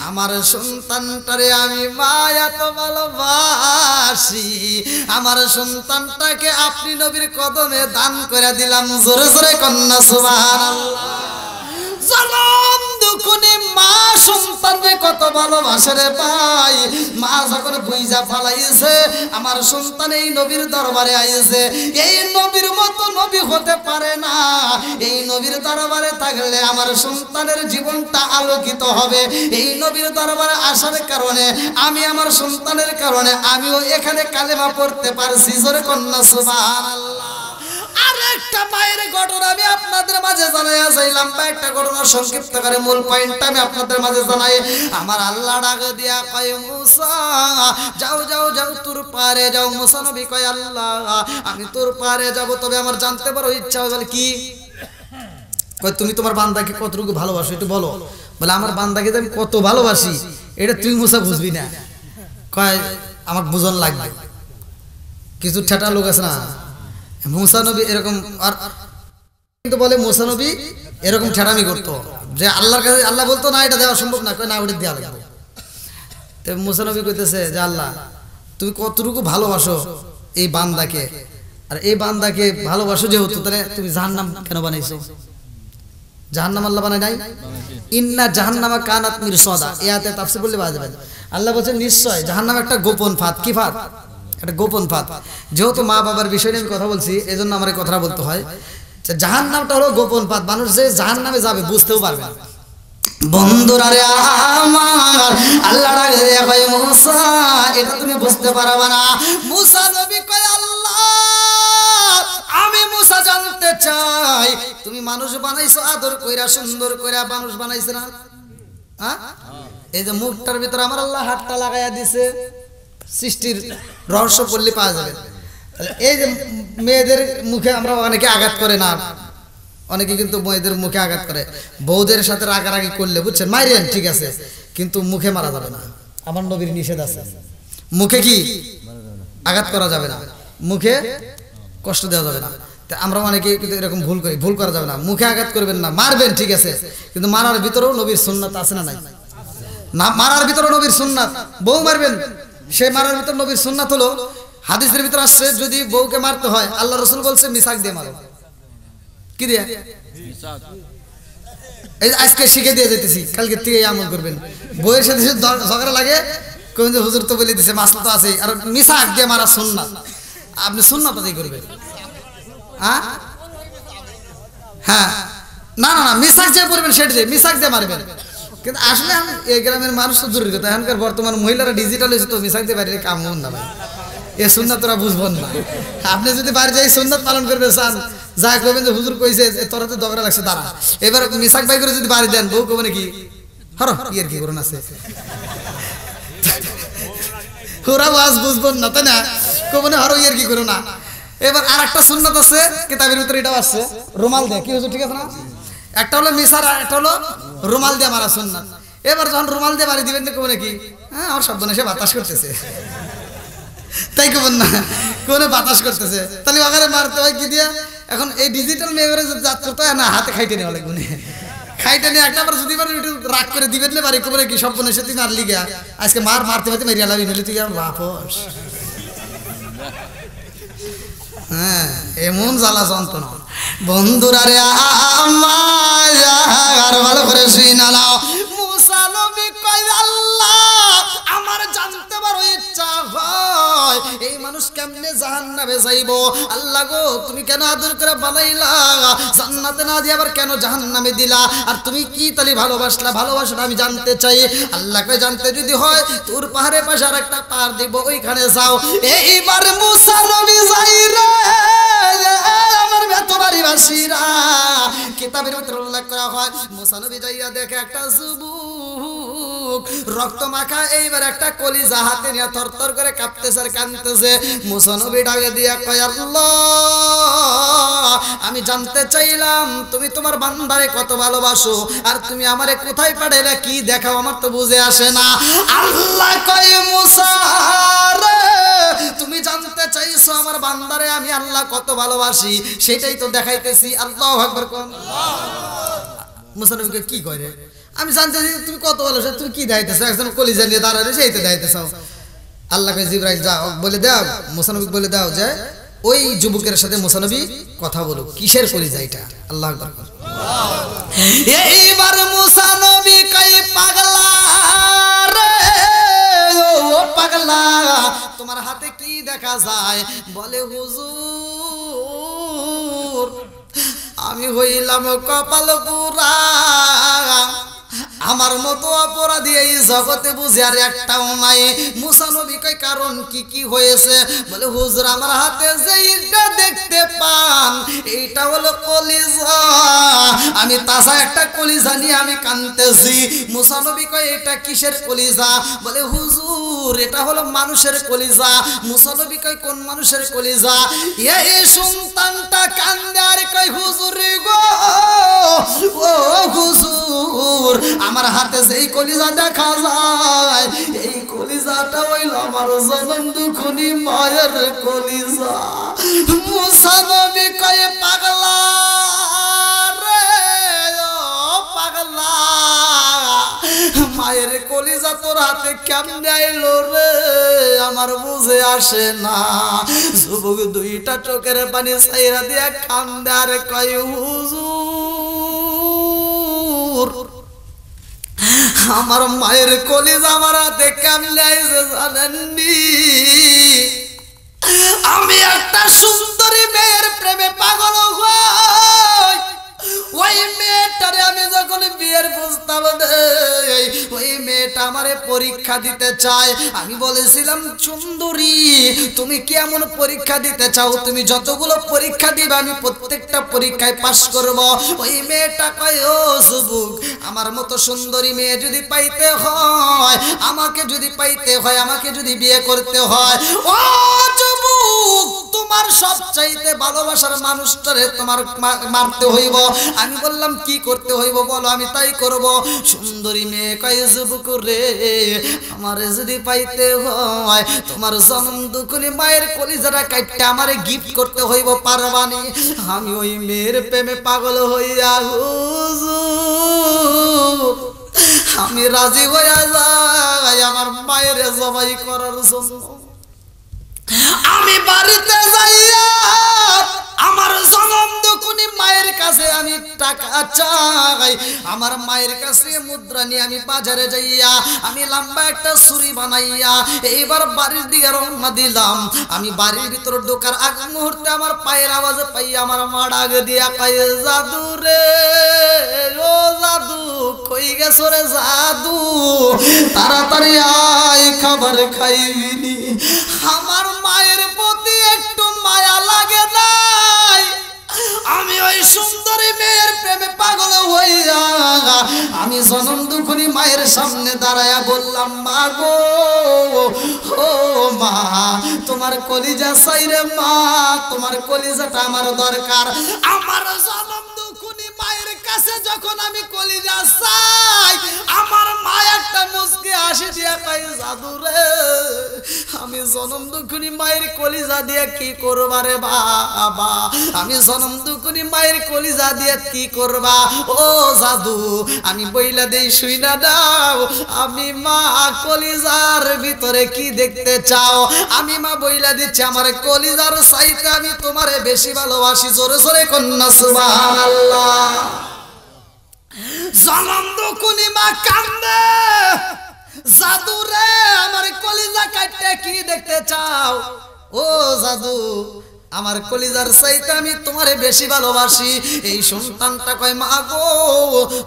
Speaker 1: আমার সন্তানটারে আমি মায়া তো ভালোবাসি আমার সন্তানটাকে আপনি নবীর কদমে দান করে দিলাম জোরে জোরে কন্যা সুবহানাল্লাহ জনম দুকুনি মা সন্তানকে কত ভালোবাসে রে ভাই মা যখন বুইজা ফালাইছে আমার সন্তান এই নবীর দরবারে আইছে এই নবীর মতো নবী হতে পারে না এই নবীর দরবারে থাকলে আমার সন্তানের জীবনটা আলোকিত হবে এই নবীর দরবারে আসার কারণে আমি আমার সন্তানের কারণে আমিও এখানে কালেমা পড়তে পারছি জোরে কন্যা সুবহানাল্লাহ আরেকটা মায়ের ঘটনা আমি আপনাদের মাঝে জানাইয়া চাইলাম বা একটা ঘটনা সংক্ষিপ্ত করে মূল পয়েন্টটা আমি আপনাদের মাঝে জানাই আমার আল্লাহ ডাক দিয়া কয় মুসা যাও যাও যাও তোর পারে যাও মুসা নবী কয় আল্লাহ আমি তোর পারে যাব তবে আমার জানতে পারো ইচ্ছা বলে কি কয় তুমি তোমার বান্দাকে কতটুকু ভালোবাসো একটু বলো বলে আমার বান্দাকে আমি কত ভালোবাসি এটা তুই মুসা বুঝবি না কয় আমাকে বুঝন লাগবে কিছু ঠেটা লোক আছে না মুসা নবী এরকম আর কিন্তু বলে মুসা নবী এরকম ঠেটামি করতো যে আল্লাহর কাছে আল্লাহ বলতো না এটা দেওয়া সম্ভব না কয় না ওটা দেওয়া লাগবে তো মুসা নবী কইতেছে যে আল্লাহ তুমি কতটুকু ভালোবাসো এই বান্দাকে আর এই বান্দাকে ভালোবাসো যেহেতু তাহলে তুমি জাহান্নাম কেন বানাইছো জাহান্নাম আল্লাহ বানায় নাই ইন্না জাহান্নামা কানাত মিরসাদা এই আয়াতে তাফসীর বললে বাজে বাজে আল্লাহ বলেন নিশ্চয় জাহান্নাম একটা গোপন ফাঁদ কি ফাঁদ একটা গোপন ফাঁদ যেহেতু মা বাবার বিষয় নিয়ে আমি কথা বলছি এজন্য আমার এই কথাটা বলতে হয় যে জাহান্নামটা হলো গোপন ফাঁদ মানুষ যে জাহান্নামে যাবে বুঝতেও পারবে না বন্ধুরা রে আমার আল্লাহ ডাকে দিয়া কয় মুসা এটা তুমি বুঝতে পারবে না মুসা নবী কয় আল্লাহ আমি মুসা জানতে চাই তুমি মানুষ বানাইছো আদর কইরা সুন্দর কইরা মানুষ বানাইছে না হ্যাঁ এই যে মুখটার ভিতরে আমার আল্লাহ হাতটা লাগাইয়া দিছে সৃষ্টির রহস্য পড়লে পাওয়া যাবে এই যে মেয়েদের মুখে আমরা অনেকে আঘাত করে না অনেকে কিন্তু মেয়েদের মুখে আঘাত করে বউদের সাথে রাগারাগি করলে বুঝছেন মাইরেন ঠিক আছে কিন্তু মুখে মারা যাবে না আমার নবীর নিষেধ আছে মুখে কি আঘাত করা যাবে না মুখে কষ্ট দেওয়া যাবে না আমরা অনেকে কিন্তু এরকম ভুল করি ভুল করা যাবে না মুখে আঘাত করবেন না মারবেন ঠিক আছে কিন্তু মারার ভিতরেও নবীর সুন্নাত আছে না নাই না মারার ভিতরে নবীর সুন্নাত বউ মারবেন সে মারার ভিতর নবীর সুন্নাত হলো হাদিসের ভিতর আসছে যদি বউকে মারতে হয় আল্লাহ রাসূল বলছে মিসাক দিয়ে মারো কি দিয়ে এই আজকে শিখে দিয়ে যেতেছি কালকে থেকে আমল করবেন বউয়ের সাথে ঝগড়া লাগে কোন যে হুজুর তো বলে দিছে মাসলা তো আছে আর মিসাক দিয়ে মারা সুন্নাত আপনি সুন্নাত আদায় করবেন হ্যাঁ হ্যাঁ না না না মিসাক যে পড়বেন সেটা দিয়ে মিসাক দিয়ে মারবেন কিন্তু আসলে এই গ্রামের মানুষ তো দূরের কথা এখনকার বর্তমান মহিলারা ডিজিটাল হয়েছে তো মিসাক দিয়ে বাড়ির কাম হন না ভাই এ সুন্নাত তোরা বুঝবেন না আপনি যদি বাড়ি যাই সুন্নাত পালন করবে চান যা কইবেন যে হুজুর কইছে তোরা তো ঝগড়া লাগছে দাঁড়া এবার মিসাক ভাই করে যদি বাড়ি দেন বউ কবে নাকি হরো ইয়ার কি করুন আছে ওরা ওয়াজ বুঝবেন না তাই না কবে না হরো ইয়ার কি করো না এবার আরেকটা সুন্নাত আছে কিতাবের ভিতরে এটা আছে রুমাল দেয় কি হুজুর ঠিক আছে না একটা হলো মিসার আর একটা হলো রুমাল দিয়ে মারা সুন্নাত এবার যখন রুমাল দিয়ে বাড়ি দিবেন তো কবে নাকি হ্যাঁ আমার শব্দ না সে বাতাস করতেছে তাই কবেন না কোনে বাতাস করতেছে তাহলে ওখানে মারতে হয় কি দিয়া এখন এই ডিজিটাল মেমোরি যাচ্ছে তো না হাতে খাইতে নেওয়া লাগবে না খাইতে নিয়ে একটা বার যদি রাগ করে দিবেন না বাড়ি কবে কি সব বনে তুই মারলি গিয়া আজকে মারতে মারতে মেরিয়া লাগি নিলে তুই আমার বাপস হ্যাঁ এমন জ্বালা যন্ত্রণা বন্ধুরা রে আর ভালো করে শুনালাও মুসা নবী কয় আল্লাহ আমার জানতে বড় ইচ্ছা হয় এই মানুষ কেমনে জাহান্নামে যাইবো আল্লাহ গো তুমি কেন আদর করে বানাইলা জান্নাতে না দিয়ে আবার কেন জাহান্নামে দিলা আর তুমি কি তালি ভালোবাসলা ভালোবাসাটা আমি জানতে চাই আল্লাহ কয় জানতে যদি হয় তোর পাহাড়ের পাশে আর একটা পাহাড় দিব ওইখানে যাও এইবার মুসা নবী যাই রে আমার বেতবাড়ি বাসীরা কিতাবের ভিতরে উল্লেখ করা হয় মুসা নবী যাইয়া দেখে একটা যুবক রক্ত মাখা এইবার একটা কলিজা হাতে নিয়ে থরথর করে কাঁপতেছে আর কাঁদতেছে মুসা নবী ডাকে দিয়া কয় আল্লাহ আমি জানতে চাইলাম তুমি তোমার বান্দারে কত ভালোবাসো আর তুমি আমারে কোথায় পাঠাইলা কি দেখাও আমার তো বুঝে আসে না আল্লাহ কয় মুসা রে তুমি জানতে চাইছো আমার বান্দারে আমি আল্লাহ কত ভালোবাসি সেটাই তো দেখাইতেছি আল্লাহু আকবার কোন মুসা নবীকে কি করে আমি জানতে চাই তুমি কত ভালোবাসো তুমি কি দেখাইতেছো একজন কলিজা নিয়ে দাঁড়ালে সেইটা দেখাইতেছো আল্লাহ কয় জিবরাইল যাও বলে দাও মুসা নবীকে বলে দাও যে ওই যুবকের সাথে মুসা নবী কথা বলো কিসের কলিজা এটা আল্লাহু আকবার এইবার মুসা নবী কয় পাগলা রে ও পাগলা তোমার হাতে কি দেখা যায় বলে হুজুর আমি হইলাম কপাল পুরা আমার মতো অপরাধী এই জগতে বুঝে আর একটাও নাই মুসা নবী কয় কারণ কি হয়েছে বলে হুজুর আমার হাতে যেইটা দেখতে পান এইটা হলো কলিজা আমি তাজা একটা কলিজা নিয়ে আমি কাঁদতেছি মুসা নবী কয় এটা কিসের কলিজা বলে হুজুর এটা হলো মানুষের কলিজা মুসা নবী কয় কোন মানুষের কলিজা এই সন্তানটা কান্দে আর কয় হুজুর গো ও হুজুর আমার হাতে যেই কলিজা দেখা যায় এই কলিজাটা হইল আমার জনম দুখনি মায়ের কলিজা মুসা নবী কয় পাগলা রে ও পাগলা মায়ের কলিজা তোর হাতে কেমনে আইলো রে আমার বুঝে আসে না যুবক দুইটা চোখের পানি ছাইরা দিয়া কান্দে আর কয় হুজুর আমার মায়ের কলিজা আমার হাতে কেমনে আইছে জানেননি আমি একটা সুন্দরী মেয়ের প্রেমে পাগল হই ওই মেয়েটারে আমি যখন বিয়ের প্রস্তাব দেই ওই মেয়েটা আমারে পরীক্ষা দিতে চায় আমি বলেছিলাম সুন্দরী তুমি কেমন পরীক্ষা দিতে চাও তুমি যতগুলো পরীক্ষা দিবে আমি প্রত্যেকটা পরীক্ষায় পাস করব ওই মেয়েটা কয় ও যুবক আমার মতো সুন্দরী মেয়ে যদি পাইতে হয় আমাকে যদি বিয়ে করতে হয় ও যুবক তোমার সবচাইতে ভালোবাসার মানুষটারে তোমার মারতে হইব আমি বললাম কি করতে হইব বলো আমি তাই করব সুন্দরী মেয়ে কয় যুবক রে আমারে যদি পাইতে হয় তোমার জনম দুখনি মায়ের কলিজাটা কাটতে আমারে গিফট করতে হইব পারবানি আমি ওই মেয়ের প্রেমে পাগল হইয়া হুজুর আমি রাজি হইয়া যাই আমার মায়ের জবাই করার জন্য আমি বাড়িতে যাইয়া আমার জনম দুখনি মায়ের কাছে আমি টাকা চাই আমার মায়ের কাছে মুদ্রা নিয়ে আমি বাজারে যাইয়া আমি লম্বা একটা ছুরি বানাইয়া এইবার বাড়ির দিকে রওনা দিলাম আমি বাড়ির ভিতর ঢোকার আগ মুহূর্তে আমার পায়ের আওয়াজ পাইয়া আমার মা ডাক দিয়া কয় জাদু রে ও জাদু কই গেছো রে জাদু তাড়াতাড়ি আয় খাবার খাইবিনি আমার মায়ের প্রতি একটু মায়া লাগে নাই ওই সুন্দরী মেয়ের প্রেমে পাগল হইয়া আমি জনম দুঃখী মায়ের সামনে দাঁড়ায়া বললাম, মা গো, ও মা, তোমার কলিজা চাই রে মা, তোমার কলিজাটা আমার দরকার। আমার জনম দুঃখী মায়ের কাছে যখন আমি কলিজা চাই, আমার মা একটা মুচকি হাসি দিয়া কয়, জাদু রে, আমি জনম দুঃখী মায়ের কলিজা দিয়ে কি করবা রে বাবা, আমি জনম দুঃখী মায়ের কলিজা দিয়ে কি করবা? ও জাদু, আমি বইলা দেই শুইনা দাও, আমি মা কলিজার ভিতরে কি দেখতে চাও? আমি মা বইলা দিচ্ছি, আমার কলিজার চাইতে আমি তোমারে বেশি ভালোবাসি। জোরে জোরে কন্যা সুবহানাল্লাহ। জনম দুঃখী মা কান্দে, জাদু রে, আমার কলিজা কাটতে কি দেখতে চাও? ও জাদু, আমার কলিজার চাইতে আমি তোমারে বেশি ভালোবাসি। এই সন্তানটা কয়, মা গো,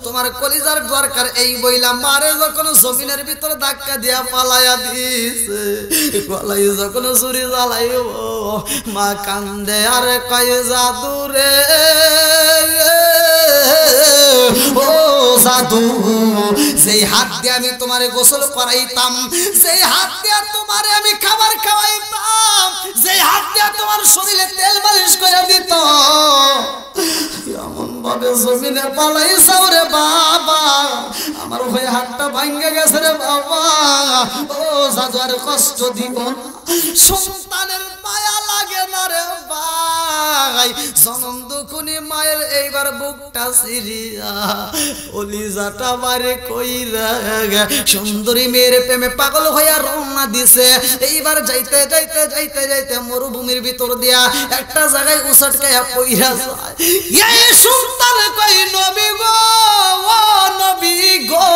Speaker 1: তোমার কলিজার দরকার এই বইলা মারে যখন জমিনের ভিতরে ধাক্কা দিয়া পালাইয়া দিছে, গলাই যখন ছুরি জ্বালাইও, মা কান্দে আর কয়, জাদু রে, ও জাদু, যেই হাত দিয়ে আমি তোমারে গোসল করাইতাম, যেই হাত দিয়ে তোমারে আমি খাবার খাওয়াইতাম, যেই হাত দিয়ে তোমার শরীরে তেল মালিশ করে দিত, এমন ভাবে জমিনে পালাইছাও রে বাবা, আমার হয়ে হাতটা ভাঙ্গে গেছে রে বাবা। ও জাদু, আর কষ্ট দিব না, সন্তানের মায়া লাগে না রে ভাই। জনম দুঃখী মায়ের এইবার বুকটা সিরিয়া কলিজাটা বারে কইরা সুন্দরী মেয়ের প্রেমে পাগল হইয়া রওনা দিছে। এইবার যাইতে যাইতে যাইতে যাইতে মরুভূমির ভিতর দিয়া একটা জায়গায় উছটকায়া পইরা যায়। এই সন্তান কই, নবী গো, ও নবী গো,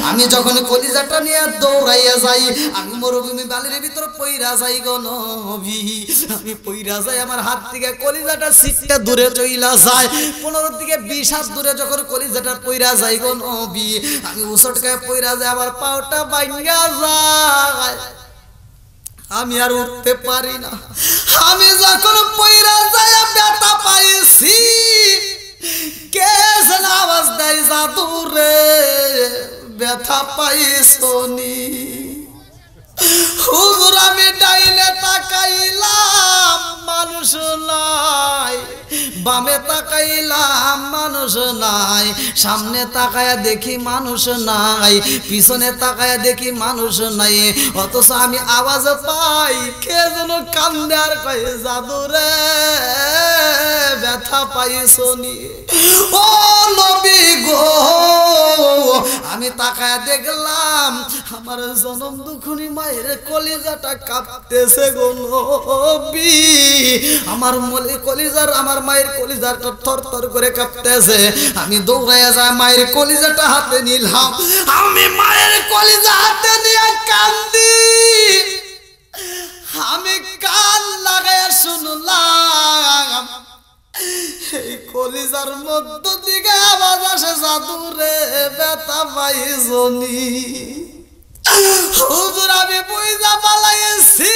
Speaker 1: আমি যখন কলিজাটা নিয়ে দৌড়াইয়া যাই, আমি মরুভূমি বালির ভিতর পইরা যাই গো নবী, আমি পইরা যাই, আমার হাত থেকে কলিজাটা সিটটা দূরে চইলা যায়। 15 থেকে 20 হাত দূরে যখন কলিজাটা পইরা যাই গো নবী, আমি উছটকায় পইরা যাই, আমার পাওটা ভাঙ্গা যায়, আমি আর উঠতে পারি না। আমি যখন পইরা যাই ব্যথা পাইছি, কে যেন আওয়াজ দেয়, জাদু রে, ব্যথা পাইছনি? হুজুর, আমি ডাইনে তাকাইলাম, মানুষ নাই, বামে তাকাইলাম, মানুষ নাই, সামনে তাকায়া দেখি মানুষ নাই, পিছনে তাকায়া দেখি মানুষ নাই, অথচ আমি আওয়াজ পাই, কে যেন কান্দে আর কয়, জাদু রে, ব্যথা পাইছনি? ও নবী গো, আমি তাকায়া দেখলাম আমার জনম দুঃখী মায়ের কলিজাটা কাঁপতেছে গো নবী, আমার কলিজার, আমার মায়ের কলিজাটা থরথর করে কাঁপতেছে। আমি দৌড়াইয়া যাই, মায়ের কলিজাটা হাতে নিলাম, আমি মায়ের কলিজা হাতে নিয়ে কান্দি, আমি কান লাগাইয়া শুনলাম, এই কলিজার মধ্য থেকে আওয়াজ আসে, জাদু রে, ব্যথা পাইছনি? হুজুর, আমি বুঝা পালাইছি,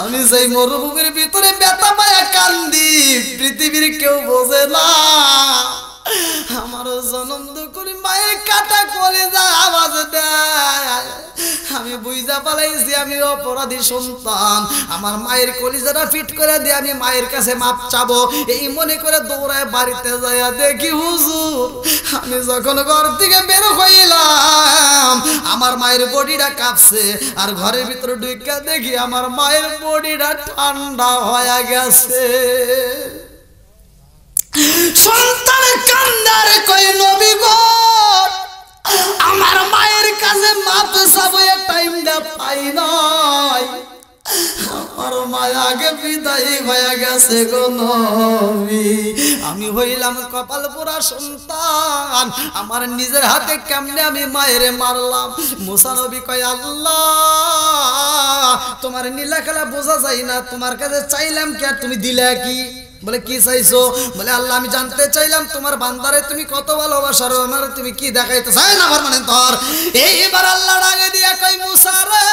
Speaker 1: আমি সেই মরুভূমির ভিতরে ব্যথা পায়া কান্দি, পৃথিবীর কেউ বোঝে না। আমার জনম দুঃখী মায়ের কাটা কলিজা আওয়াজ দেয়, আমি বুঝা পালাইছি আমি অপরাধী সন্তান, আমার মায়ের কলিজাটা ফিট করে দিয়ে আমি মায়ের কাছে মাপ চাবো, এই মনে করে দৌড়ায় বাড়িতে যাইয়া দেখি, হুজুর, আমি যখন ঘর থেকে বের হইলাম, আমার মায়ের বডিটা কাঁপছে, আর ঘরের ভিতরে ঢুইকা দেখি আমার মায়ের বডিটা ঠান্ডা হয়ে গেছে। সন্তান কান্দারে কই, নবী গো, আমার মায়ের কাছে মাপ চাবো টাইমটা পাই নাই, আমার মায়া আগে বিদায় হয়ে গেছে গো নবী। আমি হইলাম কপাল পোড়া সন্তান, আমার নিজের হাতে কেমনে আমি মায়ের মারলাম। মুসা নবী কয়, আল্লাহ, তোমার নীলা খেলা বোঝা যায় না, তোমার কাছে চাইলাম কি আর তুমি দিলে কি? বলে কি চাইছো? বলে আল্লাহ আমি জানতে চাইলাম তোমার বান্দারে তুমি কত ভালোবাসার, আমার তুমি কি দেখাইতে চাই না পারমানেন্ট তোর। এইবার আল্লাহ ডাকে দিয়া কই মুসা রে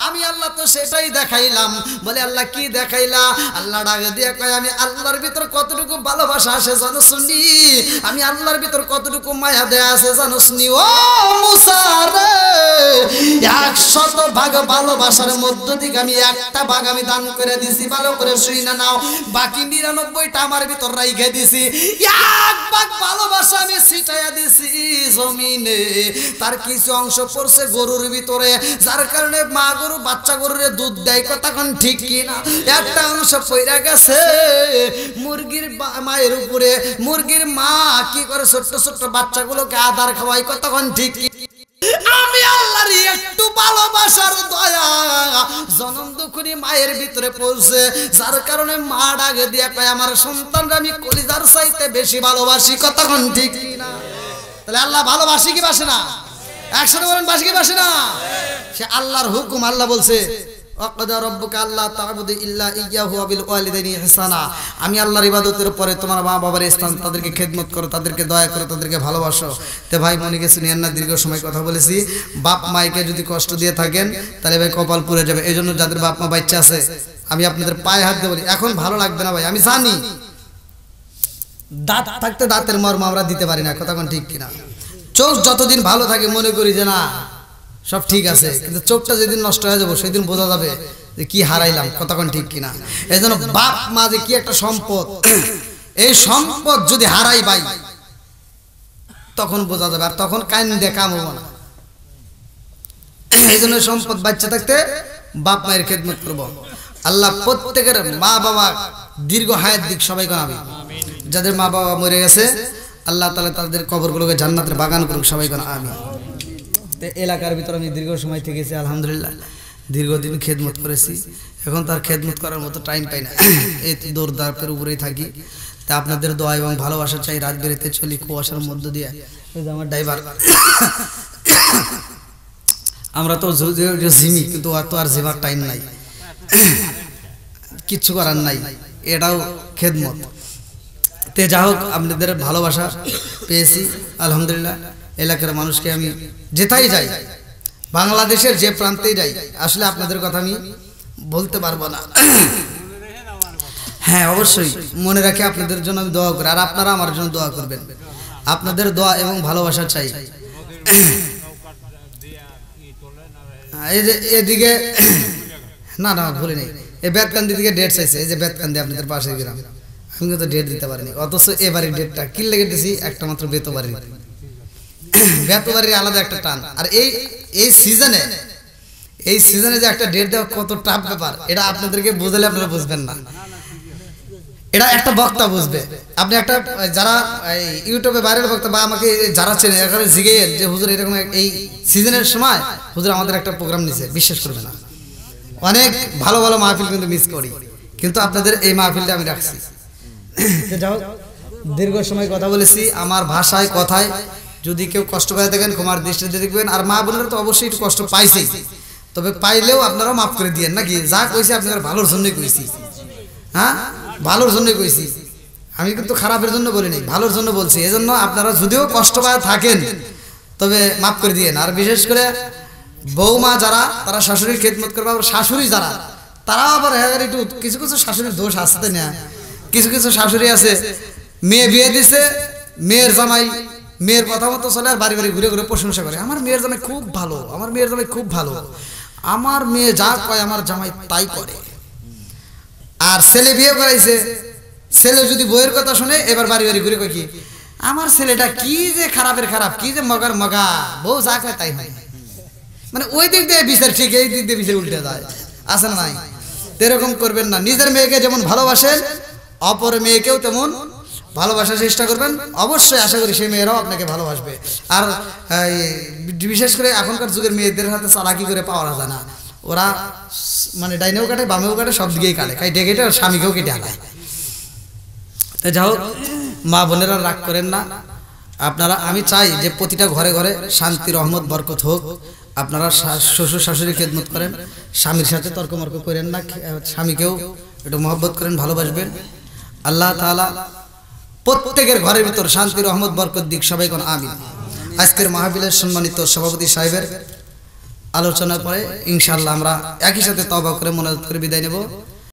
Speaker 1: আমি আল্লাহ তো সেটাই দেখাইলাম। বলে আল্লাহ কি দেখাইলা? আল্লাহ ডাকে দিয়া কয় আমি আল্লাহর ভিতর কতটুকু ভালোবাসা আছে জানো শুনি, আমি আল্লাহর ভিতর কতটুকু মায়া দেয়া আছে জানো শুনি। ও মুসা রে 100 ভাগ ভালোবাসার মধ্য থেকে আমি একটা ভাগ আমি দান করে দিছি, ভালো করে শুই না নাও, বাকি 99টা আমার ভিতর রাইখে দিছি। এক ভাগ ভালোবাসা আমি ছিটাইয়া দিছি জমিনে, তার কিছু অংশ পড়ছে গরুর ভিতরে, যার কারণে মা গরু বাচ্চা গরুরে দুধ দেয়, কতক্ষণ ঠিক কিনা। একটা অংশ পইরা গেছে মুরগির মায়ের উপরে, মুরগির মা কি করে ছোট্ট ছোট্ট বাচ্চাগুলোকে আদার খাওয়াই, কতক্ষণ ঠিক। আমি আল্লাহর একটু ভালোবাসার দয়া জনম দুঃখী মায়ের ভিতরে পড়ছে, যার কারণে মা ডাকে দিয়া কয় আমার সন্তানরা আমি কলিজার চাইতে বেশি ভালোবাসি, কতক্ষণ ঠিক কিনা। তাহলে আল্লাহ ভালোবাসি কি বাসে না? একসাথে বলেন বাসি কি বাসে না? সে আল্লাহর হুকুম, আল্লাহ বলছে ওয়াকাদা রাব্বুকা আল্লা তা'বুদু ইল্লা ইয়্যাহু ওয়া বিল ওয়ালিদাইনি ইহসানা। আমি আল্লাহর ইবাদতের পরে তোমার মা বাবার স্থান, তাদেরকে খেদমত করো, তাদেরকে দয়া করো, তাদেরকে ভালোবাসো। তে ভাই মনে গেছে নিয়েন না, দীর্ঘ সময় কথা বলেছি, বাপ মাইকে যদি কষ্ট দিয়ে থাকেন তাহলে ভাই কপাল পুড়ে যাবে। এই জন্য যাদের বাপ মা বাচ্চা আছে আমি আপনাদের পায়ে হাত দিয়ে বলি এখন ভালো লাগবে না ভাই, আমি জানি দাঁত থাকতে দাঁতের মর্ম আমরা দিতে পারি না, কতক্ষণ ঠিক কিনা। চোখ যতদিন ভালো থাকে মনে করি যে না সব ঠিক আছে, কিন্তু চোখটা যেদিন নষ্ট হয়ে যাবো সেদিন বোঝা যাবে যে কি হারাইলাম, কতক্ষণ ঠিক কিনা। এই জন্য বাপ মা যে কি একটা সম্পদ, এই সম্পদ যদি হারাই ভাই তখন বোঝা যাবে, আর তখন কান্দে কাম হবো না। এই জন্য সম্পদ বাচ্চা থাকতে বাপ মায়ের খেদমত করবো। আল্লাহ প্রত্যেকের মা বাবা দীর্ঘ হায়াত দিক সবাই আমি, যাদের মা বাবা মরে গেছে আল্লাহ তাআলা তাদের কবরগুলোকে জান্নাতের বাগান করুক, সবাই আমি। এলাকার ভিতরে আমি দীর্ঘ সময় থেকেছি আলহামদুলিল্লাহ, দীর্ঘদিন খেদমত করেছি, এখন তার খেদমত করার মতো টাইম পাই না, এই দৌড়দাপের উপরেই থাকি। তা আপনাদের দোয়া এবং ভালোবাসা চাই। রাত বেরোতে চলি কুয়াশার মধ্য দিয়ে, আমার ড্রাইভার আমরা তো জিমি, কিন্তু তো আর জিমার টাইম নাই, কিচ্ছু করার নাই, এটাও খেদমত। তে যা হোক আপনাদের ভালোবাসা পেয়েছি আলহামদুলিল্লাহ। এলাকার মানুষকে আমি যেথাই যাই, বাংলাদেশের যে প্রান্তেই যাই, আসলে আপনাদের কথা আমি বলতে পারবো না। হ্যাঁ অবশ্যই মনে রাখে আপনাদের জন্য আমি দোয়া করি, আর আপনারা আমার জন্য দোয়া করবেন। আপনাদের দোয়া এবং ভালোবাসা চাই। এই যে এদিকে না না ভুলে নেই, এই বেতকান্দি থেকে ডেট চাইছে, এই যে বেতকান্দি আপনাদের পাশে গ্রাম, আমি কিন্তু ডেট দিতে পারিনি, অথচ এবারে ডেটটা কি লেগে দিয়েছি একটা মাত্র বেতবাড়ি, বেতবাড়ির আলাদা একটা টান। আর এই সিজনে যে একটা ডেট দেওয়া কত টাফ ব্যাপার, এটা আপনাদেরকে বুঝালে আপনারা বুঝবেন না, এটা একটা বক্তা বুঝবে। আপনি একটা যারা ইউটিউবে ভাইরাল বক্তা বা আমাকে যারা চেনে এখানে জিজ্ঞেস যে হুজুর এরকম এই সিজনের সময় হুজুর আমাদের একটা প্রোগ্রাম নিছে, বিশ্বাস করবে না, অনেক ভালো ভালো মাহফিল কিন্তু মিস করি, কিন্তু আপনাদের এই মাহফিলটা আমি রাখছি। যাও দীর্ঘ সময় কথা বলেছি, আমার ভাষায় কথায় যদি কেউ কষ্ট করে দেখেন ক্ষমার দৃষ্টিতে দেখবেন। আর মা বোনেরা তো অবশ্যই একটু কষ্ট পাইছেই, তবে পাইলেও আপনারাও মাফ করে দিয়েন নাকি, যা কইছি আপনাদের ভালোর জন্যই কইছি, হ্যাঁ ভালোর জন্যই কইছি, আমি কিন্তু খারাপের জন্য বলিনি, ভালোর জন্য বলছি। এজন্য আপনারা যদিও কষ্ট পায় থাকেন তবে মাফ করে দিয়েন। আর বিশেষ করে বৌমা যারা, তারা শাশুড়ির খেদমত করবে, আবার শাশুড়ি যারা, তারা আবার একটু কিছু কিছু শাশুড়ির দোষ আসতে না, কিছু কিছু শাশুড়ি আছে মেয়ে বিয়ে দিছে, মেয়ের জামাই মেয়ের কথা মতো চলে, আর বাড়ি বাড়ি ঘুরে ঘুরে প্রশংসা করে, আমার মেয়ের জামাই খুব ভালো, আমার মেয়ের জামাই খুব ভালো, আমার মেয়ে যা কয় আমার জামাই তাই করে। আর ছেলে বিয়ে করাইছে, ছেলে যদি বইয়ের কথা শুনে এবার বাড়ি বাড়ি ঘুরে কয় কি আমার ছেলেটা কি যে খারাপের খারাপ, কি যে মগার মগা, বউ যা কয় তাই হয়। মানে ওই দিক দিয়ে বিচার ঠিক, এই দিক দিয়ে বিচার উল্টে যায়, আছে না নাই? এরকম করবেন না। নিজের মেয়েকে যেমন ভালোবাসেন অপর মেয়েকেও তেমন ভালোবাসার চেষ্টা করবেন, অবশ্যই আশা করি সেই মেয়েরাও আপনাকে ভালোবাসবে। আর বিশেষ করে এখনকার যুগের মেয়েদের হাতে চালাকি করে পাওয়া যায় না, ওরা মানে ডাইনেও কাটে বামেও কাটে সব দিকেই কাটে, কাটে কেটে স্বামীকেও কেটে আলায়। তাই যাও মা বোনেরা রাগ করেন না আপনারা, আমি চাই যে প্রতিটা ঘরে ঘরে শান্তি রহমত বরকত হোক। আপনারা শ্বশুর শাশুড়ি খেদমত করেন, স্বামীর সাথে তর্কমর্ক করেন না, স্বামীকেও একটু মহব্বত করেন, ভালোবাসবেন। আল্লাহ তাআলা প্রত্যেকের ঘরের ভিতর শান্তি রহমত বরকত দিক, সবাই কোন আমিন। আজকের মাহফিলের সম্মানিত সভাপতি সাহেবের আলোচনার পরে ইনশাআল্লাহ আমরা একই সাথে তওবা করে মোনাজাত করে বিদায় নেব।